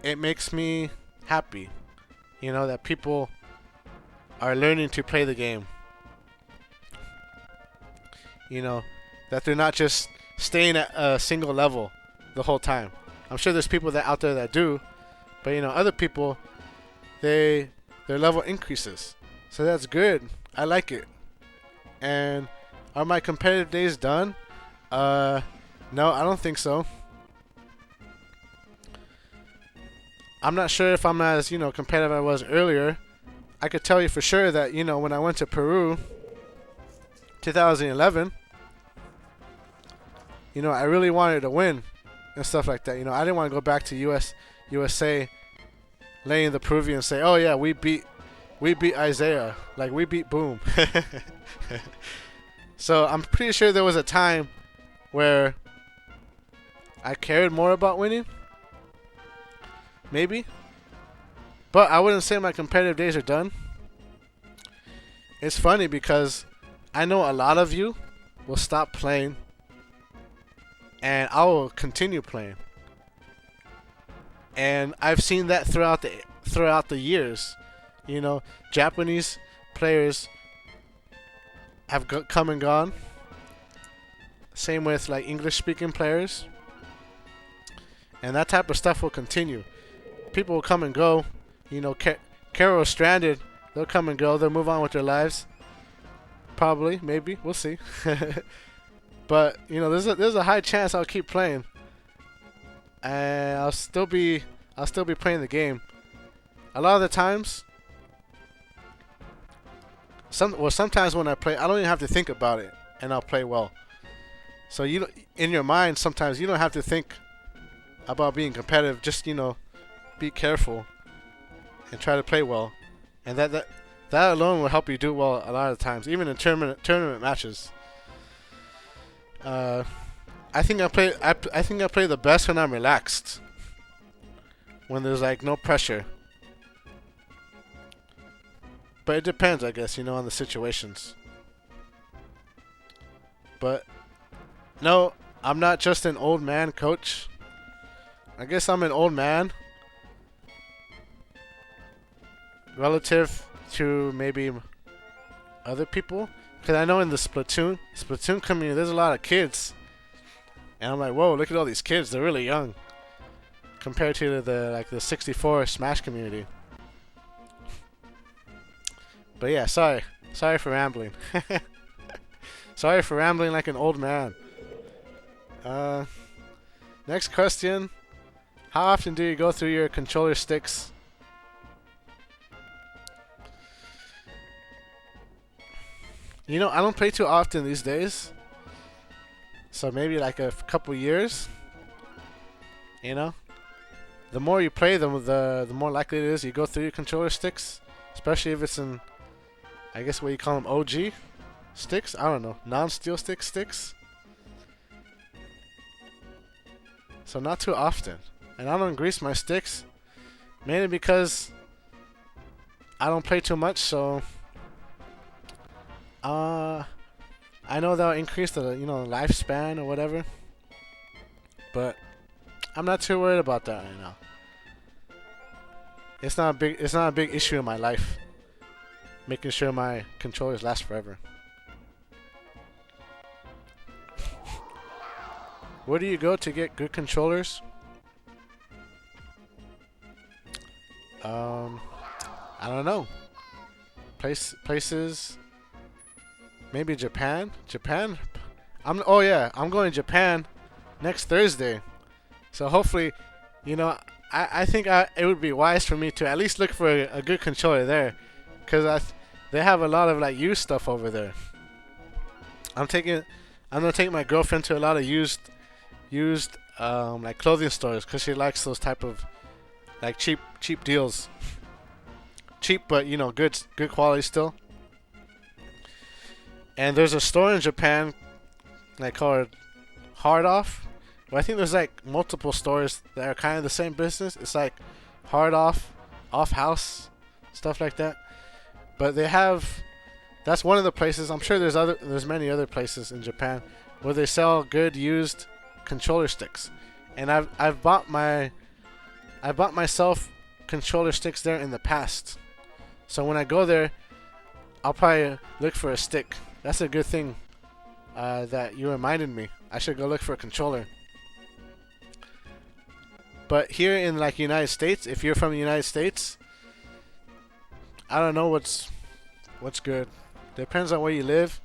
Speaker 1: it makes me happy, you know, that people are learning to play the game. You know, that they're not just staying at a single level the whole time. I'm sure there's people out there that do, but you know, other people, their level increases. So that's good. I like it. And are my competitive days done? No, I don't think so. I'm not sure if I'm as, you know, competitive as I was earlier. I could tell you for sure that, you know, when I went to Peru 2011, you know, I really wanted to win and stuff like that. You know, I didn't want to go back to USA, laying the Peruvian and say, "Oh yeah, we beat Isaiah, like we beat Boom." So I'm pretty sure there was a time where I cared more about winning, maybe. But I wouldn't say my competitive days are done. It's funny because I know a lot of you will stop playing and I will continue playing. And I've seen that throughout the years. You know, Japanese players have come and gone. Same with like English speaking players. And that type of stuff will continue. People will come and go. You know, Carol stranded. They'll come and go. They'll move on with their lives. Probably, maybe, we'll see. But you know, there's a high chance I'll keep playing, and I'll still be playing the game. A lot of the times, sometimes when I play, I don't even have to think about it, and I'll play well. So in your mind, sometimes you don't have to think about being competitive. Just, you know, be careful and try to play well, and that alone will help you do well a lot of times, even in tournament matches. I think I play the best when I'm relaxed, when there's like no pressure. But it depends, I guess, you know, on the situations. But no, I'm not just an old man coach. I guess I'm an old man relative to maybe other people. Because I know in the Splatoon community, there's a lot of kids. And I'm like, whoa, look at all these kids. They're really young. Compared to the 64 Smash community. But yeah, sorry. Sorry for rambling. Sorry for rambling like an old man. Next question. How often do you go through your controller sticks? You know, I don't play too often these days. So maybe like a couple years. You know, the more you play them, the more likely it is you go through your controller sticks, especially if it's in, I guess what you call them, OG sticks. I don't know, non-steel sticks. So not too often, and I don't grease my sticks mainly because I don't play too much. So I know that'll increase the lifespan or whatever, but I'm not too worried about that right now. It's not a big issue in my life. Making sure my controllers last forever. Where do you go to get good controllers? I don't know. Places. Maybe Japan. I'm going to Japan next Thursday. So hopefully, I think it would be wise for me to at least look for a good controller there, because they have a lot of like used stuff over there. I'm gonna take my girlfriend to a lot of used like clothing stores, because she likes those type of like cheap deals. Cheap, but good quality still. And there's a store in Japan like called Hard Off. Well, I think there's like multiple stores that are kind of the same business. It's like Hard Off, Off House, stuff like that. But that's one of the places. I'm sure there's many other places in Japan where they sell good used controller sticks. And I bought myself controller sticks there in the past. So when I go there, I'll probably look for a stick. That's a good thing that you reminded me. I should go look for a controller. But here in like United States, if you're from the United States, I don't know what's good. Depends on where you live.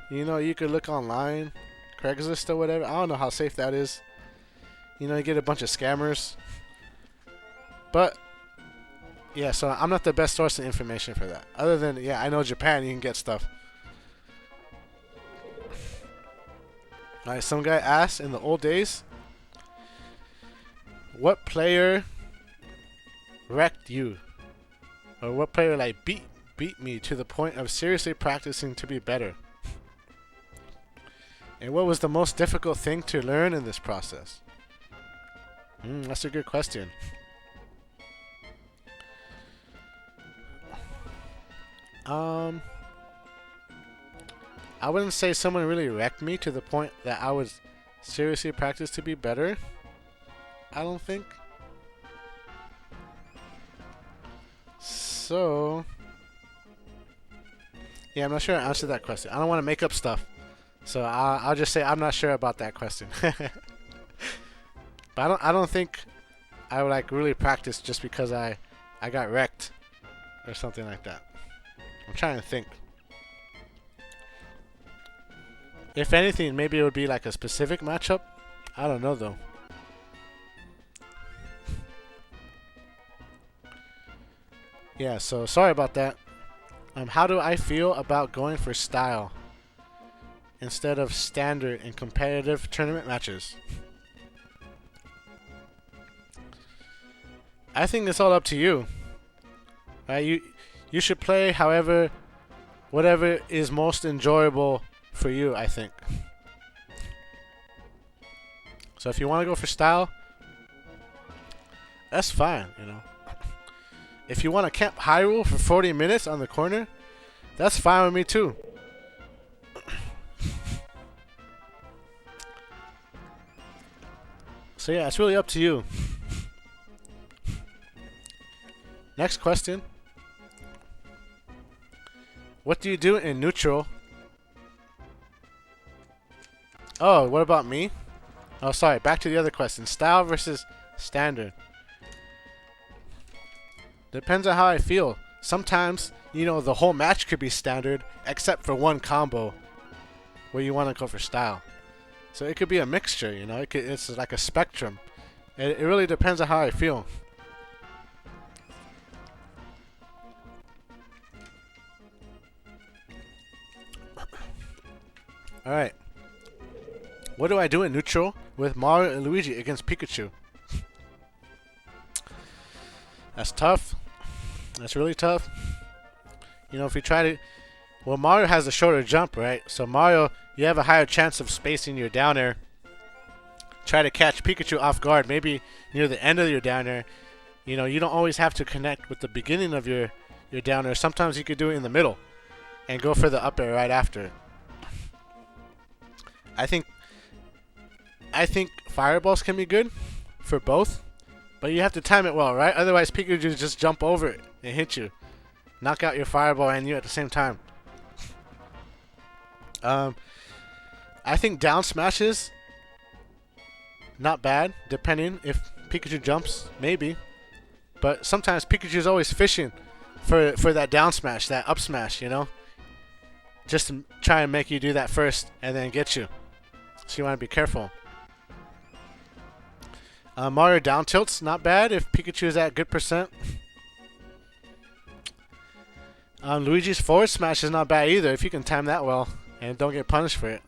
Speaker 1: You could look online, Craigslist or whatever. I don't know how safe that is. You get a bunch of scammers. But yeah, so I'm not the best source of information for that. Other than, I know Japan, you can get stuff. Alright, some guy asked, in the old days, what player wrecked you? Or what player like beat me to the point of seriously practicing to be better? And what was the most difficult thing to learn in this process? That's a good question. I wouldn't say someone really wrecked me to the point that I would seriously practice to be better. I don't think. So, yeah, I'm not sure I answered that question. I don't want to make up stuff. So I'll just say I'm not sure about that question. But I don't think I would like really practice just because I got wrecked or something like that. I'm trying to think. If anything, maybe it would be like a specific matchup. I don't know though. Yeah, so sorry about that. How do I feel about going for style instead of standard in competitive tournament matches? I think it's all up to you. Right? You should play whatever is most enjoyable for you, I think. So if you want to go for style, that's fine, If you want to camp Hyrule for 40 minutes on the corner, that's fine with me too. So yeah, it's really up to you. Next question. What do you do in neutral? Oh, what about me? Oh, sorry. Back to the other question. Style versus standard. Depends on how I feel. Sometimes, the whole match could be standard, except for one combo where you want to go for style. So it could be a mixture, it's like a spectrum. It really depends on how I feel. Alright. What do I do in neutral with Mario and Luigi against Pikachu? That's tough. That's really tough. You know, if you try to... Well, Mario has a shorter jump, right? So Mario, you have a higher chance of spacing your down air. Try to catch Pikachu off guard, maybe near the end of your down air. You know, you don't always have to connect with the beginning of your down air. Sometimes you could do it in the middle and go for the up air right after. I think fireballs can be good for both, but you have to time it well, right? Otherwise, Pikachu just jump over it and hit you, knock out your fireball and you at the same time. I think down smashes, not bad, depending if Pikachu jumps, maybe. But sometimes Pikachu's always fishing for that down smash, that up smash, you know? Just to try and make you do that first and then get you. So you want to be careful. Mario down tilt's not bad if Pikachu is at good percent. Luigi's forward smash is not bad either if you can time that well and don't get punished for it.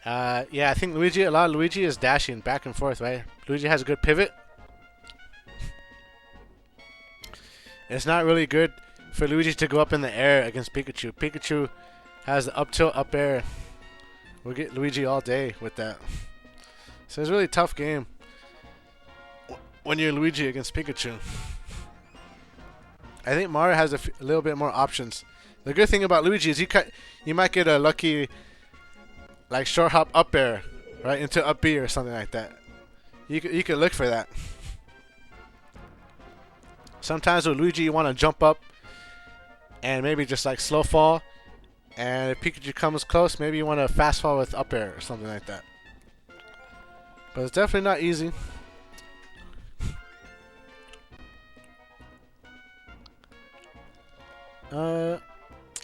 Speaker 1: Yeah, I think a lot of Luigi is dashing back and forth, right? Luigi has a good pivot. It's not really good for Luigi to go up in the air against Pikachu. Pikachu has the up tilt, up air. We'll get Luigi all day with that. So it's a really tough game when you're Luigi against Pikachu. I think Mario has a little bit more options. The good thing about Luigi is you might get a lucky like short hop up air, right, into up B or something like that. You could look for that. Sometimes with Luigi you want to jump up and maybe just like slow fall, and if Pikachu comes close, maybe you want to fast fall with up air or something like that. But it's definitely not easy.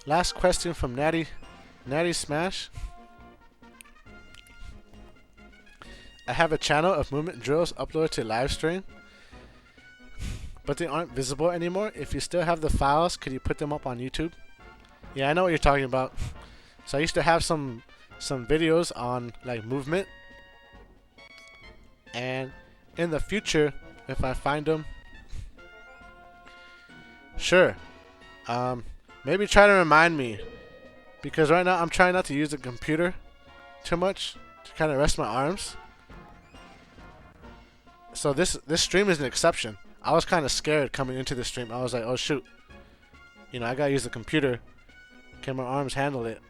Speaker 1: Last question from Natty Smash. I have a channel of movement drills uploaded to live stream, but they aren't visible anymore. If you still have the files, could you put them up on YouTube? Yeah, I know what you're talking about. So I used to have some videos on like movement, and in the future, if I find them, sure. Maybe try to remind me, because right now I'm trying not to use the computer too much to kind of rest my arms. So this stream is an exception. I was kind of scared coming into the stream. I was like, oh shoot, you know, I gotta use the computer. Can my arms handle it?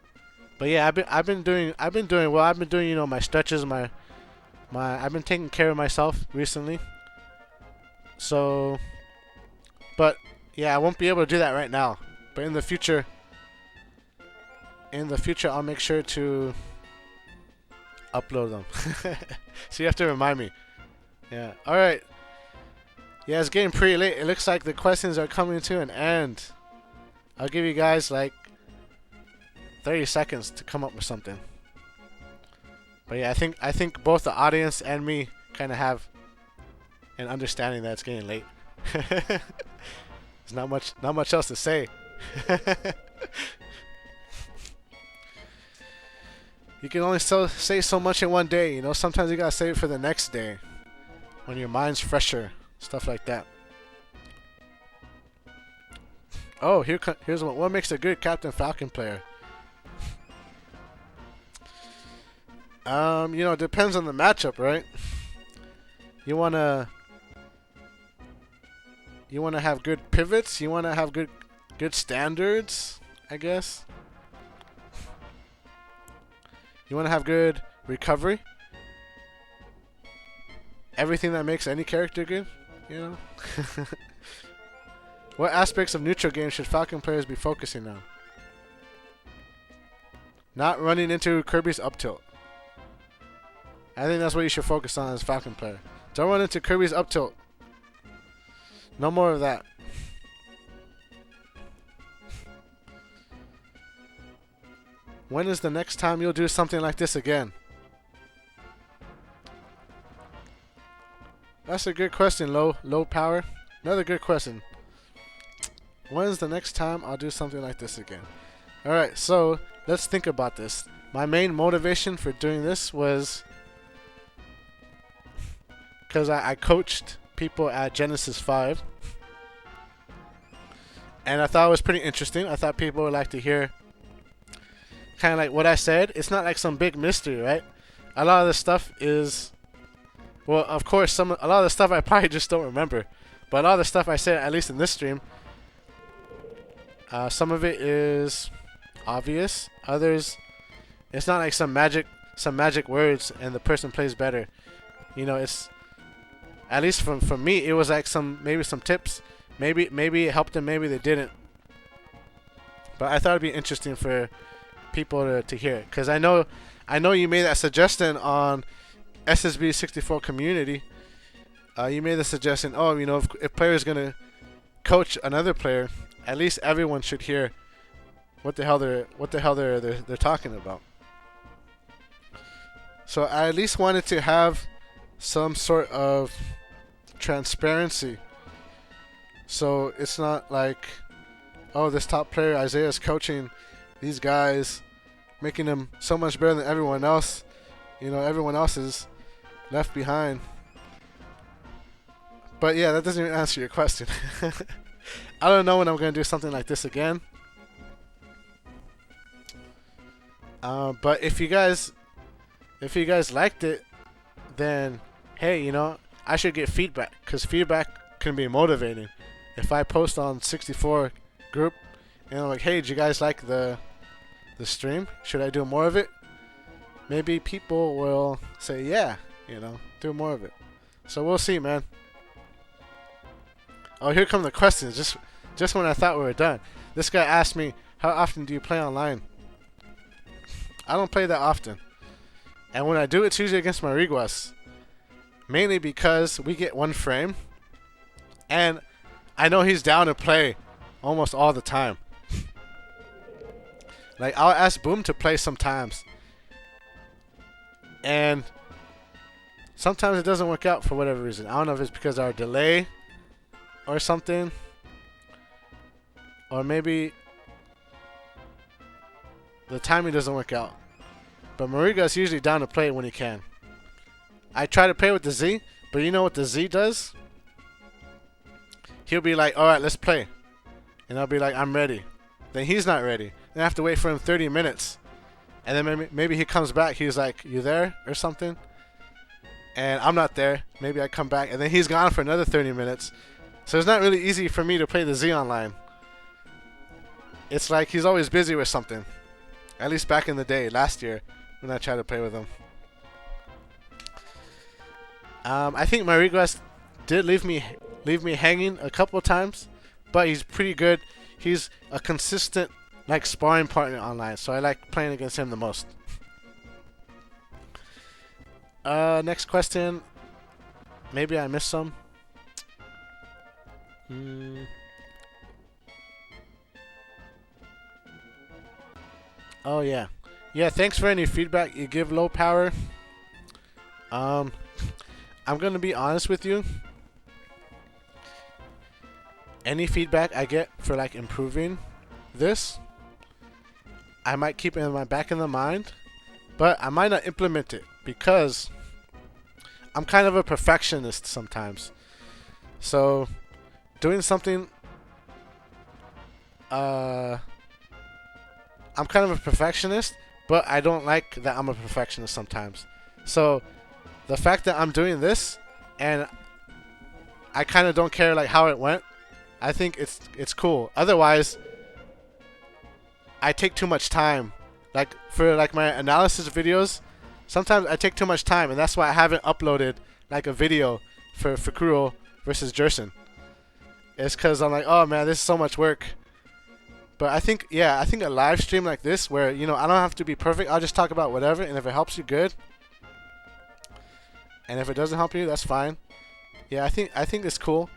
Speaker 1: But yeah, I've been doing well. I've been doing, you know, my stretches, I've been taking care of myself recently. So, but yeah, I won't be able to do that right now. But in the future, I'll make sure to upload them. So you have to remind me. Yeah. All right. Yeah, it's getting pretty late. It looks like the questions are coming to an end. I'll give you guys like 30 seconds to come up with something. But yeah, I think both the audience and me kind of have an understanding that it's getting late. There's not much else to say. You can only say so much in one day, you know. Sometimes you gotta save it for the next day when your mind's fresher, stuff like that. Oh, here's one. What makes a good Captain Falcon player? You know, it depends on the matchup, right? You wanna have good pivots. You wanna have good standards, I guess. You wanna have good recovery. Everything that makes any character good, you know. What aspects of neutral games should Falcon players be focusing on? Not running into Kirby's up tilt. I think that's what you should focus on as Falcon player. Don't run into Kirby's up tilt. No more of that. When is the next time you'll do something like this again? That's a good question, low power. Another good question. When's the next time I'll do something like this again? Alright, so let's think about this. My main motivation for doing this was because I coached people at Genesis 5. And I thought it was pretty interesting. I thought people would like to hear kind of like what I said. It's not like some big mystery, right? A lot of the stuff is, well, of course, a lot of the stuff I probably just don't remember. But a lot of the stuff I said, at least in this stream, some of it is obvious. Others, it's not like some magic words and the person plays better. You know, it's, at least for me, it was like maybe some tips. Maybe it helped them, maybe they didn't. But I thought it'd be interesting for people to hear, because I know you made that suggestion on SSB64 community. You made the suggestion, oh, you know, if player's gonna coach another player, at least everyone should hear what the hell they're talking about. So I at least wanted to have some sort of transparency. So it's not like, oh, this top player Isai is coaching these guys, making them so much better than everyone else. You know, everyone else is left behind. But yeah, that doesn't even answer your question. I don't know when I'm going to do something like this again. But if you guys liked it, then hey, you know, I should get feedback, because feedback can be motivating. If I post on 64 group and I'm like, hey, did you guys like the stream? Should I do more of it? Maybe people will say, yeah, you know, do more of it. So we'll see, man. Oh, here come the questions. Just when I thought we were done. This guy asked me, how often do you play online? I don't play that often. And when I do, it's usually against my Riguas. Mainly because we get one frame. And I know he's down to play almost all the time. Like, I'll ask Boom to play sometimes. And sometimes it doesn't work out for whatever reason. I don't know if it's because of our delay or something. Or maybe the timing doesn't work out. But Mariga's usually down to play when he can. I try to play with the Z, but you know what the Z does? He'll be like, alright, let's play. And I'll be like, I'm ready. Then he's not ready. Then I have to wait for him 30 minutes. And then maybe he comes back. He's like, you there? Or something. And I'm not there. Maybe I come back. And then he's gone for another 30 minutes. So it's not really easy for me to play the Z online. It's like he's always busy with something. At least back in the day, last year, when I tried to play with him. I think my request did leave me hanging a couple of times, but he's pretty good. He's a consistent like sparring partner online, so I like playing against him the most. Next question. Maybe I missed some. Oh yeah. Yeah, thanks for any feedback you give, Low Power. I'm gonna be honest with you. Any feedback I get for like improving this, I might keep it in my back of the mind, but I might not implement it because I'm kind of a perfectionist sometimes. So doing something, I'm kind of a perfectionist, but I don't like that I'm a perfectionist sometimes. So the fact that I'm doing this and I kind of don't care like how it went, I think it's cool. Otherwise, I take too much time. Like for like my analysis videos, sometimes I take too much time, and that's why I haven't uploaded like a video for Kuro versus Jerson. It's because I'm like, oh man, this is so much work. But I think, yeah, I think a live stream like this, where you know I don't have to be perfect. I'll just talk about whatever, and if it helps you, good. And if it doesn't help you, that's fine. Yeah, I think it's cool.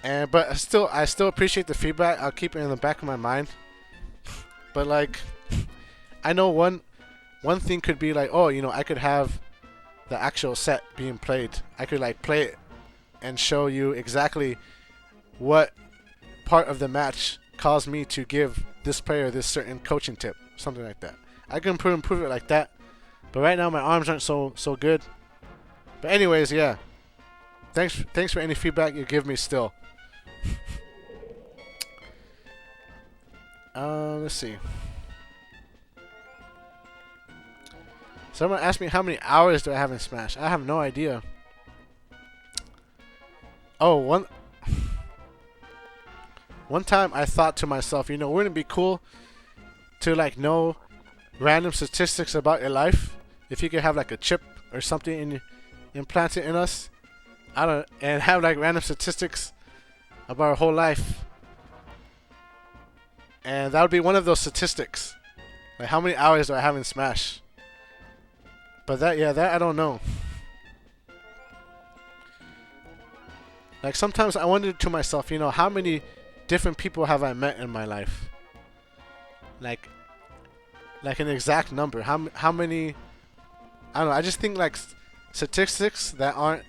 Speaker 1: And but I still appreciate the feedback. I'll keep it in the back of my mind. But like, I know one thing could be like, oh, you know, I could have the actual set being played. I could like play it and show you exactly what part of the match cause me to give this player this certain coaching tip, something like that. I can improve it like that. But right now my arms aren't so good. But anyways, yeah. Thanks for any feedback you give me still. Let's see. Someone asked me how many hours do I have in Smash. I have no idea. Oh, one time I thought to myself, you know, wouldn't it be cool to like know random statistics about your life if you could have like a chip or something implanted in us? And have like random statistics about our whole life. And that would be one of those statistics. Like how many hours do I have in Smash? But that I don't know. Like sometimes I wonder to myself, you know, how many different people have I met in my life? Like an exact number. How many? I don't know. I just think like statistics that aren't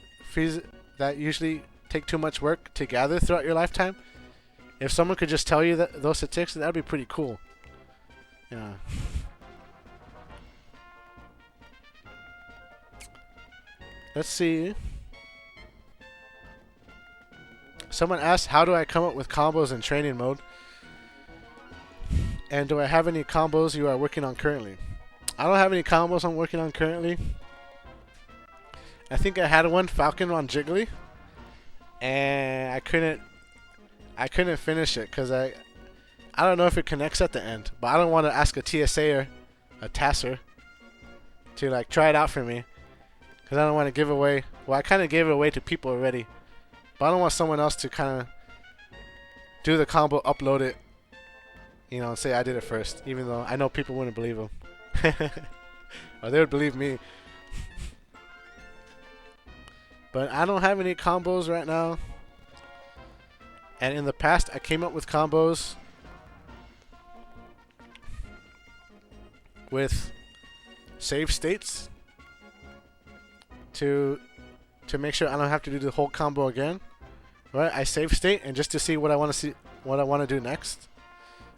Speaker 1: that usually take too much work to gather throughout your lifetime. If someone could just tell you those statistics, that'd be pretty cool. Yeah. Let's see. Someone asked, how do I come up with combos in training mode? And do I have any combos you are working on currently? I don't have any combos I'm working on currently. I think I had one Falcon on Jiggly, and I couldn't finish it because I don't know if it connects at the end, but I don't want to ask a TSA or a TASer to like try it out for me because I don't want to give away. Well, I kind of gave it away to people already, but I don't want someone else to kind of do the combo, upload it, you know, and say I did it first, even though I know people wouldn't believe them. Or they would believe me. But I don't have any combos right now. And in the past, I came up with combos with save states to make sure I don't have to do the whole combo again. Right? I save state and just to see what I want to do next.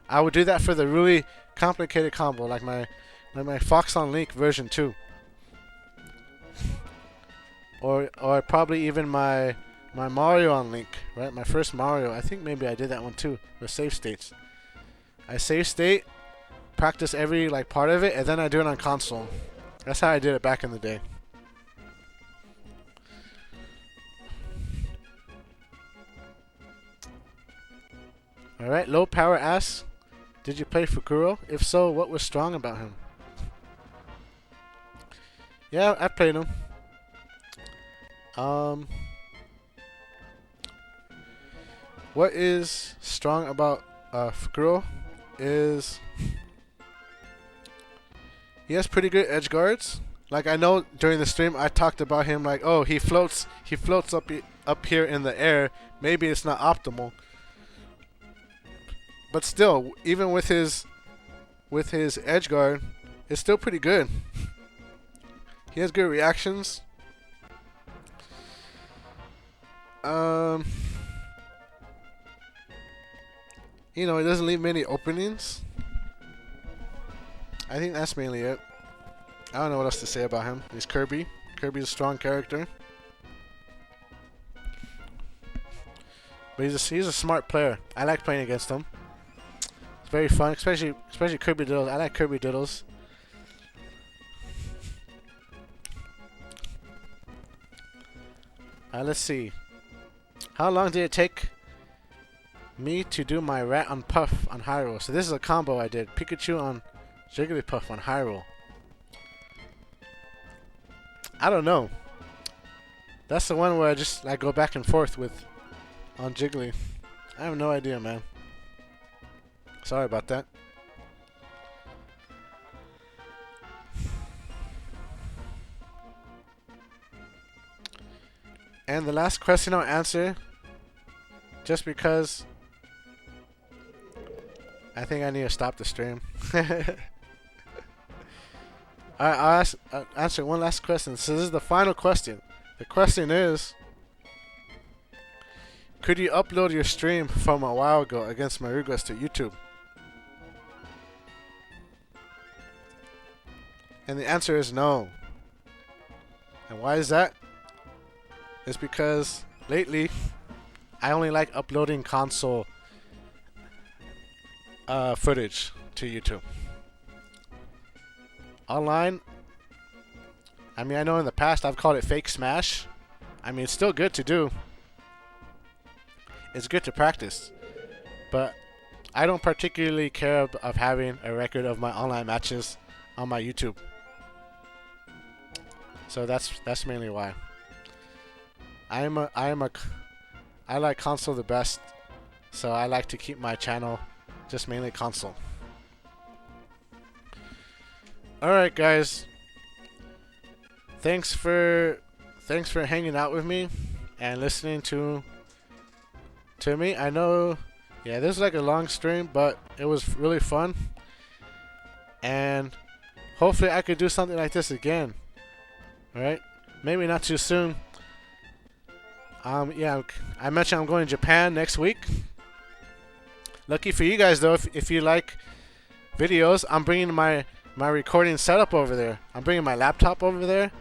Speaker 1: I would do that for the really complicated combo, like my Fox on Link version 2. Or probably even my Mario on Link, right? My first Mario. I think maybe I did that one too, with save states. I save state, practice every like part of it, and then I do it on console. That's how I did it back in the day. Alright, Low Power asks, did you play Fukuro? If so, what was strong about him? Yeah, I played him. What is strong about Fukuro is he has pretty good edge guards. Like I know during the stream I talked about him like, oh, he floats up here in the air. Maybe it's not optimal. But still, even with his edge guard, it's still pretty good. He has good reactions. You know, it doesn't leave many openings. I think that's mainly it. I don't know what else to say about him. He's Kirby. Kirby's a strong character. But he's a smart player. I like playing against him. It's very fun, especially Kirby Diddles. I like Kirby Diddles. Let's see. How long did it take me to do my rat on Puff on Hyrule? So this is a combo I did. Pikachu on Jigglypuff on Hyrule. I don't know. That's the one where I just like go back and forth with on Jiggly. I have no idea, man. Sorry about that. And the last question I'll answer, just because I think I need to stop the stream. I'll answer one last question. So this is the final question. The question is, Could you upload your stream from a while ago against my request to YouTube? And the answer is no. And why is that? It's because lately I only like uploading console footage to YouTube. Online, I mean, I know in the past I've called it fake smash. I mean, it's still good to do. It's good to practice. But I don't particularly care of having a record of my online matches on my YouTube. So that's mainly why. I like console the best, so I like to keep my channel just mainly console. Alright guys, thanks for hanging out with me and listening to me. I know, yeah, this is like a long stream, but it was really fun, and hopefully I could do something like this again. Alright, maybe not too soon. Yeah, I mentioned I'm going to Japan next week. Lucky for you guys though, if you like videos, I'm bringing my recording setup over there. I'm bringing my laptop over there.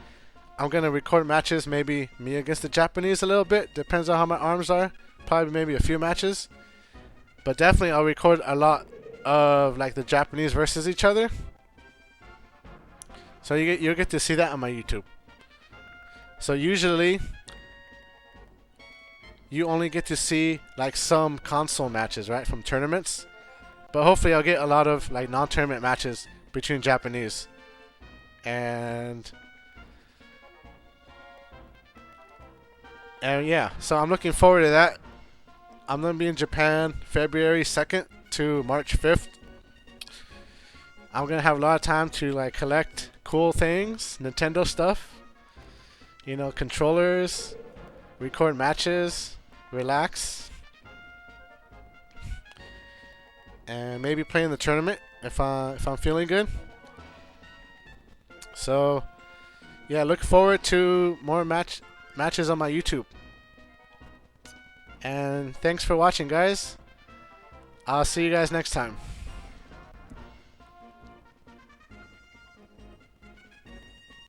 Speaker 1: I'm gonna record matches, maybe me against the Japanese a little bit. Depends on how my arms are. Probably maybe a few matches. But definitely I'll record a lot of like the Japanese versus each other. So you'll get to see that on my YouTube. So usually you only get to see like some console matches, right, from tournaments. But hopefully I'll get a lot of like non-tournament matches between Japanese. And yeah, so I'm looking forward to that. I'm going to be in Japan February 2nd to March 5th. I'm going to have a lot of time to like collect cool things, Nintendo stuff. You know, controllers, record matches, relax. And maybe play in the tournament if I'm feeling good. So, yeah, look forward to more matches on my YouTube. And thanks for watching, guys. I'll see you guys next time.